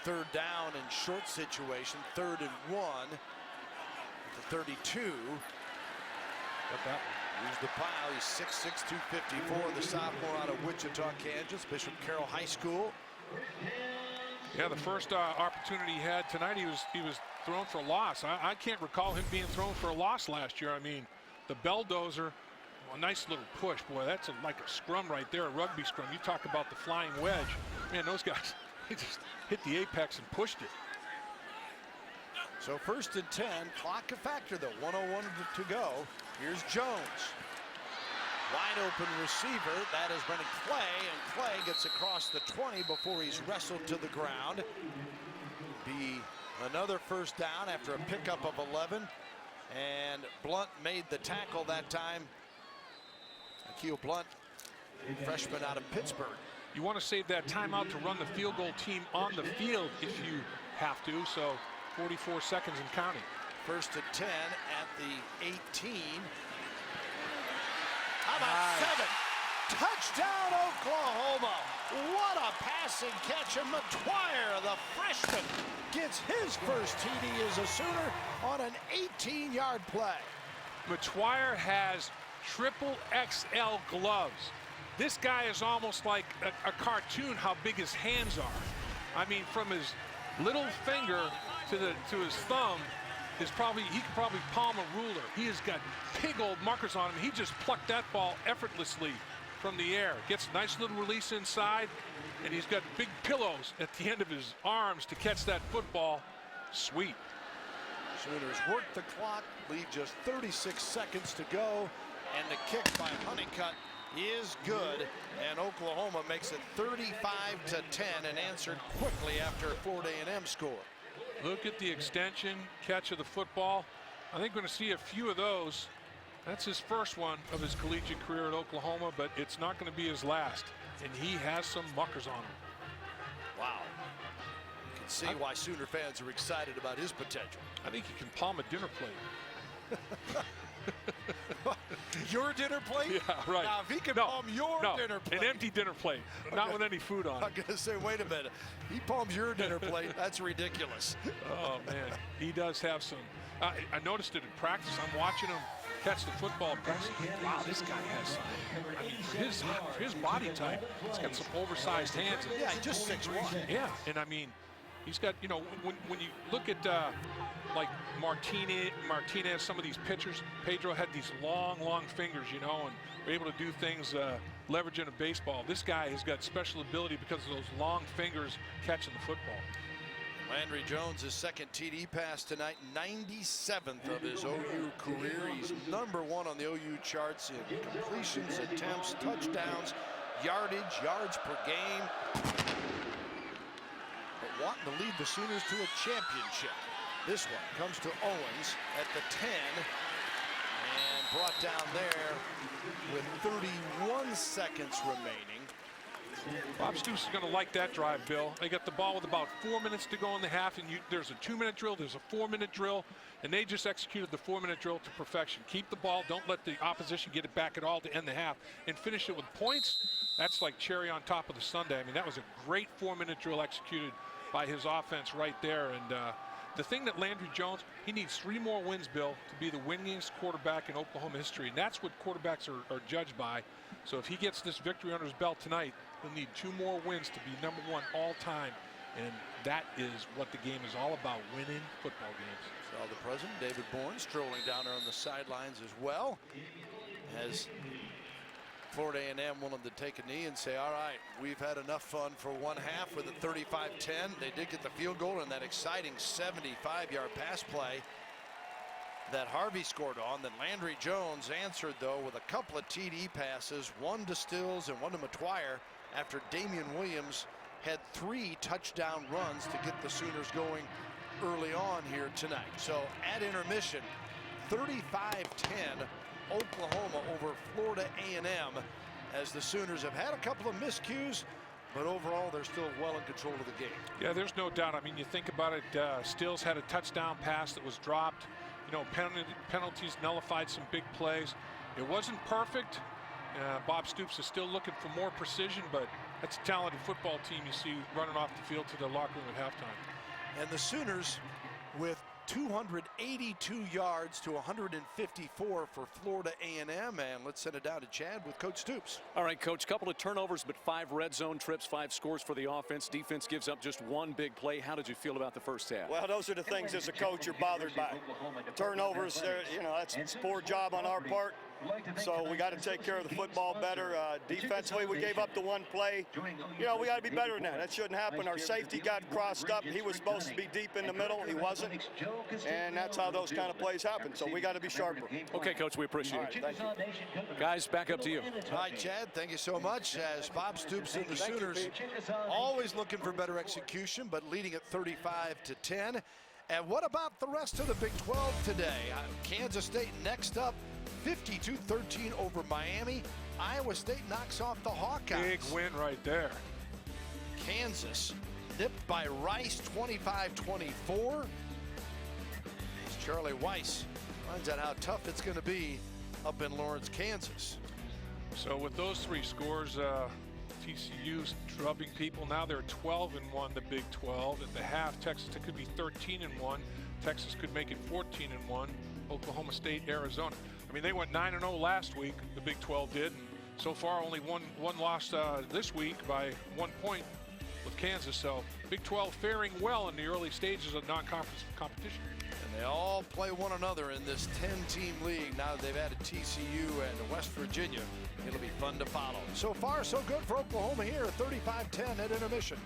3rd down and short situation. 3rd and 1. The 32. Got that. Here's the pile. He's 6'6", 254. The sophomore out of Wichita, Kansas, Bishop Carroll High School. Yeah, the first opportunity he had tonight, he was thrown for a loss. I can't recall him being thrown for a loss last year. I mean, the Belldozer, a nice little push. Boy, that's like a scrum right there, a rugby scrum. You talk about the flying wedge. Man, those guys, they just hit the apex and pushed it. So 1st and 10, clock a factor though, 1:01 to go. Here's Jones. Wide open receiver, that is Brennan Clay, and Clay gets across the 20 before he's wrestled to the ground. Be another 1st down after a pickup of 11, and Blunt made the tackle that time. Akil Blunt, freshman out of Pittsburgh. You want to save that timeout to run the field goal team on the field if you have to, so 44 seconds and counting. 1st and 10 at the 18. How about 7? Touchdown, Oklahoma. What a passing catch. And McGuire, the freshman, gets his first TD as a Sooner on an 18-yard play. McGuire has triple XL gloves. This guy is almost like a cartoon how big his hands are. I mean, from his little finger to his thumb, he could probably palm a ruler. He has got big old markers on him. He just plucked that ball effortlessly from the air. Gets a nice little release inside, and he's got big pillows at the end of his arms to catch that football. Sweet. Sooners work the clock, leave just 36 seconds to go, and the kick by Honeycutt is good, and Oklahoma makes it 35-10 and answered quickly after Florida A&M score. Look at the extension catch of the football. I think we're going to see a few of those. That's his first one of his collegiate career at Oklahoma, but it's not going to be his last. And he has some muckers on him. Wow. You can see why Sooner fans are excited about his potential. I think he can palm a dinner plate. Your dinner plate? Yeah, right. Now, if he can palm your dinner plate. An empty dinner plate, not with any food on it. I'm going to say, wait a minute. He palms your dinner plate. That's ridiculous. Oh, man. He does have some. I noticed it in practice. I'm watching him catch the football in practice. Wow, this guy has some. I mean, his body type, he's got some oversized hands. Yeah, he's just 6'1". Yeah, and I mean, he's got, you know, when you look at like Martinez, some of these pitchers, Pedro had these long fingers, you know, and were able to do things leveraging a baseball. This guy has got special ability because of those long fingers catching the football. Landry Jones, his second TD pass tonight, 97th of his OU career. He's #1 on the OU charts in completions, attempts, touchdowns, yardage, yards per game. But wanting to lead the Sooners to a championship. This one comes to Owens at the 10 and brought down there with 31 seconds remaining. Bob Stoops is going to like that drive, Bill. They got the ball with about 4 minutes to go in the half, and there's a 2-minute drill, there's a 4-minute drill, and they just executed the 4-minute drill to perfection. Keep the ball, don't let the opposition get it back at all to end the half, and finish it with points. that's like cherry on top of the sundae. I mean, that was a great 4-minute drill executed by his offense right there. And the thing that Landry Jones, he needs 3 more wins, Bill, to be the winningest quarterback in Oklahoma history. And that's what quarterbacks are judged by. So if he gets this victory under his belt tonight, he'll need 2 more wins to be #1 all time. And that is what the game is all about, winning football games. So the president, David Bourne, strolling down there on the sidelines as well, as Florida A&M willing to take a knee and say, all right, we've had enough fun for 1 half with a 35-10. They did get the field goal and that exciting 75-yard pass play that Harvey scored on, that Landry Jones answered, though, with a couple of TD passes, 1 to Stills and 1 to McTwire, after Damian Williams had 3 touchdown runs to get the Sooners going early on here tonight. So at intermission, 35-10, Oklahoma over Florida A&M, as the Sooners have had a couple of miscues, but overall they're still well in control of the game. Yeah, there's no doubt. I mean, you think about it, Stills had a touchdown pass that was dropped. You know, penalties nullified some big plays. It wasn't perfect. Bob Stoops is still looking for more precision, but that's a talented football team you see running off the field to the locker room at halftime. And the Sooners with 282 yards to 154 for Florida A&M. And let's send it down to Chad with Coach Stoops. All right, Coach, couple of turnovers, but 5 red zone trips, 5 scores for the offense. Defense gives up just 1 big play. How did you feel about the first half? Well, those are the things as a coach you're bothered by. Turnovers, you know, that's a poor job on our part. So we got to take care of the football better. Defensively, we gave up the 1 play. You know, we got to be better than that. That shouldn't happen. Our safety got crossed up. He was supposed to be deep in the middle. He wasn't. And that's how those kind of plays happen. So we got to be sharper. Okay, Coach, we appreciate it. Thank you. Guys, back up to you. All right, Chad, thank you so much. As Bob Stoops and the Sooners always looking for better execution, but leading at 35-10. And what about the rest of the Big 12 today? Kansas State next up, 52-13 over Miami. Iowa State knocks off the Hawkeyes. Big win right there. Kansas nipped by Rice 25-24. As Charlie Weiss finds out how tough it's going to be up in Lawrence, Kansas. So with those 3 scores, TCU's drubbing people. Now they're 12-1, the Big 12. At the half, Texas could be 13-1. Texas could make it 14-1. Oklahoma State, Arizona. I mean, they went 9-0 last week, the Big 12 did. And so far, only one loss this week by 1 point with Kansas. So Big 12 faring well in the early stages of non-conference competition. And they all play one another in this 10-team league. Now that they've added TCU and West Virginia, it'll be fun to follow. So far, so good for Oklahoma here at 35-10 at intermission.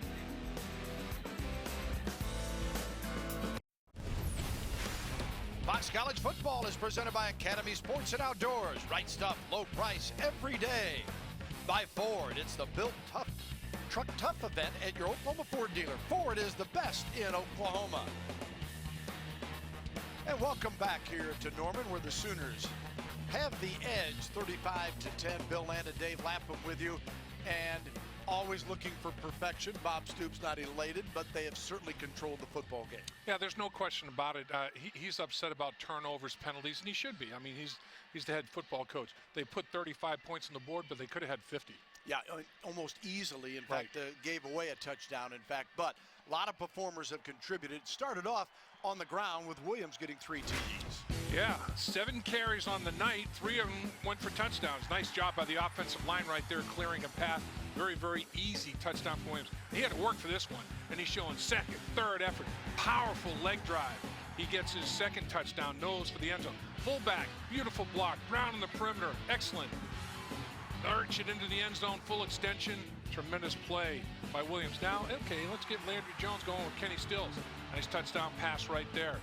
Fox College Football is presented by Academy Sports and Outdoors. Right stuff, low price every day. By Ford, it's the Built Tough Truck Tough event at your Oklahoma Ford dealer. Ford is the best in Oklahoma. And welcome back here to Norman, where the Sooners have the edge, 35-10. Bill Land, Dave Lapham with you, and always looking for perfection. Bob Stoops not elated, but they have certainly controlled the football game. Yeah, there's no question about it. He's upset about turnovers, penalties, and he should be. I mean, he's the head football coach. They put 35 points on the board, but they could have had 50. Yeah, almost easily. In fact, gave away a touchdown, in fact. But a lot of performers have contributed. Started off on the ground with Williams getting 3 TDs. Yeah, 7 carries on the night. 3 of them went for touchdowns. Nice job by the offensive line right there, clearing a path. Very, very easy touchdown for Williams. He had to work for this one, and he's showing second, third effort. Powerful leg drive. He gets his 2nd touchdown, nose for the end zone. Fullback, beautiful block. Brown on the perimeter, excellent. Arch it into the end zone, full extension. Tremendous play by Williams. Now, okay, let's get Landry Jones going with Kenny Stills. Nice touchdown pass right there.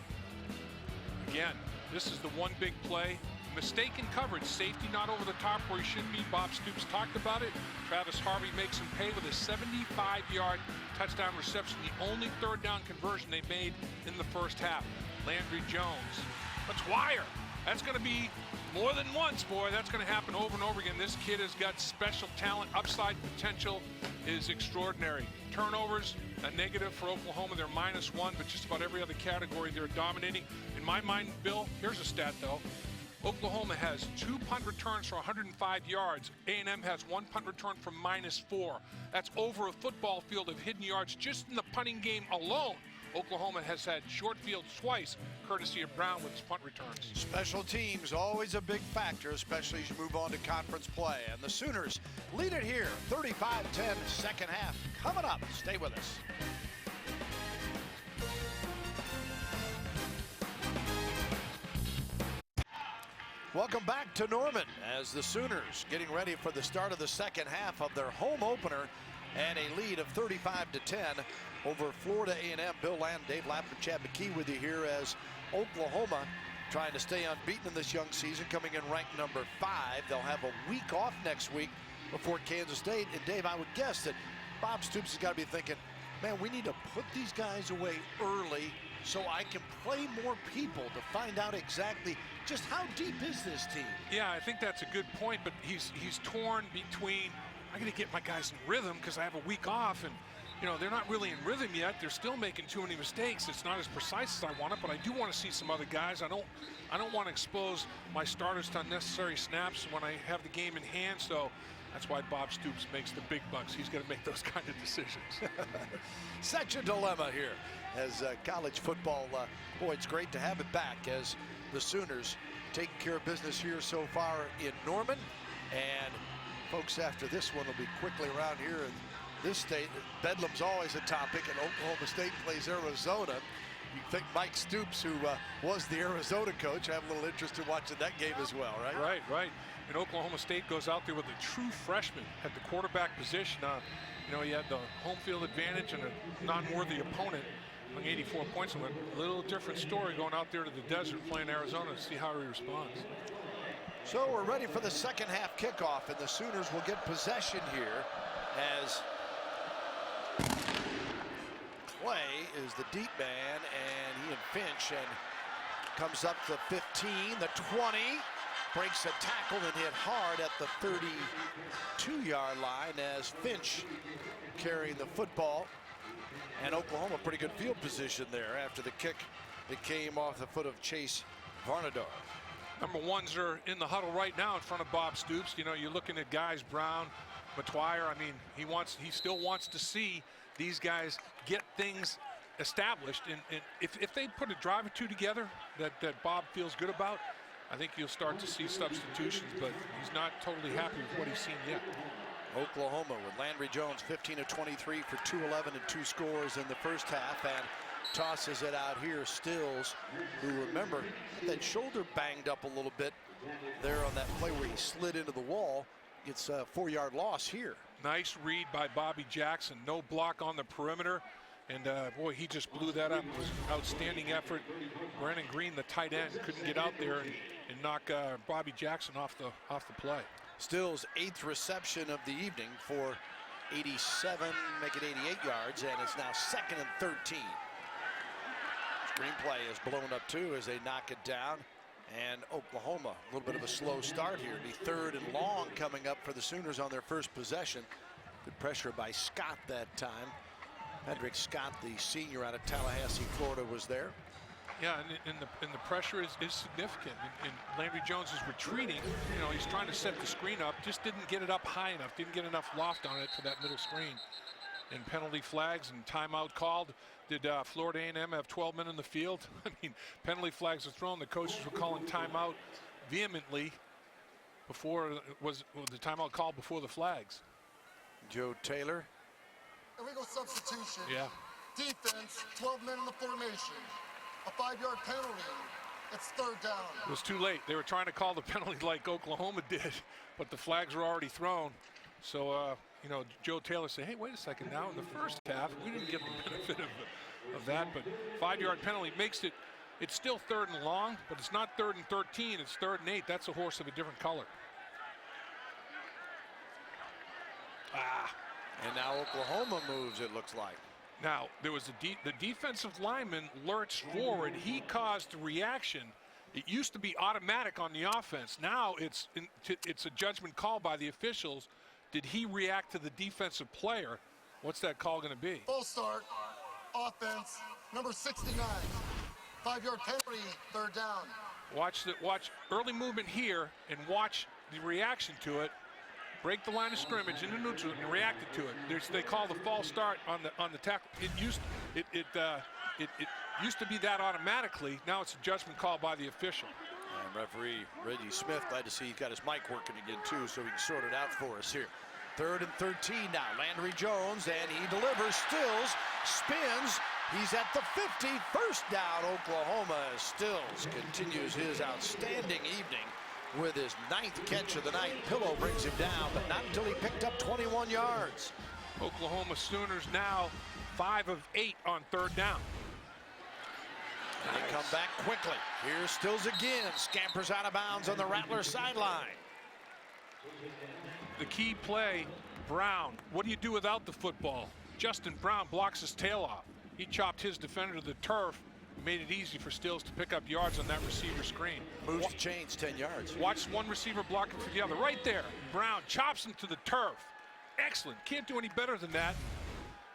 Again, this is the one big play. Mistaken coverage, safety not over the top where he should be. Bob Stoops talked about it. Travis Harvey makes him pay with a 75-yard touchdown reception, the only 3rd down conversion they made in the first half. Landry Jones. McTwire. That's going to be more than once, boy. That's going to happen over and over again. This kid has got special talent. Upside potential is extraordinary. Turnovers, a negative for Oklahoma. They're -1, but just about every other category they're dominating. In my mind, Bill, here's a stat, though. Oklahoma has 2 punt returns for 105 yards. A&M has 1 punt return for -4. That's over a football field of hidden yards just in the punting game alone. Oklahoma has had short fields twice, courtesy of Brown with his punt returns. Special teams, always a big factor, especially as you move on to conference play. And the Sooners lead it here, 35-10, second half. Coming up, stay with us. Welcome back to Norman as the Sooners getting ready for the start of the second half of their home opener and a lead of 35-10 over Florida A&M. Bill Land, Dave Lappin, Chad McKee with you here as Oklahoma trying to stay unbeaten in this young season, coming in ranked number 5. They'll have a week off next week before Kansas State. And Dave, I would guess that Bob Stoops has got to be thinking, man, we need to put these guys away early so I can play more people to find out exactly just how deep is this team. Yeah, I think that's a good point, but he's torn between, I got to get my guys in rhythm because I have a week off, and you know, they're not really in rhythm yet. They're still making too many mistakes. It's not as precise as I want it, but I do want to see some other guys. I don't want to expose my starters to unnecessary snaps when I have the game in hand, so that's why Bob Stoops makes the big bucks. He's going to make those kind of decisions. Such a dilemma here as college football. Boy, it's great to have it back as the Sooners taking care of business here so far in Norman. And folks, after this one will be quickly around here in this state. Bedlam's always a topic, and Oklahoma State plays Arizona. You think Mike Stoops, who was the Arizona coach, have a little interest in watching that game as well, right? Right. And Oklahoma State goes out there with a true freshman at the quarterback position. You know, he had the home field advantage and a non-worthy opponent, 84 points. And a little different story going out there to the desert playing Arizona to see how he responds. So we're ready for the second half kickoff, and the Sooners will get possession here as Clay is the deep man, and he and Finch, and comes up to 15, the 20, breaks a tackle and hit hard at the 32-yard line as Finch carrying the football. And Oklahoma, pretty good field position there after the kick that came off the foot of Chase Varnadar. Number ones are in the huddle right now in front of Bob Stoops. You know, you're looking at guys, Brown, Matwire. I mean, he still wants to see these guys get things established. And if they put a drive or two together that Bob feels good about, I think you'll start to see substitutions, but he's not totally happy with what he's seen yet. Oklahoma with Landry Jones 15 of 23 for 211 and 2 scores in the first half, and tosses it out here. Stills, who, remember, that shoulder banged up a little bit there on that play where he slid into the wall, gets a 4-yard loss here. Nice read by Bobby Jackson. No block on the perimeter. And boy, he just blew that up. It was an outstanding effort. Brandon Green, the tight end, couldn't get out there and knock Bobby Jackson off the play. Stills' 8th reception of the evening for 87, make it 88 yards, and it's now 2nd and 13. Screenplay is blown up too as they knock it down. And Oklahoma, a little bit of a slow start here. It'll be 3rd and long coming up for the Sooners on their first possession. Good pressure by Scott that time. Hendrick Scott, the senior out of Tallahassee, Florida, was there. Yeah, and the pressure is significant. And Landry Jones is retreating. You know, he's trying to set the screen up, just didn't get it up high enough, didn't get enough loft on it for that middle screen. And penalty flags and timeout called. Did Florida A&M have 12 men in the field? I mean, penalty flags were thrown. The coaches were calling timeout vehemently before the timeout called before the flags. Joe Taylor. Here we go, substitution. Yeah. Defense, 12 men in the formation. A 5-yard penalty. It's 3rd down. It was too late. They were trying to call the penalty like Oklahoma did, but the flags were already thrown. So, you know, Joe Taylor said, hey, wait a second now. In the first half, we didn't get the benefit of that, but 5-yard penalty makes it, it's still 3rd and long, but it's not 3rd and 13, it's 3rd and 8. That's a horse of a different color. And now Oklahoma moves, it looks like. Now, there was the defensive lineman lurched forward. He caused the reaction. It used to be automatic on the offense. Now it's a judgment call by the officials. Did he react to the defensive player? What's that call going to be? Full start, offense, number 69. 5-yard penalty, 3rd down. Watch early movement here and watch the reaction to it. Break the line of scrimmage into neutral and reacted to it. They call the false start on the tackle. It used to be that automatically. Now it's a judgment call by the official. And referee Reggie Smith, glad to see he's got his mic working again too, so he can sort it out for us here. 3rd and 13 now. Landry Jones, and he delivers, stills, spins. He's at the 50. First down, Oklahoma. Stills continues his outstanding evening with his 9th catch of the night. Pillow brings him down, but not until he picked up 21 yards. Oklahoma Sooners now 5 of 8 on 3rd down. And they come back quickly. Here's Stills again. Scampers out of bounds on the Rattler sideline. The key play, Brown. What do you do without the football? Justin Brown blocks his tail off. He chopped his defender to the turf, made it easy for Stills to pick up yards on that receiver screen. Moves the chains 10 yards. Watch one receiver blocking for the other. Right there, Brown chops him to the turf. Excellent. Can't do any better than that.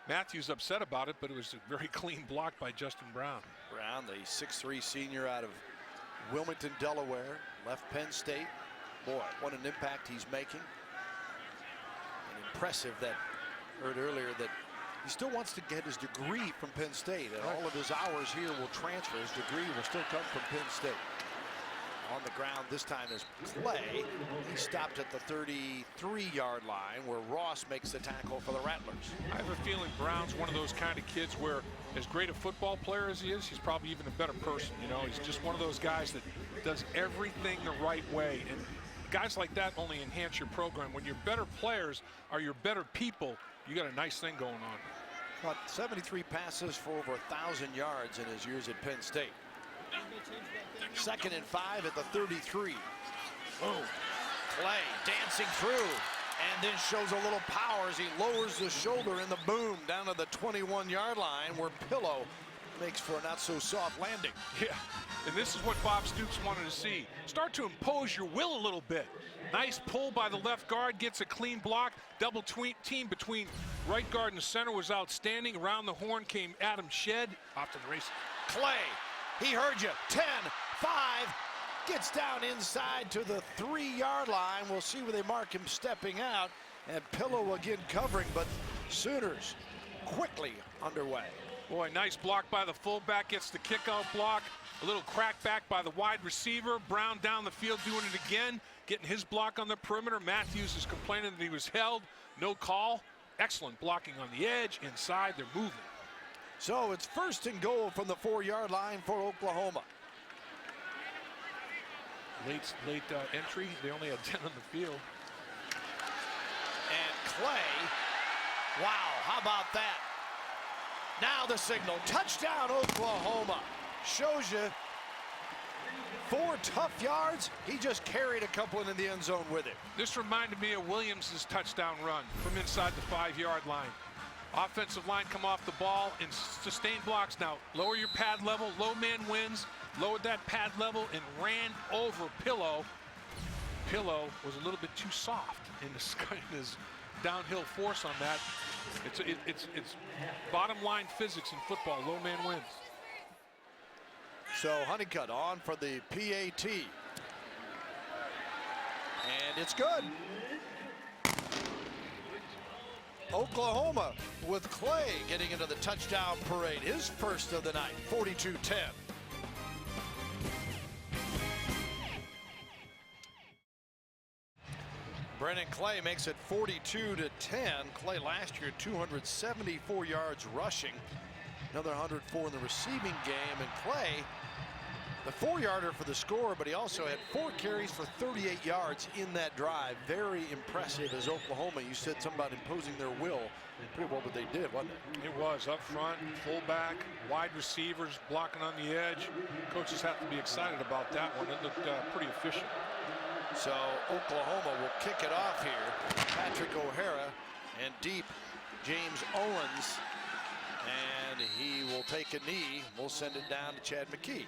Matthews upset about it, but it was a very clean block by Justin Brown. Brown, the 6'3" senior out of Wilmington, Delaware, left Penn State. Boy, what an impact he's making. And impressive that, heard earlier, that he still wants to get his degree from Penn State, and all of his hours here will transfer. His degree will still come from Penn State. On the ground this time is Clay. He stopped at the 33-yard line where Ross makes the tackle for the Rattlers. I have a feeling Brown's one of those kind of kids where, as great a football player as he is, he's probably even a better person. You know, he's just one of those guys that does everything the right way. And guys like that only enhance your program. When your better players are your better people, you got a nice thing going on. Caught 73 passes for over 1,000 yards in his years at Penn State. 2nd and 5 at the 33. Boom. Clay dancing through and then shows a little power as he lowers the shoulder in the boom down to the 21-yard line where Pillow makes for a not-so-soft landing. Yeah, and this is what Bob Stoops wanted to see. Start to impose your will a little bit. Nice pull by the left guard, gets a clean block. Double team between right guard and center was outstanding. Around the horn came Adam Shedd. Off to the race. Clay, he heard you. 10, 5, gets down inside to the 3-yard line. We'll see where they mark him stepping out. And Pillow again covering, but Sooners quickly underway. Boy, nice block by the fullback, gets the kickout block. A little crack back by the wide receiver. Brown down the field doing it again, getting his block on the perimeter. Matthews is complaining that he was held. No call. Excellent blocking on the edge. Inside, they're moving. So it's 1st and goal from the 4-yard line for Oklahoma. Late entry. They only had 10 on the field. And Clay, wow, how about that? Now the signal, touchdown Oklahoma. Shows you 4 tough yards. He just carried a couple into the end zone with it. This reminded me of Williams' touchdown run from inside the 5-yard line. Offensive line come off the ball and sustain blocks. Now lower your pad level, low man wins. Lowered that pad level and ran over Pillow. Pillow was a little bit too soft in his downhill force on that. It's bottom line physics in football. Low man wins. So Honeycutt on for the PAT. And it's good. Oklahoma with Clay getting into the touchdown parade. His first of the night, 42-10. Brennan Clay makes it 42-10. Clay last year 274 yards rushing, another 104 in the receiving game. And Clay, the 4-yarder for the score, but he also had 4 carries for 38 yards in that drive. Very impressive as Oklahoma. You said something about imposing their will. Pretty well what they did, wasn't it? It was up front, fullback, wide receivers blocking on the edge. Coaches have to be excited about that one. It looked pretty efficient. So Oklahoma will kick it off here. Patrick O'Hara and deep James Owens. And he will take a knee. We'll send it down to Chad McKee.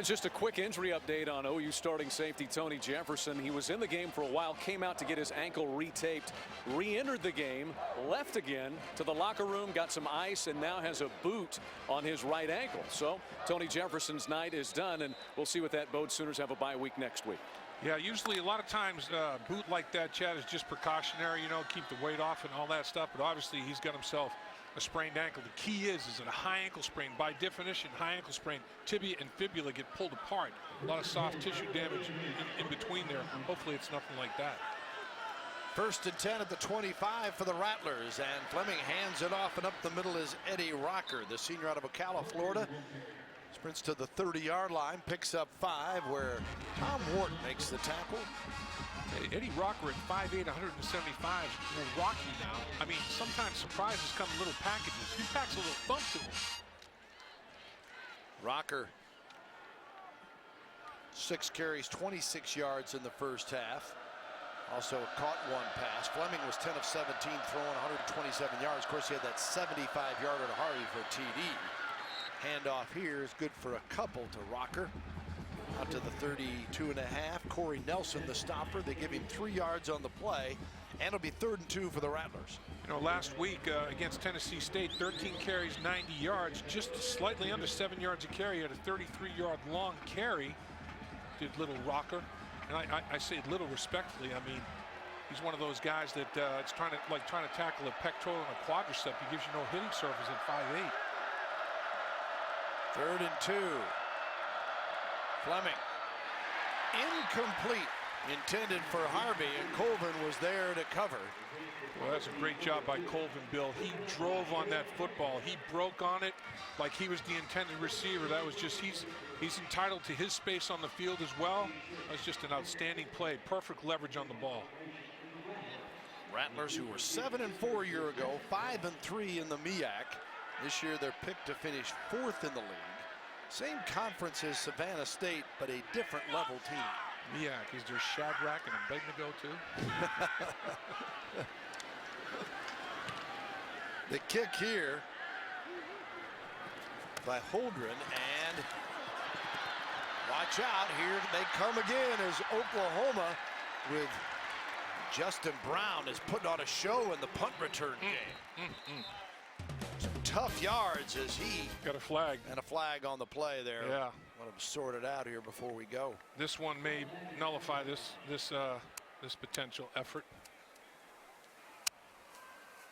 Just a quick injury update on OU starting safety Tony Jefferson. He was in the game for a while, came out to get his ankle retaped, re-entered the game, left again to the locker room, got some ice, and now has a boot on his right ankle. So Tony Jefferson's night is done, and we'll see what that bodes. Sooners have a bye week next week. Yeah, usually a lot of times boot like that, Chad, is just precautionary, you know, keep the weight off and all that stuff. But obviously he's got himself a sprained ankle. The key is that a high ankle sprain, by definition, high ankle sprain, tibia and fibula get pulled apart. A lot of soft tissue damage in between there. Hopefully it's nothing like that. 1st and 10 at the 25 for the Rattlers, and Fleming hands it off, and up the middle is Eddie Rocker, the senior out of Ocala, Florida. Sprints to the 30-yard line, picks up 5, where Tom Wharton makes the tackle. Eddie Rocker at 5'8", 175 will rock you now. I mean, sometimes surprises come in little packages. He packs a little thump to him. Rocker, 6 carries, 26 yards in the first half. Also caught 1 pass. Fleming was 10 of 17, throwing 127 yards. Of course, he had that 75-yarder to Harvey for a TD. Handoff here is good for a couple to Rocker. Out to the 32.5. Corey Nelson, the stopper. They give him 3 yards on the play, and it'll be 3rd and 2 for the Rattlers. You know, last week against Tennessee State, 13 carries, 90 yards, just slightly under 7 yards a carry. He had a 33-yard long carry. Did little Rocker, and I say little respectfully. I mean, he's one of those guys that it's trying to tackle a pectoral and a quadricep. He gives you no hitting surface at 5'8". 3rd and 2. Fleming, incomplete, intended for Harvey, and Colvin was there to cover. Well, that's a great job by Colvin, Bill. He drove on that football. He broke on it like he was the intended receiver. That was just, he's entitled to his space on the field as well. That was just an outstanding play. Perfect leverage on the ball. Rattlers, who were 7-4 a year ago, 5-3 in the MEAC. This year they're picked to finish 4th in the league. Same conference as Savannah State, but a different level team. MEAC, is there Shadrach and Abednego too? The kick here by Holdren, and watch out, here they come again as Oklahoma with Justin Brown is putting on a show in the punt return game. Some tough yards as he got a flag. And a flag on the play there. Yeah. Want to sort it out here before we go. This one may nullify this potential effort.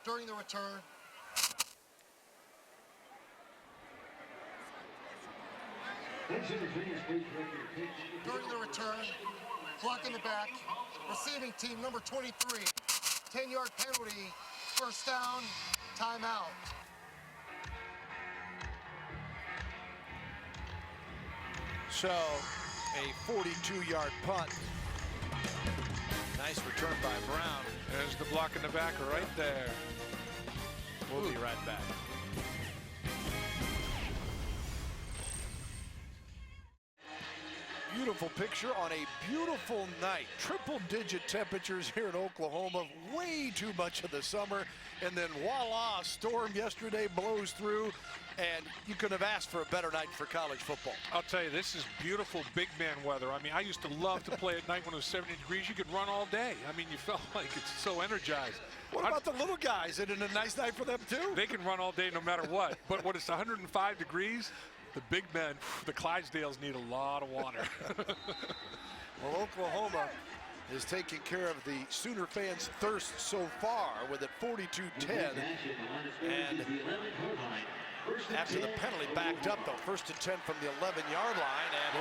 During the return, clock in the back, receiving team number 23, 10-yard penalty, 1st down, timeout. So, a 42-yard punt. Nice return by Brown. There's the block in the back right there. We'll be right back. Beautiful picture on a beautiful night. Triple-digit temperatures here in Oklahoma. Way too much of the summer. And then voila, a storm yesterday blows through. And you couldn't have asked for a better night for college football. I'll tell you, this is beautiful big man weather. I mean, I used to love to play at night when it was 70 degrees. You could run all day. I mean, you felt like it's so energized. What about the little guys? Isn't it a nice night for them too? They can run all day no matter what. But when it's 105 degrees, the big men, the Clydesdales, need a lot of water. Well, Oklahoma is taking care of the Sooner fans' thirst so far with it 42-10. And after the penalty backed up, though, 1st and 10 from the 11-yard line, and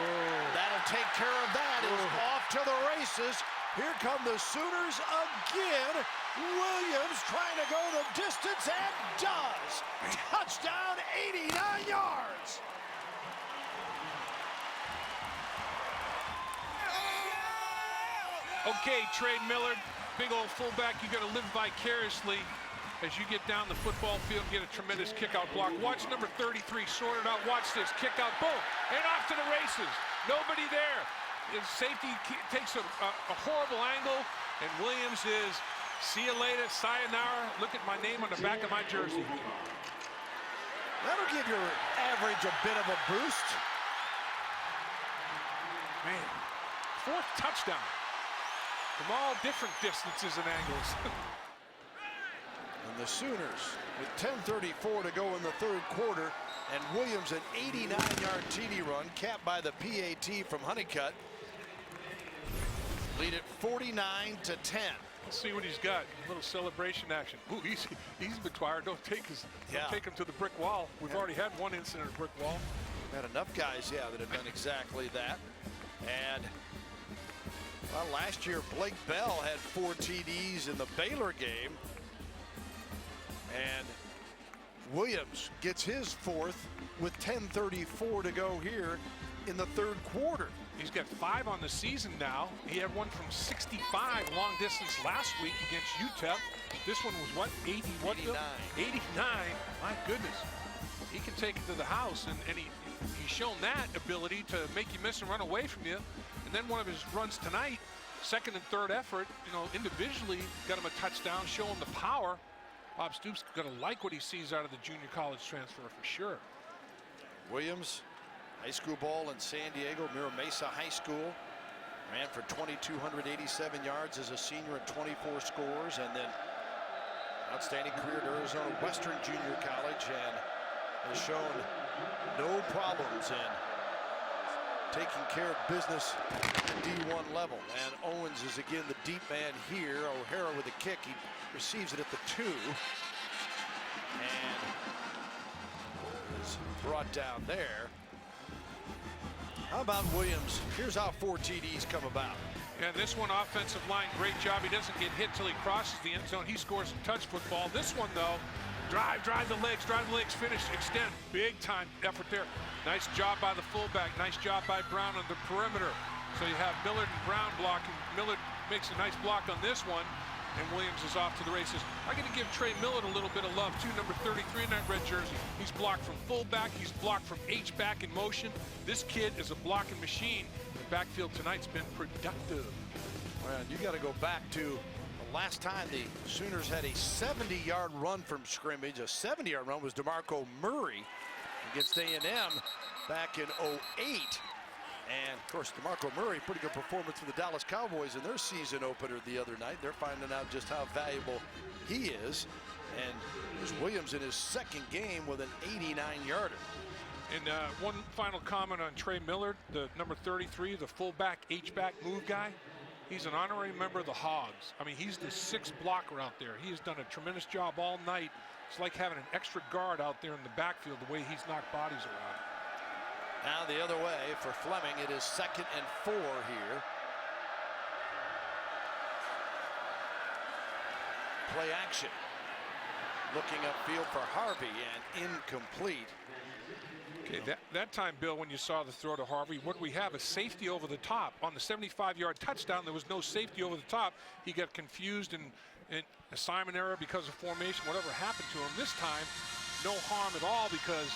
that'll take care of that. Is off to the races. Here come the Sooners again. Williams trying to go the distance and does. Touchdown, 89 yards. Okay, Trey Millard, big old fullback, you got to live vicariously as you get down the football field, get a tremendous kick-out block. Watch number 33 sort it out. Watch this, kick-out, boom, and off to the races. Nobody there. His safety takes a horrible angle, and Williams is, see you later, sayonara. Look at my name on the back of my jersey. That'll give your average a bit of a boost. Man, 4th touchdown from all different distances and angles. And the Sooners with 10:34 to go in the 3rd quarter, and Williams an 89-yard TD run capped by the PAT from Honeycutt. Lead it 49-10. Let's see what he's got. A little celebration action. Ooh, easy, McGuire. Don't take him to the brick wall. We've already had one incident at brick wall. Had enough guys, that have done exactly that. And well, last year Blake Bell had 4 TDs in the Baylor game, and Williams gets his 4th with 10:34 to go here in the 3rd quarter. He's got 5 on the season now. He had one from 65 long distance last week against UTEP. This one was what, 80? What? 89. 89. My goodness. He can take it to the house, and he's shown that ability to make you miss and run away from you. And then one of his runs tonight, 2nd and 3rd effort, individually got him a touchdown, show him the power. Bob Stoops going to like what he sees out of the junior college transfer for sure. Williams, high school ball in San Diego, Mira Mesa High School. Ran for 2,287 yards as a senior and 24 scores, and then outstanding career at Arizona Western Junior College, and has shown no problems in taking care of business at the D1 level. And Owens is again the deep man here. O'Hara with a kick. He receives it at the 2. And is brought down there. How about Williams? Here's how 4 TDs come about. And this one, offensive line, great job. He doesn't get hit till he crosses the end zone. He scores a touch football. This one, though, drive the legs, finish, extend. Big time effort there. Nice job by the fullback. Nice job by Brown on the perimeter. So you have Millard and Brown blocking. Millard makes a nice block on this one, and Williams is off to the races. I'm going to give Trey Millard a little bit of love, too, number 33 in that red jersey. He's blocked from fullback. He's blocked from H-back in motion. This kid is a blocking machine. The backfield tonight's been productive. Well, you got to go back to the last time the Sooners had a 70-yard run from scrimmage. A 70-yard run was DeMarco Murray against A&M back in 08. And, of course, DeMarco Murray, pretty good performance for the Dallas Cowboys in their season opener the other night. They're finding out just how valuable he is. And here's Williams in his 2nd game with an 89-yarder. And one final comment on Trey Millard, the number 33, the fullback, H-back move guy. He's an honorary member of the Hogs. I mean, he's the 6th blocker out there. He has done a tremendous job all night. It's like having an extra guard out there in the backfield, the way he's knocked bodies around. Now the other way for Fleming. It is 2nd and 4 here. Play action. Looking upfield for Harvey, and incomplete. Okay, that time, Bill, when you saw the throw to Harvey, what we have is safety over the top. On the 75-yard touchdown, there was no safety over the top. He got confused and assignment error because of formation, whatever happened to him. This time, no harm at all because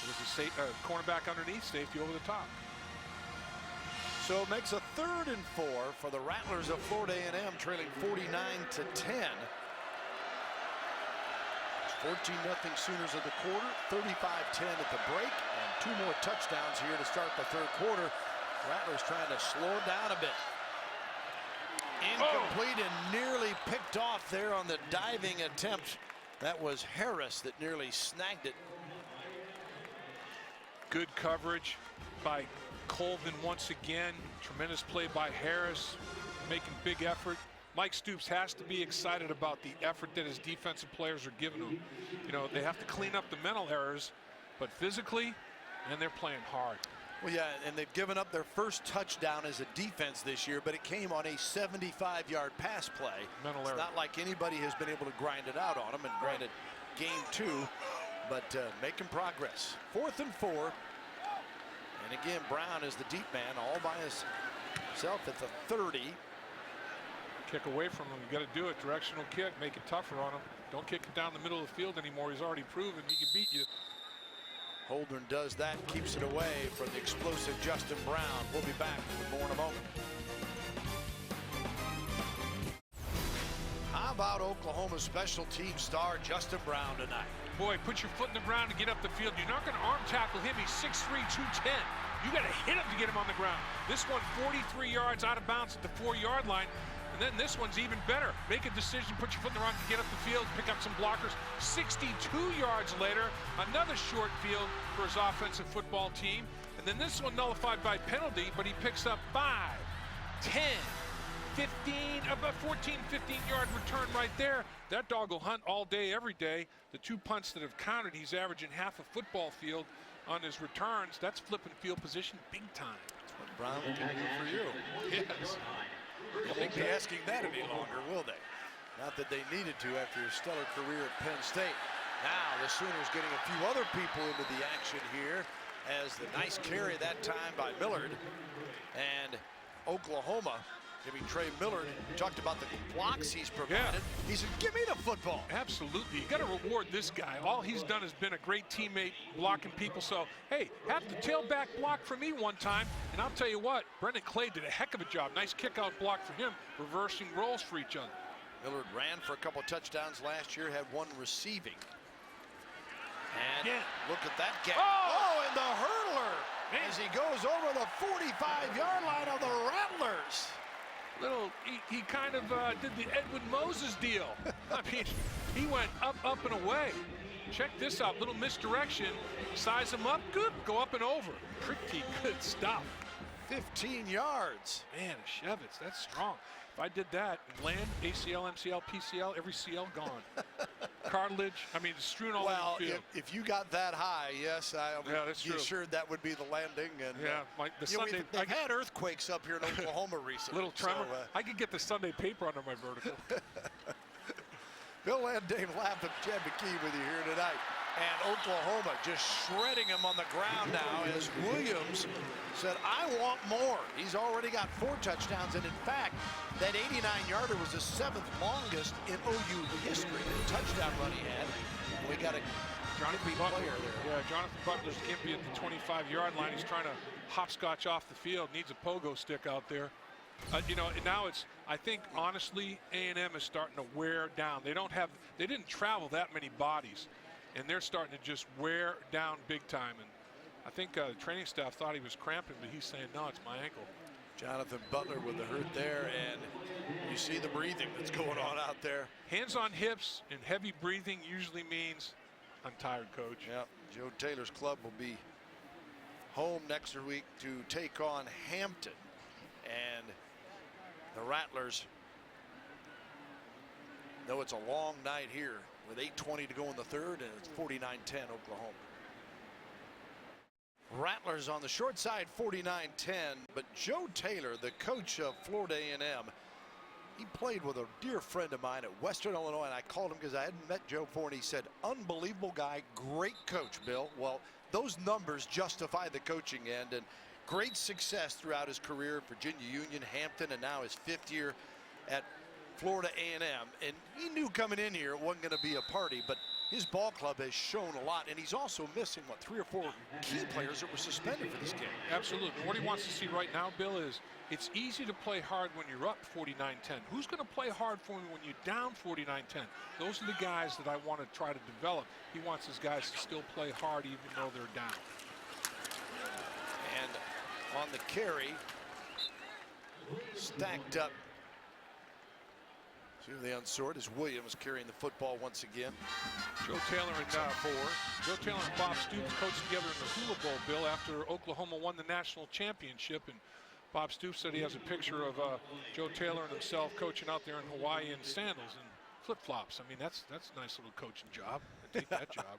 it was a cornerback underneath, safety over the top. So it makes a 3rd and 4 for the Rattlers of Florida A&M, trailing 49-10. 14-0 Sooners of the quarter, 35-10 at the break, and 2 more touchdowns here to start the 3rd quarter. Rattlers trying to slow it down a bit. Incomplete and nearly picked off there on the diving attempt. That was Harris that nearly snagged it. Good coverage by Colvin once again. Tremendous play by Harris, making big effort. Mike Stoops has to be excited about the effort that his defensive players are giving him. You know, they have to clean up the mental errors, but physically, and they're playing hard. Well, yeah, and they've given up their first touchdown as a defense this year, but it came on a 75-yard pass play. Mental error. It's not like anybody has been able to grind it out on them, and granted, game 2, but making progress. 4th and 4. And again, Brown is the deep man all by himself at the 30. Kick away from him. You got to do it. Directional kick. Make it tougher on him. Don't kick it down the middle of the field anymore. He's already proven he can beat you. Holdren does that, keeps it away from the explosive Justin Brown. We'll be back with more in a moment. How about Oklahoma special team star Justin Brown tonight? Boy, put your foot in the ground and get up the field. You're not going to arm tackle him. He's 6'3", 210. You got to hit him to get him on the ground. This one 43 yards out of bounds at the 4-yard line. And then this one's even better. Make a decision, put your foot in the rock to get up the field, pick up some blockers. 62 yards later, another short field for his offensive football team. And then this one nullified by penalty, but he picks up 5, 10, 15, about 14, 15-yard return right there. That dog will hunt all day, every day. The 2 punts that have counted, he's averaging half a football field on his returns. That's flipping field position big time. That's what Brown can do for you. Yes. They won't be asking that any longer, will they? Not that they needed to after his stellar career at Penn State. Now the Sooners getting a few other people into the action here as the nice carry that time by Millard. And Oklahoma giving Trey Millard, talked about the blocks he's provided. Yeah. He said, give me the football. Absolutely. You got to reward this guy. All he's done has been a great teammate blocking people. So, hey, have the tailback block for me one time. And I'll tell you what, Brendan Clay did a heck of a job. Nice kick-out block for him, reversing roles for each other. Millard ran for a couple touchdowns last year, had one receiving. And look at that gap. Oh, and the hurdler as he goes over the 45-yard line of the Rattlers. He kind of did the Edwin Moses deal. I mean, he went up, up, and away. Check this out, little misdirection. Size him up, good, go up and over. Pretty good stuff. 15 yards. Man, Shevitz, that's strong. If I did that, land, ACL, MCL, PCL, every CL gone. Cartilage, I mean, it's strewn all over the field. If you got that high, yes, that's true. Sure that would be the landing. And I've had earthquakes up here in Oklahoma recently. Little tremor. So, I could get the Sunday paper under my vertical. Bill Landane, Latham, Chad McKee with you here tonight. And Oklahoma just shredding him on the ground now as Williams said, I want more. He's already got 4 touchdowns, and in fact, that 89-yarder was the 7th longest in OU history. The touchdown run he had. We got a Jonathan Butler player there. Yeah, Jonathan Butler's gimpy at the 25-yard line. He's trying to hopscotch off the field. Needs a pogo stick out there. Now I think honestly, A&M is starting to wear down. They didn't travel that many bodies, and they're starting to just wear down big time. And I think the training staff thought he was cramping, but he's saying, no, it's my ankle. Jonathan Butler with the hurt there, and you see the breathing that's going on out there. Hands on hips and heavy breathing usually means I'm tired, coach. Yep, Joe Taylor's club will be home next week to take on Hampton. And the Rattlers know it's a long night here with 8:20 to go in the third, and it's 49-10 Oklahoma. Rattlers on the short side, 49-10, but Joe Taylor, the coach of Florida A&M, he played with a dear friend of mine at Western Illinois, and I called him because I hadn't met Joe before, and he said, unbelievable guy, great coach, Bill. Well, those numbers justify the coaching end, and great success throughout his career at Virginia Union, Hampton, and now his 5th year at Florida A&M. And he knew coming in here it wasn't going to be a party, but his ball club has shown a lot, and he's also missing, 3 or 4 key players that were suspended for this game. Absolutely. What he wants to see right now, Bill, is it's easy to play hard when you're up 49-10. Who's going to play hard for me when you're down 49-10? Those are the guys that I want to try to develop. He wants his guys to still play hard even though they're down. And on the carry, stacked up. See the unsort is Williams carrying the football once again. Joe Taylor and Joe Taylor and Bob Stoops coached together in the Hula Bowl, Bill, after Oklahoma won the national championship. And Bob Stoops said he has a picture of Joe Taylor and himself coaching out there in Hawaii in sandals and flip-flops. I mean, that's a nice little coaching job. I take that job.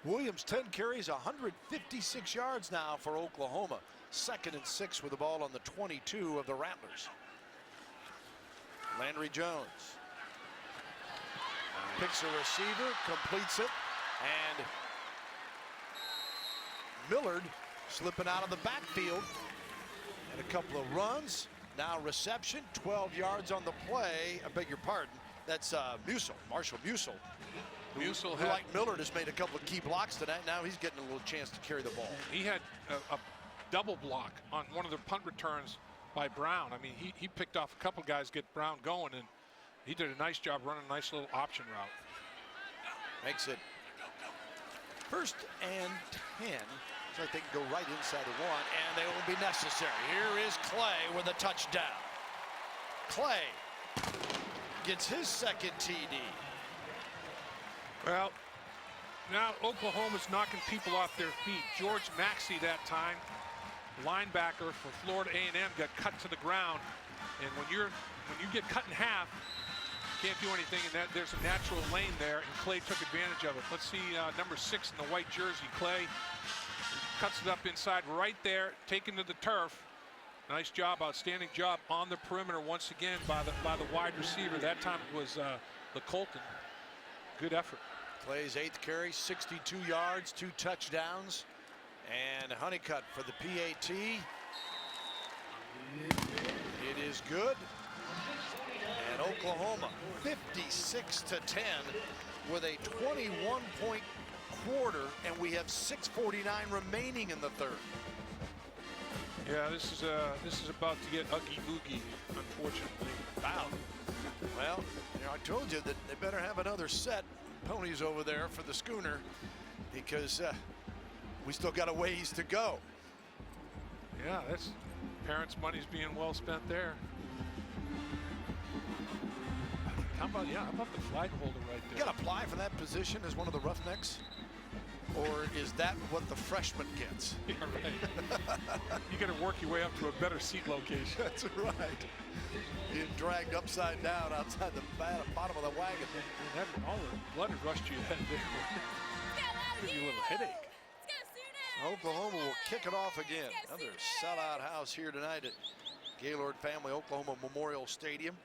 Williams, 10 carries, 156 yards now for Oklahoma. 2nd and 6 with the ball on the 22 of the Rattlers. Landry Jones picks a receiver, completes it, and Millard slipping out of the backfield. And a couple of runs. Now reception, 12 yards on the play. I beg your pardon. That's Marshall Musil. Who, like Millard, has made a couple of key blocks tonight. Now he's getting a little chance to carry the ball. He had a double block on one of the punt returns by Brown. I mean, he picked off a couple guys, get Brown going, and he did a nice job running a nice little option route. Makes it 1st and 10. Looks like they can go right inside the 1, and they won't be necessary. Here is Clay with a touchdown. Clay gets his second TD. Well, now Oklahoma's knocking people off their feet. George Maxey that time, linebacker for Florida A&M, got cut to the ground. And when you get cut in half, you can't do anything, and that there's a natural lane there, and Clay took advantage of it. Let's see number 6 in the white jersey, Clay. Cuts it up inside right there, taken to the turf. Nice job, outstanding job on the perimeter once again by the wide receiver. That time it was the Colton. Good effort. Clay's 8th carry, 62 yards, 2 touchdowns, and Honeycutt for the PAT. It is good. And Oklahoma 56-10 with a 21-point quarter, and we have 6:49 remaining in the third. Yeah, this is about to get ugly boogie, unfortunately. Wow. Well, I told you that they better have another set ponies over there for the schooner, because we still got a ways to go. Yeah, that's parents' money's being well spent there. How about the flag holder right there? You got to apply for that position as one of the Roughnecks? Or is that what the freshman gets? Yeah, right. You got to work your way up to a better seat location. That's right. Being dragged upside down outside the bottom of the wagon. And all the blood had rushed you that day. Give you a little headache. Oklahoma will kick it off again. Another sellout house here tonight at Gaylord Family Oklahoma Memorial Stadium.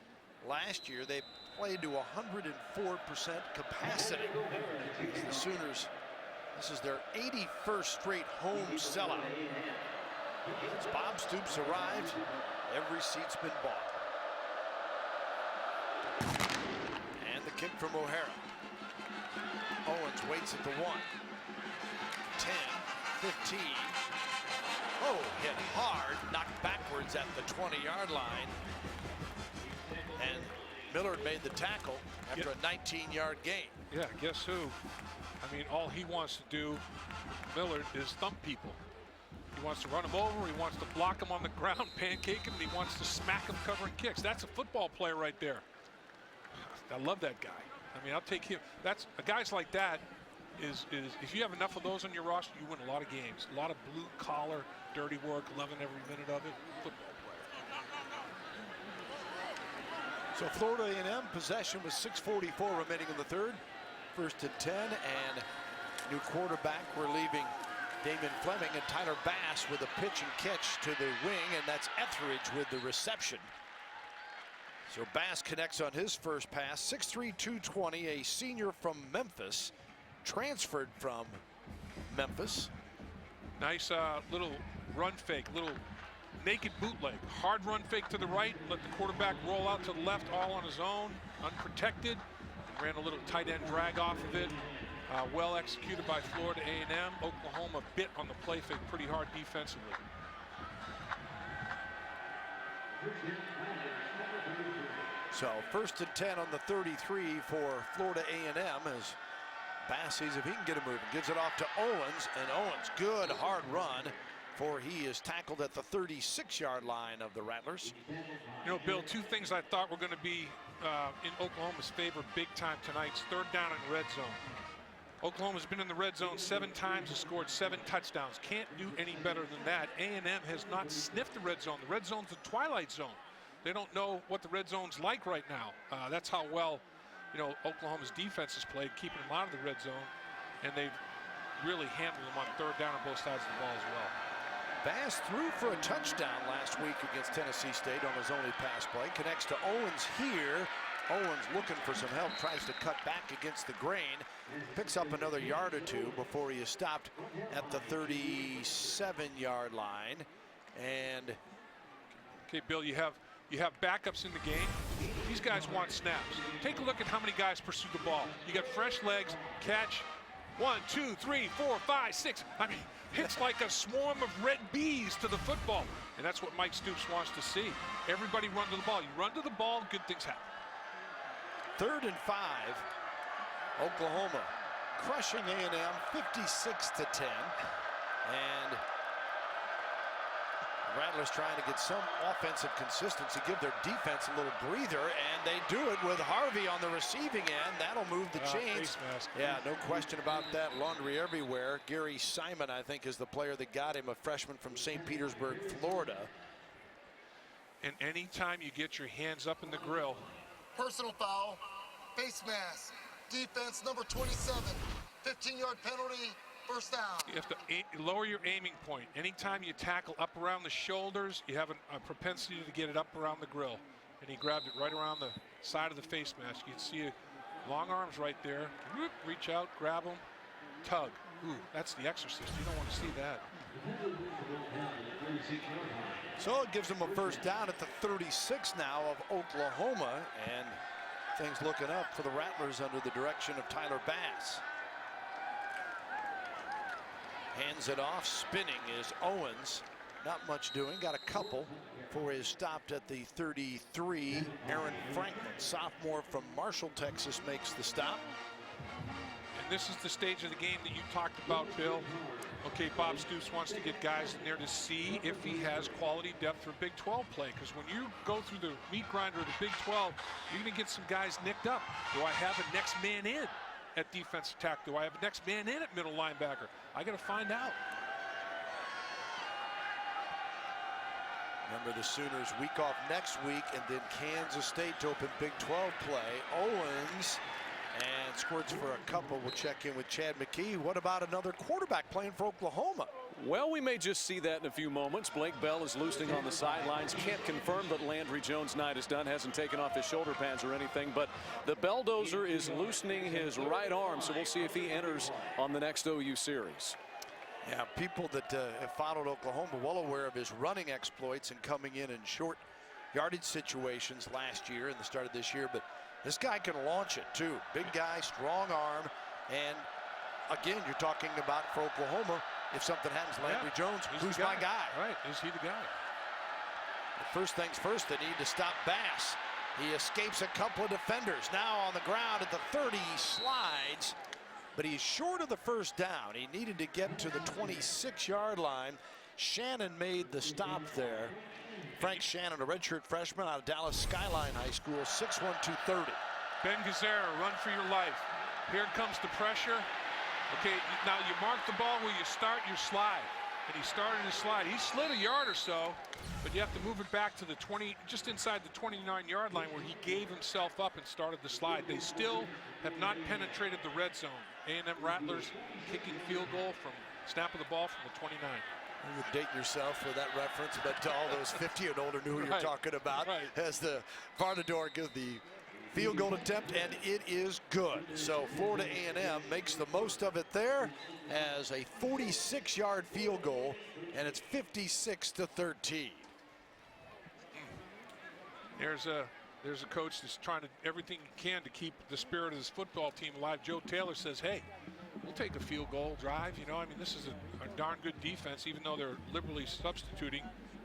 Last year they played to 104% capacity. The Sooners, this is their 81st straight home sellout. Since Bob Stoops arrived, every seat's been bought. And the kick from O'Hara. Owens waits at the 1. 10, 15. Oh, hit hard, knocked backwards at the 20-yard line. And Millard made the tackle after a 19-yard gain. Yeah, guess who? I mean, all he wants to do, Millard, is thump people. He wants to run them over, he wants to block them on the ground, pancake them, and he wants to smack them covering kicks. That's a football player right there. I love that guy. I mean, I'll take him. That's guys like that is if you have enough of those on your roster, you win a lot of games. A lot of blue collar, dirty work, loving every minute of it. Football player. So Florida A&M possession with 6:44 remaining in the third. 1st and 10, and new quarterback. We're leaving Damon Fleming and Tyler Bass with a pitch and catch to the wing, and that's Etheridge with the reception. So Bass connects on his first pass. 6'3", 220, a senior from Memphis, transferred from Memphis. Nice little run fake, little naked bootleg. Hard run fake to the right, let the quarterback roll out to the left all on his own, unprotected. Ran a little tight end drag off of it. Well executed by Florida A&M. Oklahoma bit on the play fake pretty hard defensively. So 1st and 10 on the 33 for Florida A&M as Bass sees if he can get it moving. Gives it off to Owens, and Owens, good hard run, for he is tackled at the 36-yard line of the Rattlers. You know, Bill, two things I thought were going to be in Oklahoma's favor big time tonight. 3rd down and red zone. Oklahoma's been in the red zone 7 times, has scored 7 touchdowns. Can't do any better than that. A&M has not sniffed the red zone. The red zone's the twilight zone. They don't know what the red zone's like right now. That's how well, you know, Oklahoma's defense has played, keeping them out of the red zone, and they've really handled them on 3rd down on both sides of the ball as well. Bass threw for a touchdown last week against Tennessee State on his only pass play. Connects to Owens here. Owens looking for some help, tries to cut back against the grain. Picks up another yard or two before he is stopped at the 37-yard line. And okay, Bill, you have backups in the game. These guys want snaps. Take a look at how many guys pursue the ball. You got fresh legs, catch. 1, 2, 3, 4, 5, 6. I mean, it's like a swarm of red bees to the football. And that's what Mike Stoops wants to see. Everybody run to the ball. You run to the ball, good things happen. 3rd and 5. Oklahoma crushing A&M 56-10. And the Rattlers trying to get some offensive consistency, give their defense a little breather, and they do it with Harvey on the receiving end. That'll move the chains. Yeah, no question about that. Laundry everywhere. Gary Simon, I think, is the player that got him, a freshman from St. Petersburg, Florida. And anytime you get your hands up in the grill. Personal foul, face mask, defense number 27, 15-yard penalty, first down. You have to lower your aiming point. Anytime you tackle up around the shoulders, you have a propensity to get it up around the grill. And he grabbed it right around the side of the face mask. You can see long arms right there. Whoop, reach out, grab them, tug. Ooh, that's the exorcist. You don't want to see that. So it gives them a first down at the 36 now of Oklahoma, and things looking up for the Rattlers under the direction of Tyler Bass. Hands it off, spinning is Owens. Not much doing, got a couple for his stop at the 33. Aaron Franklin, sophomore from Marshall, Texas, makes the stop. And this is the stage of the game that you talked about, Bill. Okay, Bob Stoops wants to get guys in there to see if he has quality depth for Big 12 play. Because when you go through the meat grinder of the Big 12, you're going to get some guys nicked up. Do I have a next man in at defensive tackle? Do I have a next man in at middle linebacker? I got to find out. Remember, the Sooners week off next week, and then Kansas State to open Big 12 play. Owens and squirts for a couple. We'll check in with Chad McKee. What about another quarterback playing for Oklahoma? Well, we may just see that in a few moments. Blake Bell is loosening on the sidelines. Can't confirm that Landry Jones' night is done. Hasn't taken off his shoulder pads or anything. But the Belldozer is loosening his right arm, so we'll see if he enters on the next OU series. Yeah, people that have followed Oklahoma well aware of his running exploits and coming in short yardage situations last year and the start of this year. But this guy can launch it too. Big guy, strong arm, and again, you're talking about for Oklahoma, if something happens to Landry Jones, who's my guy? Right, is he the guy? But first things first, they need to stop Bass. He escapes a couple of defenders. Now on the ground at the 30, he slides, but he's short of the first down. He needed to get to the 26-yard line. Shannon made the stop there. Frank Shannon, a redshirt freshman out of Dallas Skyline High School, 6'1", 230. Ben Gazzara, run for your life. Here comes the pressure. Okay, now you mark the ball where you start your slide. And he started his slide. He slid a yard or so, but you have to move it back to the 20, just inside the 29-yard line where he gave himself up and started the slide. They still have not penetrated the red zone. A&M Rattlers kicking field goal from snap of the ball from the 29. You're dating yourself with that reference, but all those 50 and older knew who you're talking about. As the Varnador gives the field goal attempt, and it is good. So Florida A&M makes the most of it there as a 46-yard field goal, and it's 56-13. There's a coach that's trying to everything he can to keep the spirit of his football team alive. Joe Taylor says, hey, we'll take a field goal drive. You know, I mean, this is a darn good defense, even though they're liberally substituting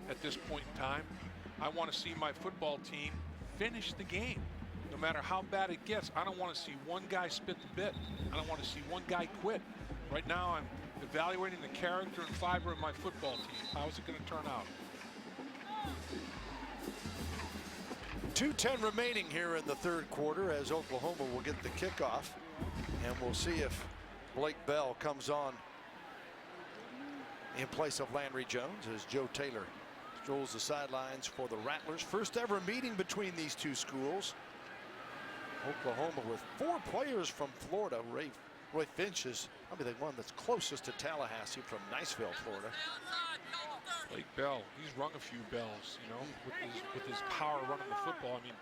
at this point in time. I want to see my football team finish the game. No matter how bad it gets, I don't want to see one guy spit the bit. I don't want to see one guy quit. Right now, I'm evaluating the character and fiber of my football team. How is it going to turn out? 2:10 remaining here in the third quarter as Oklahoma will get the kickoff. And we'll see if Blake Bell comes on in place of Landry Jones as Joe Taylor strolls the sidelines for the Rattlers. First ever meeting between these two schools. Oklahoma with 4 players from Florida. Roy Finch is probably the one that's closest to Tallahassee from Niceville, Florida. Blake Bell, he's rung a few bells, you know, with his power running the football. I mean,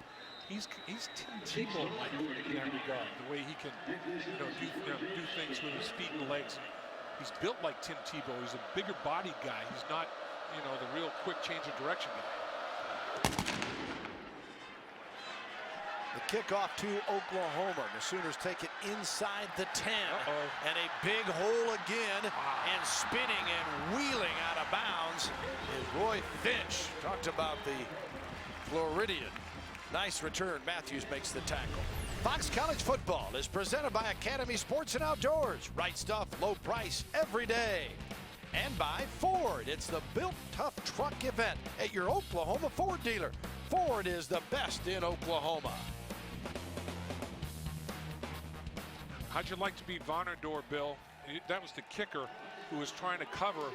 he's Tim Tebow-like in that regard. The way he can, do things with his feet and legs. He's built like Tim Tebow. He's a bigger bodied guy. He's not, the real quick change of direction guy. The kickoff to Oklahoma. The Sooners take it inside the 10. And a big hole again. And spinning and wheeling out of bounds is Roy Finch. Talked about the Floridian. Nice return. Matthews makes the tackle. Fox College Football is presented by Academy Sports and Outdoors. Right stuff, low price, every day. and by Ford. It's the Built Tough Truck event at your Oklahoma Ford dealer. Ford is the best in Oklahoma. How'd you like to beat Vonador, Bill? That was the kicker who was trying to cover,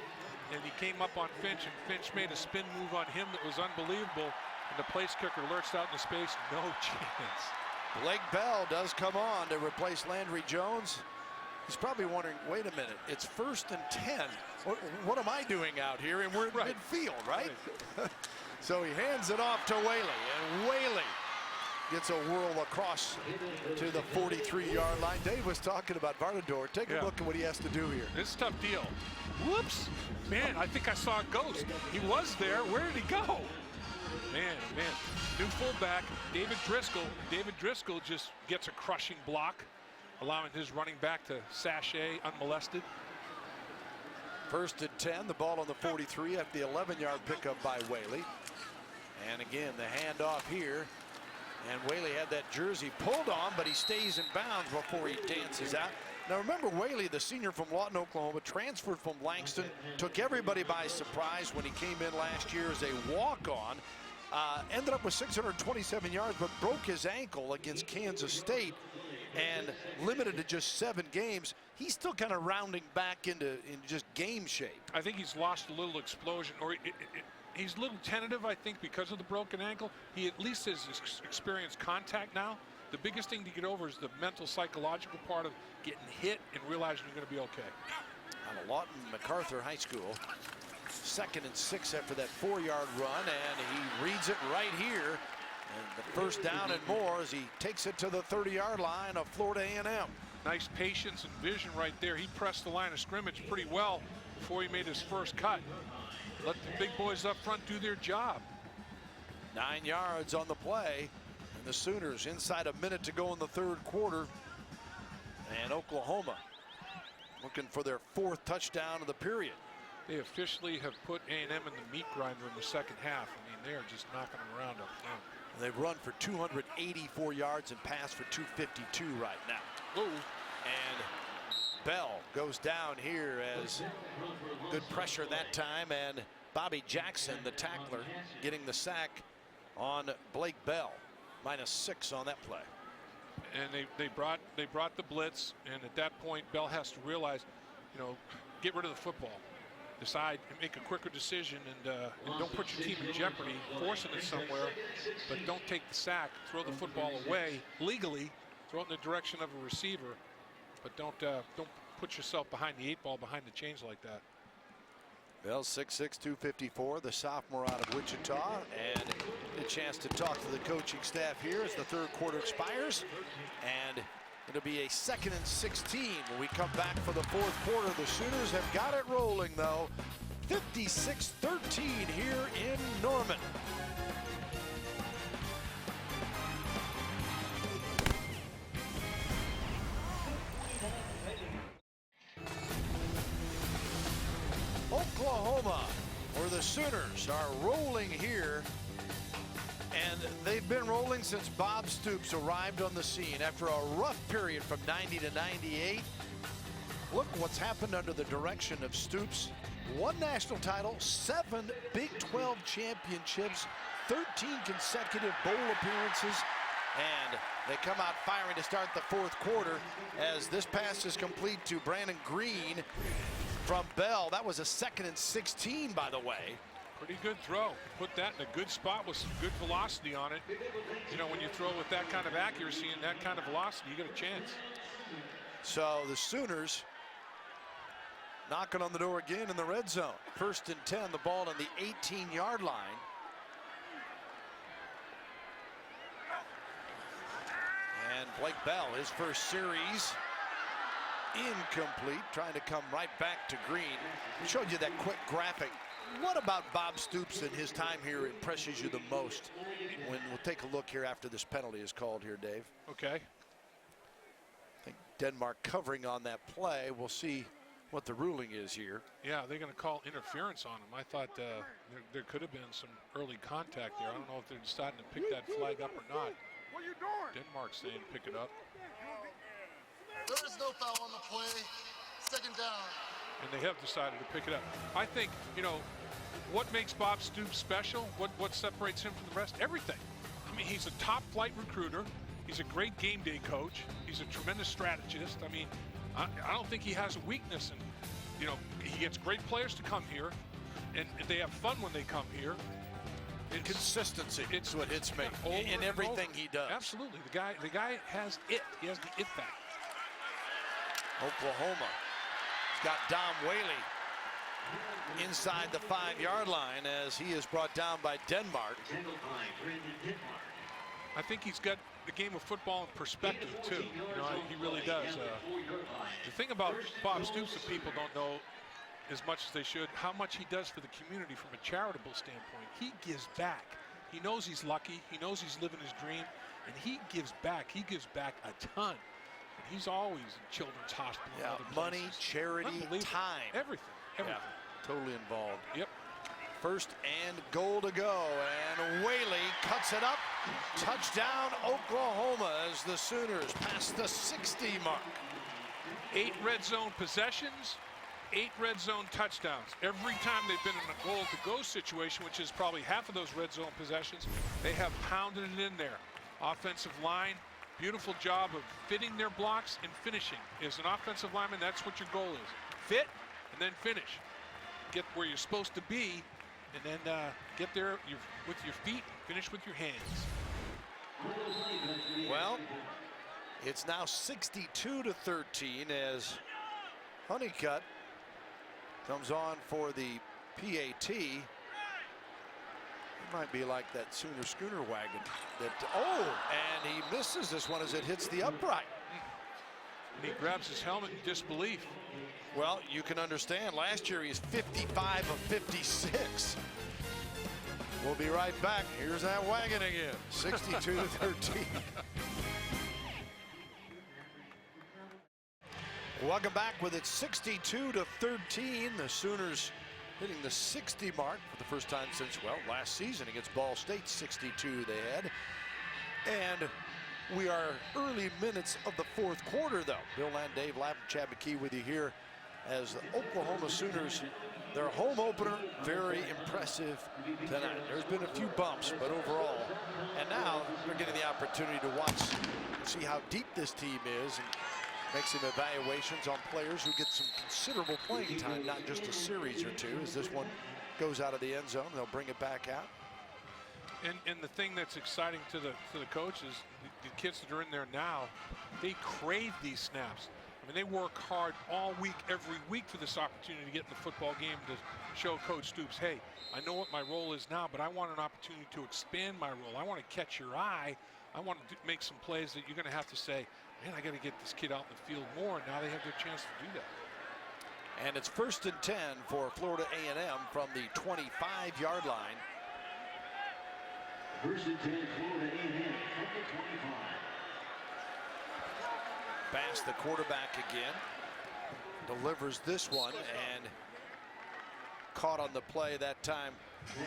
and he came up on Finch, and Finch made a spin move on him that was unbelievable, and the place kicker lurched out into space. No chance. Blake Bell does come on to replace Landry Jones. He's probably wondering, wait a minute, it's 1st and 10. What am I doing out here? And we're in midfield, right? So he hands it off to Whaley, and Whaley gets a whirl across to the 43-yard line. Dave was talking about Vonador. Take a look at what he has to do here. It's a tough deal. Whoops. Man, I think I saw a ghost. He was there. Where did he go? Man, man. New fullback, David Driscoll. David Driscoll just gets a crushing block, allowing his running back to sashay unmolested. 1st and 10, the ball on the 43 at the 11-yard pickup by Whaley. And again, the handoff here. And Whaley had that jersey pulled on, but he stays in bounds before he dances out. Now remember, Whaley, the senior from Lawton, Oklahoma, transferred from Langston, took everybody by surprise when he came in last year as a walk-on. Ended up with 627 yards, but broke his ankle against Kansas State and limited to just 7 games. He's still kind of rounding back into just game shape. I think he's lost a little explosion, or he's a little tentative, I think, because of the broken ankle. He at least has experienced contact now. The biggest thing to get over is the mental, psychological part of getting hit and realizing you're going to be okay. On a Lawton MacArthur High School, 2nd and 6 after that 4-yard run, and he reads it right here. And the 1st down and more as he takes it to the 30-yard line of Florida A&M. Nice patience and vision right there. He pressed the line of scrimmage pretty well before he made his first cut. Let the big boys up front do their job. 9 yards on the play, and the Sooners inside a minute to go in the 3rd quarter. And Oklahoma looking for their 4th touchdown of the period. They officially have put A&M in the meat grinder in the 2nd half. I mean, they are just knocking them around up front. They've run for 284 yards and passed for 252 right now. Ooh. And Bell goes down here as good pressure that time, and Bobby Jackson, the tackler, getting the sack on Blake Bell. -6 on that play. And they brought the blitz, and at that point Bell has to realize, you know, get rid of the football. Decide and make a quicker decision, and don't put your team in jeopardy, forcing it somewhere, but don't take the sack. Throw the football away legally, throw it in the direction of a receiver, but don't put yourself behind the 8 ball, behind the chains like that. Bell 6'6", 254, the sophomore out of Wichita, and a chance to talk to the coaching staff here as the 3rd quarter expires, and it'll be a 2nd and 16 when we come back for the 4th quarter. The Sooners have got it rolling, though. 56-13 here in Norman. Oklahoma, where the Sooners are rolling here. And they've been rolling since Bob Stoops arrived on the scene after a rough period from 90 to 98. Look what's happened under the direction of Stoops. 1 national title, 7 Big 12 championships, 13 consecutive bowl appearances, and they come out firing to start the 4th quarter as this pass is complete to Brandon Green from Bell. That was a 2nd and 16, by the way. Pretty good throw. Put that in a good spot with some good velocity on it. You know, when you throw with that kind of accuracy and that kind of velocity, you get a chance. So the Sooners knocking on the door again in the red zone. 1st and 10, the ball on the 18-yard line. And Blake Bell, his first series, incomplete, trying to come right back to Green. We showed you that quick graphic. What about Bob Stoops and his time here impresses you the most? When we'll take a look here after this penalty is called here, Dave. Okay. I think Denmark covering on that play. We'll see what the ruling is here. Yeah, they're going to call interference on him. I thought there could have been some early contact there. I don't know if they're deciding to pick that flag up or not. What are you doing? Denmark's saying pick it up. There is no foul on the play. 2nd down. and they have decided to pick it up. I think, you know, what makes Bob Stoops special, what separates him from the rest? Everything. I mean, he's a top-flight recruiter. He's a great game day coach. He's a tremendous strategist. I mean, I don't think he has a weakness. And, you know, he gets great players to come here, and they have fun when they come here. Consistency. It's what hits me in everything he does. Absolutely. The guy has it. He has the it factor. Oklahoma. He's got Dom Whaley inside the 5-yard line as he is brought down by Denmark. I think he's got the game of football in perspective, too. You know, he really does. The thing about Bob Stoops that people don't know as much as they should, how much he does for the community from a charitable standpoint. He gives back. He knows he's lucky. He knows he's living his dream, and he gives back. He gives back a ton. And he's always in Children's Hospital. Yeah, money, charity, time. Everything. Yeah, totally involved. Yep. First and goal to go, and Whaley cuts it up. Touchdown, Oklahoma, as the Sooners pass the 60 mark. 8 red zone possessions, 8 red zone touchdowns. Every time they've been in a goal-to-go situation, which is probably half of those red zone possessions, they have pounded it in there. Offensive line, beautiful job of fitting their blocks and finishing. As an offensive lineman, that's what your goal is. Fit and then finish. Get where you're supposed to be, and then get there with your feet, finish with your hands. Well, it's now 62-13 as Honeycutt comes on for the PAT. It might be like that Sooner Schooner wagon. And he misses this one as it hits the upright. And he grabs his helmet in disbelief. Well, you can understand. Last year he's 55 of 56. We'll be right back. Here's that wagon again. 62-13. Welcome back with it 62-13. The Sooners hitting the 60 mark for the first time since, well, last season against Ball State. 62 they had. And we are early minutes of the fourth quarter, though. Bill Land, Dave Lapham, Chad McKee with you here as the Oklahoma Sooners, their home opener, very impressive tonight. There's been a few bumps, but overall, and now they're getting the opportunity to watch and see how deep this team is and make some evaluations on players who get some considerable playing time, not just a series or two. As this one goes out of the end zone, they'll bring it back out. And the thing that's exciting to the coach is the kids that are in there now, they crave these snaps. I mean, they work hard all week, every week for this opportunity to get in the football game to show Coach Stoops, hey, I know what my role is now, but I want an opportunity to expand my role. I want to catch your eye. I want to make some plays that you're going to have to say, man, I got to get this kid out in the field more. And now they have their chance to do that. And it's 1st and 10 for Florida A&M from the 25-yard line. 1st and 10, Florida A&M from the 25. Bass, the quarterback again, delivers this one and caught on the play that time.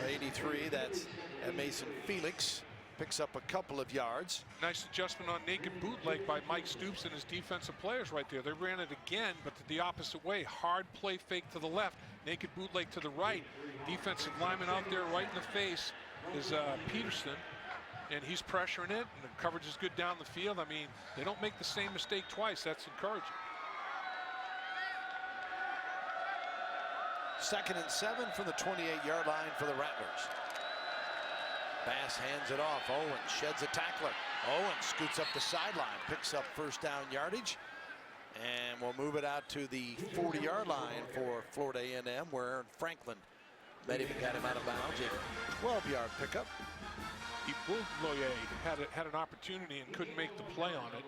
83, that's Mason Felix. Picks up a couple of yards. Nice adjustment on naked bootleg by Mike Stoops and his defensive players right there. They ran it again, but the opposite way. Hard play fake to the left, naked bootleg to the right. Defensive lineman out there right in the face is Peterson, and he's pressuring it, and the coverage is good down the field. I mean, they don't make the same mistake twice. That's encouraging. 2nd and 7 from the 28-yard line for the Rattlers. Bass hands it off. Owens sheds a tackler. Owens scoots up the sideline, picks up first down yardage, and we'll move it out to the 40-yard line for Florida A&M, where Franklin met him and got him out of bounds. A 12-yard pickup. Ibugloye had an opportunity and couldn't make the play on it.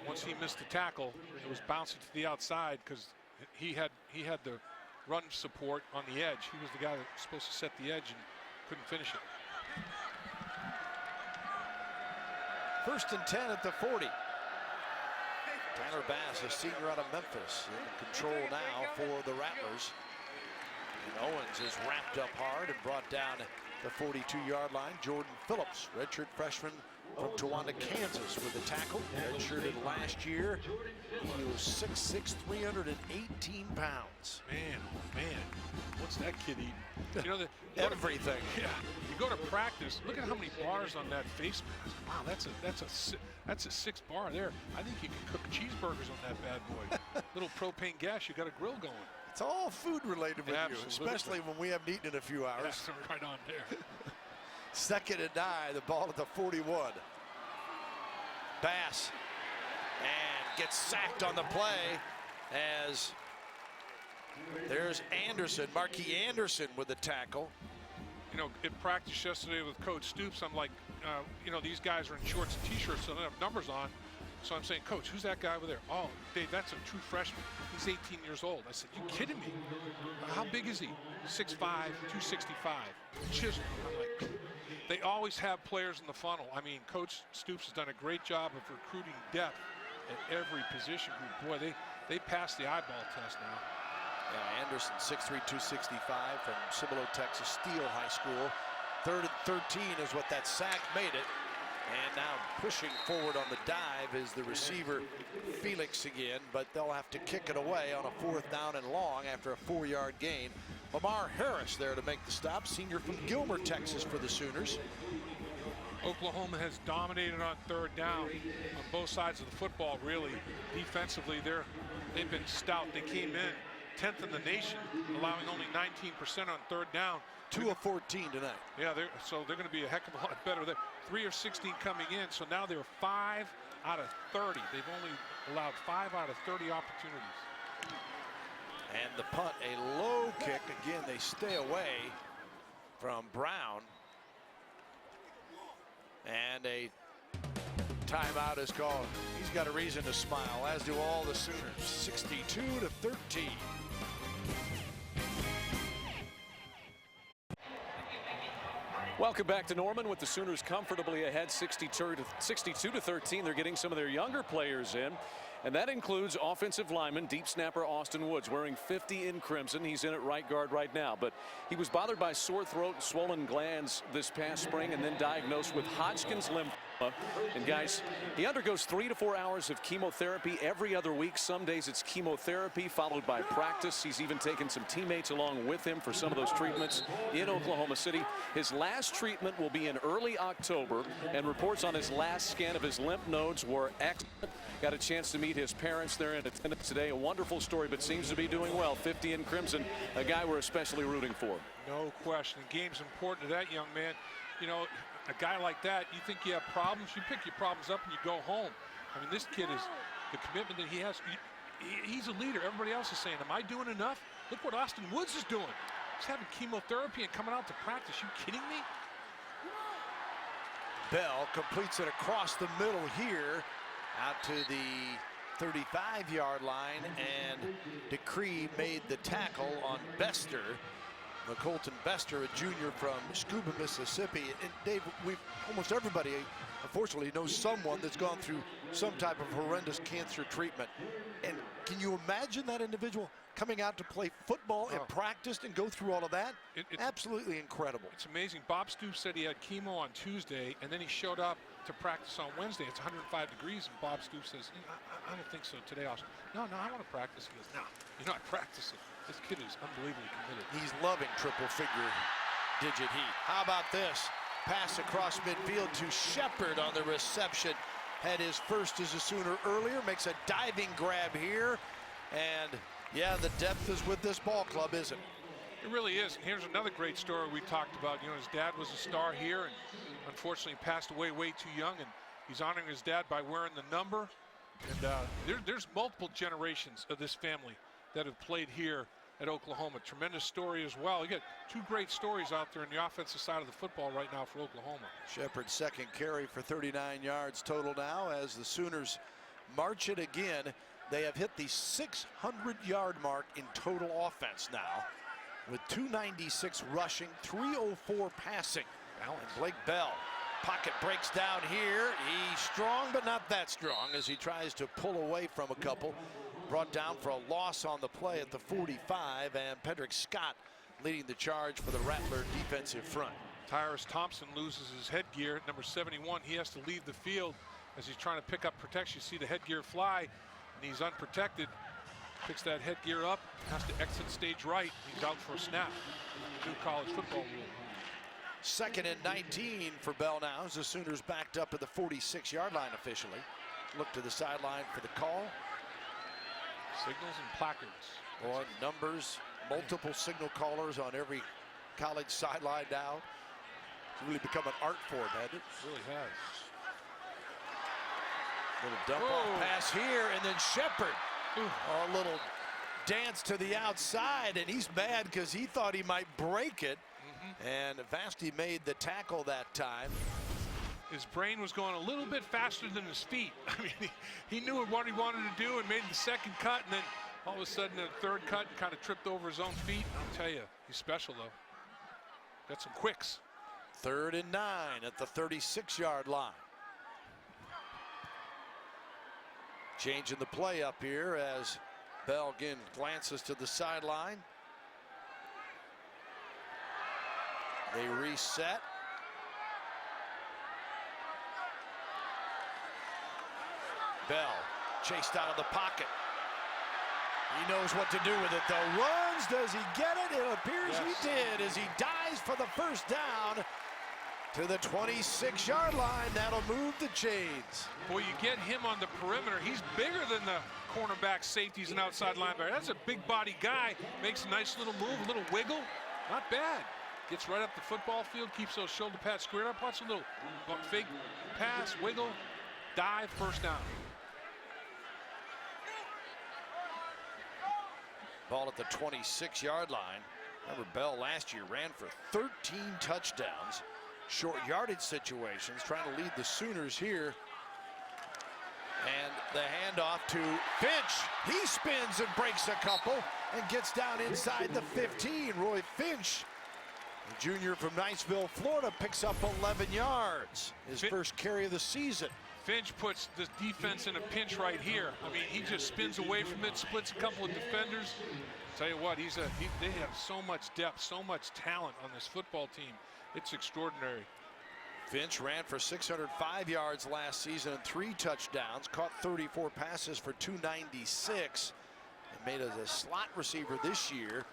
Once he missed the tackle, it was bouncing to the outside because he had the run support on the edge. He was the guy that was supposed to set the edge and couldn't finish it. 1st and 10 at the 40. Tyler Bass, a senior out of Memphis, in control now for the Rattlers. And Owens is wrapped up hard and brought down the 42-yard line. Jordan Phillips, redshirt freshman from Towanda, Kansas with the tackle. Redshirted last year. He was 6'6", 318 pounds. Man, oh man, what's that kid eating? You know, everything. Yeah, you go to practice. Look at how many bars on that face mask. Wow, that's a 6 bar there. I think you can cook cheeseburgers on that bad boy. Little propane gas. You got a grill going. It's all food related with you, especially when we haven't eaten in a few hours. Yes, right on there. 2nd and 9, the ball at the 41. Bass and gets sacked on the play as there's Anderson, Marquis Anderson with the tackle. You know, in practice yesterday with Coach Stoops, I'm like, you know, these guys are in shorts and t-shirts, so they don't have numbers on. So I'm saying, Coach, who's that guy over there? Oh, Dave, that's a true freshman. He's 18 years old. I said, you kidding me? How big is he? 6'5", 265. Chisel. I'm like, they always have players in the funnel. I mean, Coach Stoops has done a great job of recruiting depth at every position group. Boy, they passed the eyeball test now. Yeah, Anderson, 6'3", 265 from Cibolo, Texas, Steele High School. 3rd and 13 is what that sack made it. And now pushing forward on the dive is the receiver, Felix again, but they'll have to kick it away on a 4th down and long after a 4-yard gain. Lamar Harris there to make the stop, senior from Gilmer, Texas for the Sooners. Oklahoma has dominated on 3rd down on both sides of the football, really. Defensively, they've been stout. They came in 10th in the nation, allowing only 19% on 3rd down. 2 of 14 tonight. Yeah, so they're going to be a heck of a lot better. They're 3 of 16 coming in, so now they're 5 out of 30. They've only allowed 5 out of 30 opportunities. And the punt, a low kick. Again, they stay away from Brown. And a timeout is called. He's got a reason to smile, as do all the Sooners. 62-13. Welcome back to Norman with the Sooners comfortably ahead 62-13. They're getting some of their younger players in. And that includes offensive lineman, deep snapper Austin Woods, wearing 50 in crimson. He's in at right guard right now. But he was bothered by sore throat and swollen glands this past spring and then diagnosed with Hodgkin's lymphoma. And guys, he undergoes 3 to 4 hours of chemotherapy every other week. Some days it's chemotherapy followed by practice. He's even taken some teammates along with him for some of those treatments in Oklahoma City. His last treatment will be in early October, and reports on his last scan of his lymph nodes were excellent. Got a chance to meet his parents there in attendance today. A wonderful story, but seems to be doing well. 50 in crimson, a guy we're especially rooting for. No question. The game's important to that young man. You know, a guy like that, you think you have problems, you pick your problems up and you go home. I mean, this kid is, the commitment that he has, he's a leader. Everybody else is saying, am I doing enough? Look what Austin Woods is doing. He's having chemotherapy and coming out to practice. You kidding me? Bell completes it across the middle here, out to the 35-yard line, and Decree made the tackle on Bester. Colton Bester, a junior from Scuba, Mississippi. And Dave, almost everybody, unfortunately, knows someone that's gone through some type of horrendous cancer treatment. And can you imagine that individual coming out to play football and practice and go through all of that? It's absolutely incredible. It's amazing. Bob Stoops said he had chemo on Tuesday, and then he showed up to practice on Wednesday. It's 105 degrees, and Bob Stoops says, I don't think so today, Austin. No, I want to practice. He goes, no, you're not practicing. This kid is unbelievably committed. He's loving triple figure digit heat. How about this? Pass across midfield to Shepard on the reception. Had his first as a Sooner earlier, makes a diving grab here. And yeah, the depth is with this ball club, isn't it? It really is. And here's another great story we talked about. You know, his dad was a star here and unfortunately passed away way too young, and he's honoring his dad by wearing the number. And there's multiple generations of this family that have played here at Oklahoma. Tremendous story as well. You got 2 great stories out there in the offensive side of the football right now for Oklahoma. Shepard's second carry for 39 yards total now as the Sooners march it again. They have hit the 600-yard mark in total offense now, with 296 rushing, 304 passing. And Blake Bell, pocket breaks down here. He's strong, but not that strong as he tries to pull away from a couple. Brought down for a loss on the play at the 45, and Pedrick Scott leading the charge for the Rattler defensive front. Tyrus Thompson loses his headgear. Number 71, he has to leave the field as he's trying to pick up protection. You see the headgear fly, and he's unprotected. Picks that headgear up, has to exit stage right. He's out for a snap. New college football rule. 2nd and 19 for Bell now as the Sooners backed up at the 46-yard line officially. Look to the sideline for the call. Signals and placards. On numbers, multiple signal callers on every college sideline now. It's really become an art form, hasn't it? It really has. Little dump off pass here, and then Shepard. A little dance to the outside, and he's mad because he thought he might break it. And Vasti made the tackle that time. His brain was going a little bit faster than his feet. I mean, he knew what he wanted to do and made the second cut, and then all of a sudden the third cut kind of tripped over his own feet. I'll tell you, he's special though. Got some quicks. 3rd and 9 at the 36-yard line. Changing the play up here as Bell again glances to the sideline. They reset. Bell chased out of the pocket. He knows what to do with it though. Runs, does he get it? It appears he did as he dives for the first down to the 26-yard line. That'll move the chains. Boy, you get him on the perimeter. He's bigger than the cornerback, safeties, and outside linebacker. That's a big body guy. Makes a nice little move, a little wiggle. Not bad. Gets right up the football field, keeps those shoulder pads squared up. Watch a little fake pass, wiggle, dive, first down. Ball at the 26-yard line. Remember, Bell last year ran for 13 touchdowns. Short yardage situations, trying to lead the Sooners here. And the handoff to Finch. He spins and breaks a couple and gets down inside the 15. Roy Finch, the junior from Niceville, Florida, picks up 11 yards. His first carry of the season. Finch puts the defense in a pinch right here. I mean, he just spins away from it, splits a couple of defenders. Tell you what, they have so much depth, so much talent on this football team. It's extraordinary. Finch ran for 605 yards last season and 3 touchdowns, caught 34 passes for 296, and made as a slot receiver this year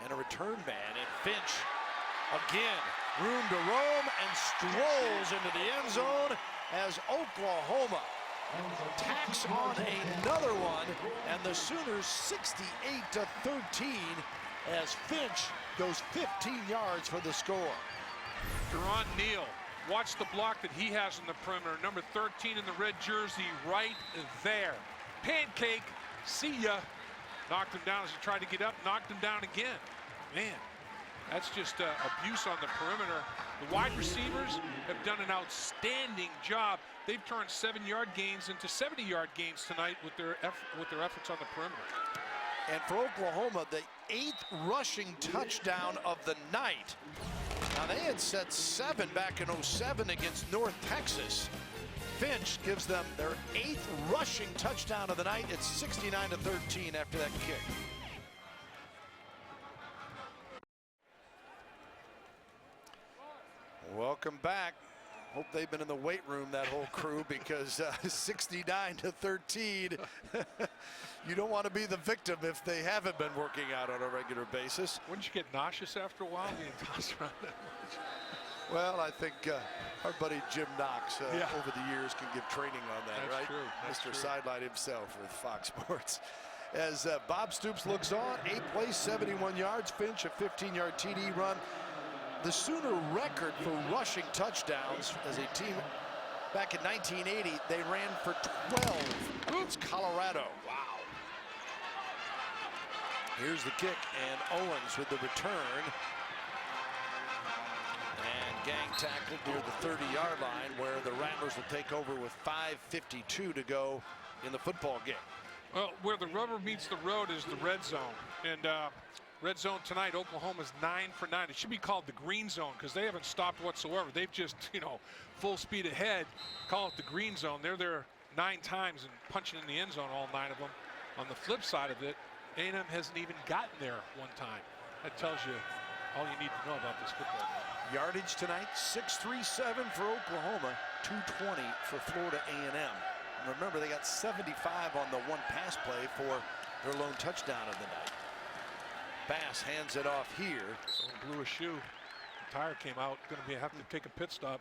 and a return man. And Finch, again, room to roam and strolls into the end zone as Oklahoma tacks on another one, and the Sooners 68-13 as Finch goes 15 yards for the score. Deron Neal, watch the block that he has in the perimeter. Number 13 in the red jersey right there. Pancake, see ya. Knocked him down as he tried to get up, knocked him down again. Man, that's just abuse on the perimeter. The wide receivers have done an outstanding job. They've turned 7-yard gains into 70-yard gains tonight with their efforts on the perimeter. And for Oklahoma, the 8th rushing touchdown of the night. Now, they had set 7 back in 07 against North Texas. Finch gives them their 8th rushing touchdown of the night. It's 69-13 after that kick. Welcome back. Hope they've been in the weight room, that whole crew, because 69-13. You don't want to be the victim if they haven't been working out on a regular basis. Wouldn't you get nauseous after a while being tossed around that much? Well, I think our buddy Jim Knox over the years can give training on that. That's right? True. That's Mr. true. Sideline himself with Fox Sports. As Bob Stoops looks on, 8 plays, 71 yards. Finch, a 15-yard TD run. The Sooner record for rushing touchdowns as a team back in 1980, they ran for 12 against Colorado. Wow. Here's the kick, and Owens with the return. And gang tackled near the 30-yard line, where the Rattlers will take over with 5:52 to go in the football game. Well, where the rubber meets the road is the red zone. And red zone tonight, Oklahoma's 9 for 9. It should be called the green zone because they haven't stopped whatsoever. They've just, full speed ahead. Call it the green zone. They're there 9 times and punching in the end zone, all 9 of them. On the flip side of it, A&M hasn't even gotten there one time. That tells you all you need to know about this football game. Yardage tonight, 637 for Oklahoma, 220 for Florida A&M. Remember, they got 75 on the one pass play for their lone touchdown of the night. Bass hands it off here. Someone blew a shoe. The tire came out. Going to have to take a pit stop.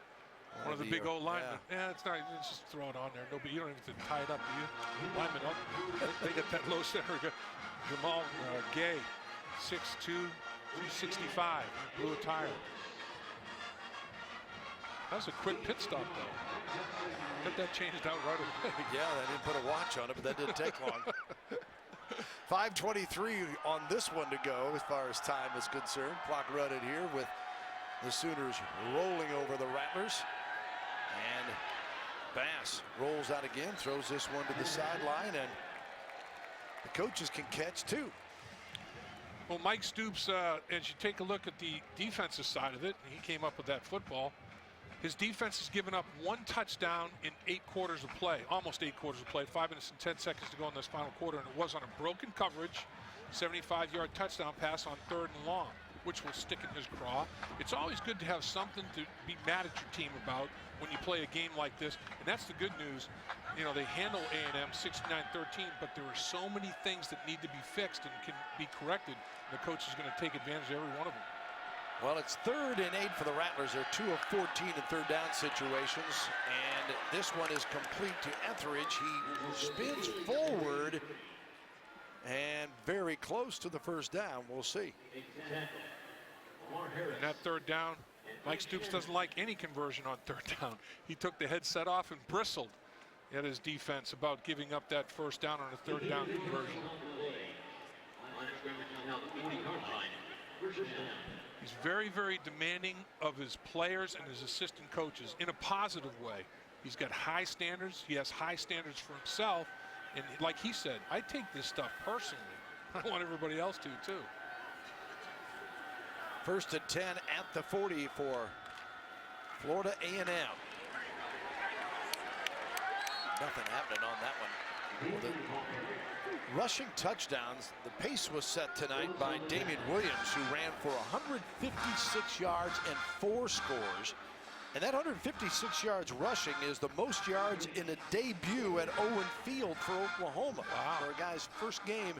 One of the big old linemen. Yeah, it's not. Just throw it on there. Nobody. You don't even have to tie it up, do you? Lineman up. They got that low center. Jamal Gay, 6'2", 265. Blew a tire. That was a quick pit stop, though. Got that changed out right away. Yeah, they didn't put a watch on it, but that didn't take long. 5:23 on this one to go as far as time is concerned. Clock running here with the Sooners rolling over the Rattlers. And Bass rolls out again, throws this one to the sideline, and the coaches can catch too. Well, Mike Stoops, as you take a look at the defensive side of it, he came up with that football. His defense has given up 1 touchdown in 8 quarters of play, almost 8 quarters of play, 5 minutes and 10 seconds to go in this final quarter, and it was on a broken coverage, 75-yard touchdown pass on 3rd and long, which will stick in his craw. It's always good to have something to be mad at your team about when you play a game like this, and that's the good news. You know, they handle A&M 69-13, but there are so many things that need to be fixed and can be corrected. The coach is going to take advantage of every one of them. Well, it's 3rd and 8 for the Rattlers. They're 2 of 14 in 3rd down situations, and this one is complete to Etheridge. He spins forward and very close to the first down. We'll see. And that 3rd down, Mike Stoops doesn't like any conversion on 3rd down. He took the headset off and bristled at his defense about giving up that 1st down on a 3rd down conversion. He's very, very demanding of his players and his assistant coaches in a positive way. He's got high standards. He has high standards for himself. And like he said, I take this stuff personally. I want everybody else to, too. 1st and 10 at the 40 for Florida A&M. Nothing happening on that one. The rushing touchdowns, the pace was set tonight by Damian Williams, who ran for 156 yards and 4 scores. And that 156 yards rushing is the most yards in a debut at Owen Field for Oklahoma. Wow. For a guy's first game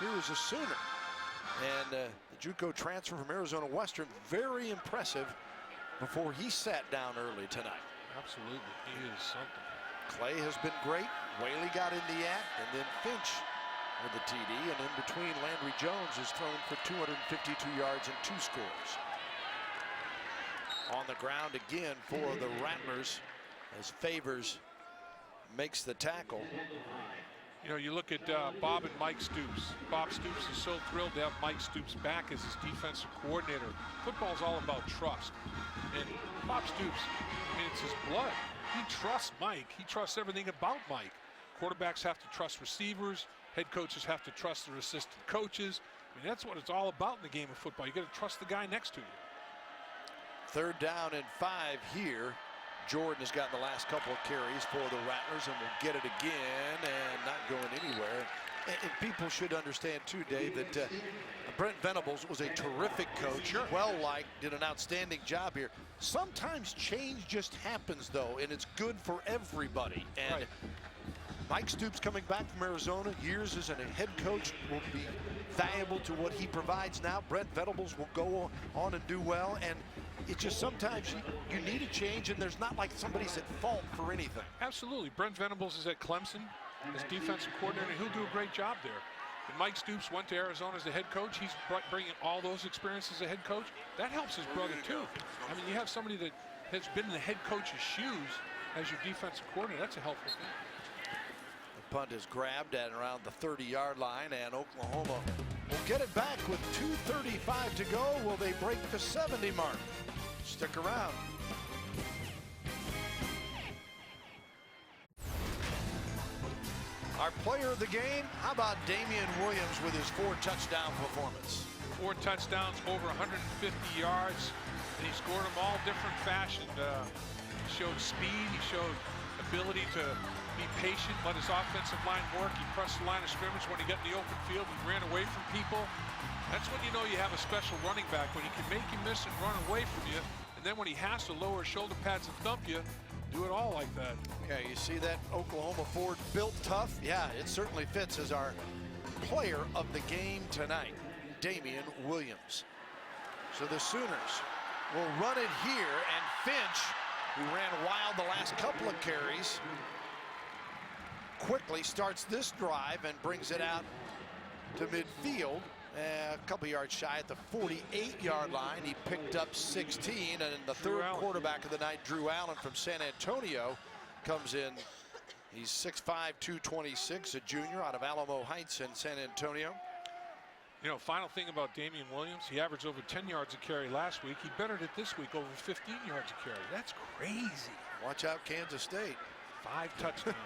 here as a Sooner. And the JUCO transfer from Arizona Western, very impressive before he sat down early tonight. Absolutely, he is something. Clay has been great. Whaley got in the act, and then Finch with the TD, and in between, Landry Jones is thrown for 252 yards and 2 scores. On the ground again for the Rattlers as Favors makes the tackle. You know, you look at Bob and Mike Stoops. Bob Stoops is so thrilled to have Mike Stoops back as his defensive coordinator. Football's all about trust. And Bob Stoops, I mean, it's his blood. He trusts Mike. He trusts everything about Mike. Quarterbacks have to trust receivers. Head coaches have to trust their assistant coaches. I mean, that's what it's all about in the game of football. You got to trust the guy next to you. 3rd down and 5 here. Jordan has got the last couple of carries for the Rattlers and will get it again and not going anywhere. And people should understand too, Dave, that Brent Venables was a terrific coach, well-liked, did an outstanding job here. Sometimes change just happens, though, and it's good for everybody. And Mike Stoops coming back from Arizona, years as a head coach, will be valuable to what he provides now. Brent Venables will go on and do well, and it's just sometimes you need a change, and there's not like somebody's at fault for anything. Absolutely. Brent Venables is at Clemson as defensive coordinator. He'll do a great job there. And Mike Stoops went to Arizona as the head coach. He's bringing all those experiences as a head coach. That helps his brother, too. I mean, you have somebody that has been in the head coach's shoes as your defensive coordinator. That's a helpful thing. The punt is grabbed at around the 30-yard line, and Oklahoma will get it back with 2:35 to go. Will they break the 70 mark? Stick around. Our player of the game, how about Damian Williams with his 4-touchdown performance? 4 touchdowns, over 150 yards, and he scored them all different fashion. He showed speed, he showed ability to be patient, let his offensive line work. He pressed the line of scrimmage when he got in the open field. He ran away from people. That's when you know you have a special running back, when he can make you miss and run away from you, then when he has to lower his shoulder pads and thump you, do it all like that. Yeah, you see that Oklahoma forward built tough? Yeah, it certainly fits as our player of the game tonight, Damian Williams. So the Sooners will run it here, and Finch, who ran wild the last couple of carries, quickly starts this drive and brings it out to midfield. A couple yards shy at the 48-yard line. He picked up 16, and the third quarterback of the night, Drew Allen from San Antonio, comes in. He's 6'5", 226, a junior out of Alamo Heights in San Antonio. You know, final thing about Damian Williams, he averaged over 10 yards a carry last week. He bettered it this week, over 15 yards a carry. That's crazy. Watch out, Kansas State. 5 touchdowns.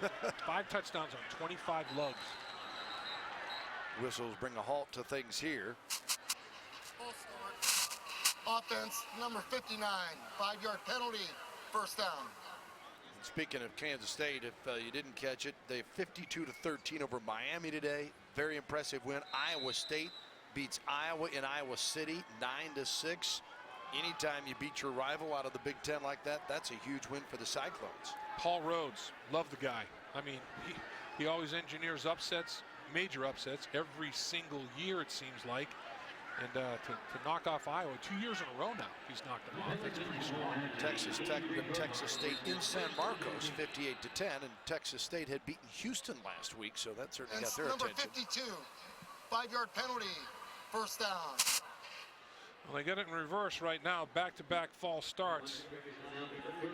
5 touchdowns on 25 lugs. Whistles bring a halt to things here. Offense number 59, 5-yard penalty, first down. Speaking of Kansas State, if you didn't catch it, they 52-13 over Miami today. Very impressive win. Iowa State beats Iowa in Iowa City 9-6. Anytime you beat your rival out of the Big Ten like that, that's a huge win for the Cyclones. Paul Rhodes, love the guy. I mean, he always engineers upsets, major upsets, every single year it seems like. And to knock off Iowa 2 years in a row now, he's knocked them off. That's pretty strong. Texas Tech beat Texas State in San Marcos 58-10, and Texas State had beaten Houston last week, so that certainly got their number attention. 52, 5-yard penalty, first down. Well, they got it in reverse right now. Back-to-back false starts.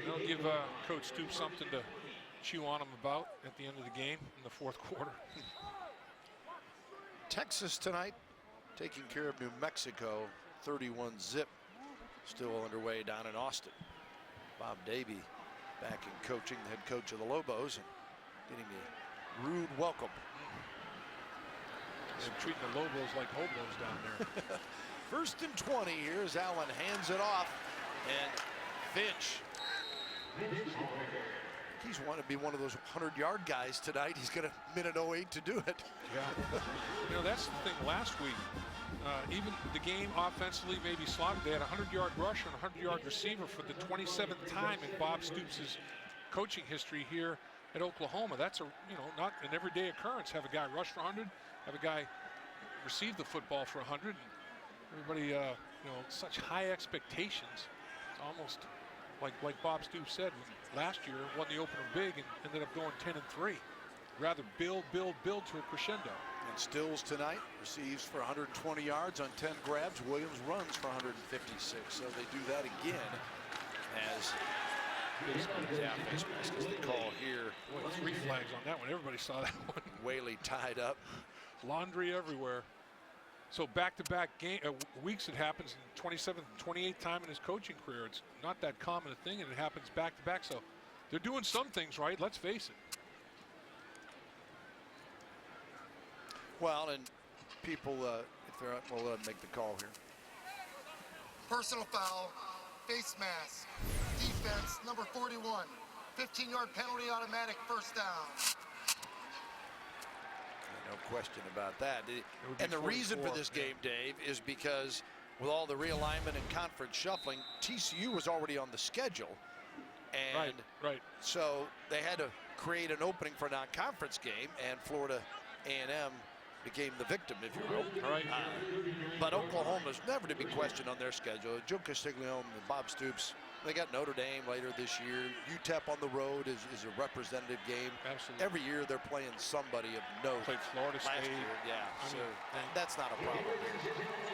They'll give Coach Stoops something to chew on him about at the end of the game in the fourth quarter. Texas tonight taking care of New Mexico 31-zip. Still underway down in Austin. Bob Davie back in coaching, the head coach of the Lobos, and getting a rude welcome. They're treating the Lobos like hobos down there. First and 20 here as Allen hands it off, and Finch. He's want to be one of those 100-yard guys tonight. He's got a minute 08 to do it. Yeah. You know, that's the thing. Last week, even the game offensively maybe slotted. They had a 100-yard rusher and a 100-yard receiver for the 27th time in Bob Stoops' coaching history here at Oklahoma. That's not an everyday occurrence. Have a guy rush for 100, have a guy receive the football for 100. Everybody, such high expectations. It's almost like Bob Stoops said last year, won the opener big and ended up going 10-3. Rather build to a crescendo. And Stills tonight receives for 120 yards on 10 grabs. Williams runs for 156. So they do that again as face mask as they call here. Boy, 3 flags on that one. Everybody saw that one. Whaley tied up. Laundry everywhere. So back-to-back weeks it happens in 27th and 28th time in his coaching career. It's not that common a thing, and it happens back-to-back. So they're doing some things right, let's face it. Well, and people, if they're up, we'll let them make the call here. Personal foul, face mask, defense, number 41, 15-yard penalty, automatic, first down. No question about that. And the reason for this game, Dave, is because with all the realignment and conference shuffling, TCU was already on the schedule. And right. So they had to create an opening for a non-conference game, and Florida A&M became the victim, if you will. Right. But Oklahoma's never to be questioned on their schedule. Joe Castiglione and Bob Stoops, they got Notre Dame later this year. UTEP on the road is a representative game. Absolutely. Every year they're playing somebody of note. Played Florida last State. year, yeah. So that's not a problem.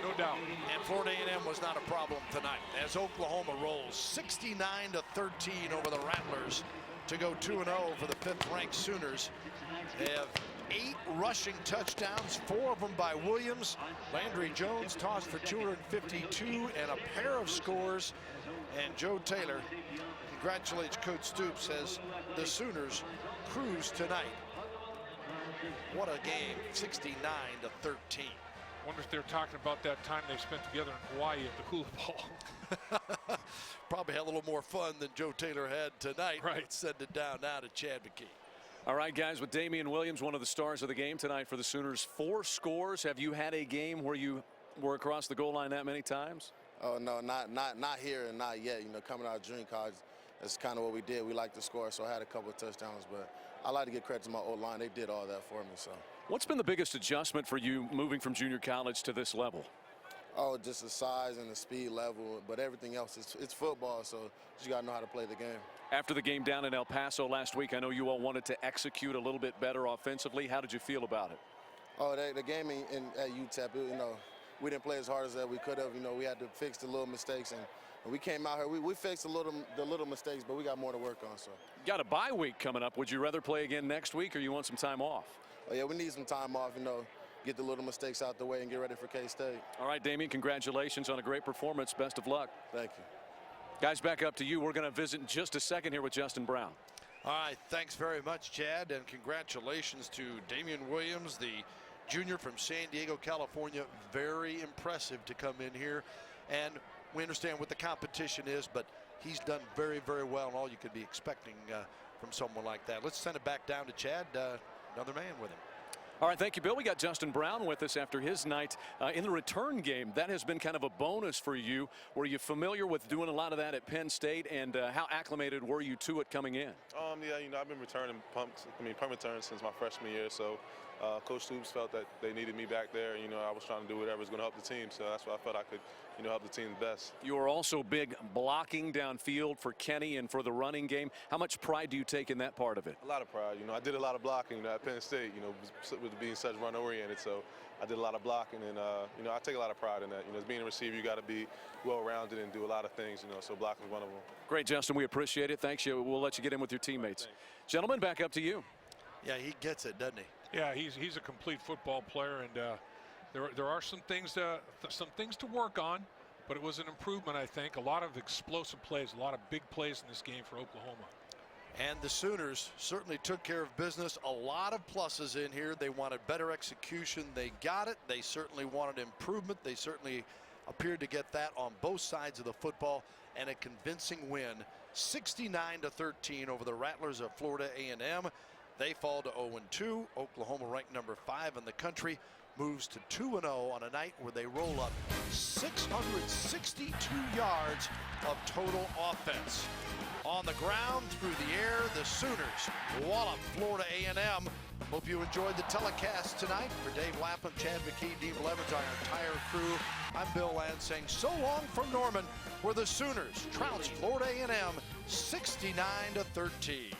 No doubt. And Florida A&M was not a problem tonight as Oklahoma rolls 69-13 over the Rattlers to go 2-0 for the 5th-ranked Sooners. They have 8 rushing touchdowns, 4 of them by Williams. Landry Jones tossed for 252 and a pair of scores. And Joe Taylor congratulates Coach Stoops as the Sooners cruise tonight. What a game, 69-13. Wonder if they're talking about that time they spent together in Hawaii at the hula ball. Probably had a little more fun than Joe Taylor had tonight. Right. Let's send it down now to Chad McKee. All right, guys, with Damian Williams, one of the stars of the game tonight for the Sooners, 4 scores. Have you had a game where you were across the goal line that many times? Oh, no, not here and not yet. You know, coming out of junior college, that's kind of what we did. We like to score, so I had a couple of touchdowns. But I like to give credit to my O-line. They did all that for me. So. What's been the biggest adjustment for you moving from junior college to this level? Oh, just the size and the speed level, but everything else, it's football, so you got to know how to play the game. After the game down in El Paso last week, I know you all wanted to execute a little bit better offensively. How did you feel about it? Oh, the game at UTEP, you know, we didn't play as hard as that we could have. You know, we had to fix the little mistakes, and we came out here. We fixed the little mistakes, but we got more to work on. So. Got a bye week coming up. Would you rather play again next week, or you want some time off? Oh, yeah, we need some time off, you know, get the little mistakes out the way and get ready for K-State. All right, Damian, congratulations on a great performance. Best of luck. Thank you. Guys, back up to you. We're going to visit in just a second here with Justin Brown. All right, thanks very much, Chad, and congratulations to Damian Williams, the junior from San Diego, California. Very impressive to come in here, and we understand what the competition is, but he's done very, very well, and all you could be expecting from someone like that. Let's send it back down to Chad, another man with him. All right, thank you, Bill. We got Justin Brown with us after his night in the return game. That has been kind of a bonus for you. Were you familiar with doing a lot of that at Penn State, and how acclimated were you to it coming in? Yeah, you know, I've been returning punt returns since my freshman year, so Coach Stoops felt that they needed me back there. You know, I was trying to do whatever was going to help the team, so that's what I felt I could, you know, help the team best. You are also big blocking downfield for Kenny and for the running game. How much pride do you take in that part of it? A lot of pride. You know, I did a lot of blocking at Penn State, you know, with being such run-oriented, so I did a lot of blocking, and, you know, I take a lot of pride in that. You know, as being a receiver, you got to be well-rounded and do a lot of things, you know, so blocking is one of them. Great, Justin. We appreciate it. Thanks. We'll let you get in with your teammates. Gentlemen, back up to you. Yeah, he gets it, doesn't he? Yeah, he's a complete football player, and there are some things to work on, but it was an improvement, I think. A lot of explosive plays, a lot of big plays in this game for Oklahoma. And the Sooners certainly took care of business. A lot of pluses in here. They wanted better execution. They got it. They certainly wanted improvement. They certainly appeared to get that on both sides of the football, and a convincing win, 69-13 over the Rattlers of Florida A&M. They fall to 0-2. Oklahoma, ranked number 5 in the country, moves to 2-0 on a night where they roll up 662 yards of total offense. On the ground, through the air, the Sooners wallop Florida A&M. Hope you enjoyed the telecast tonight. For Dave Lapham, Chad McKee, Dean Blevins, our entire crew, I'm Bill Land saying so long from Norman, where the Sooners trounced Florida A&M 69-13.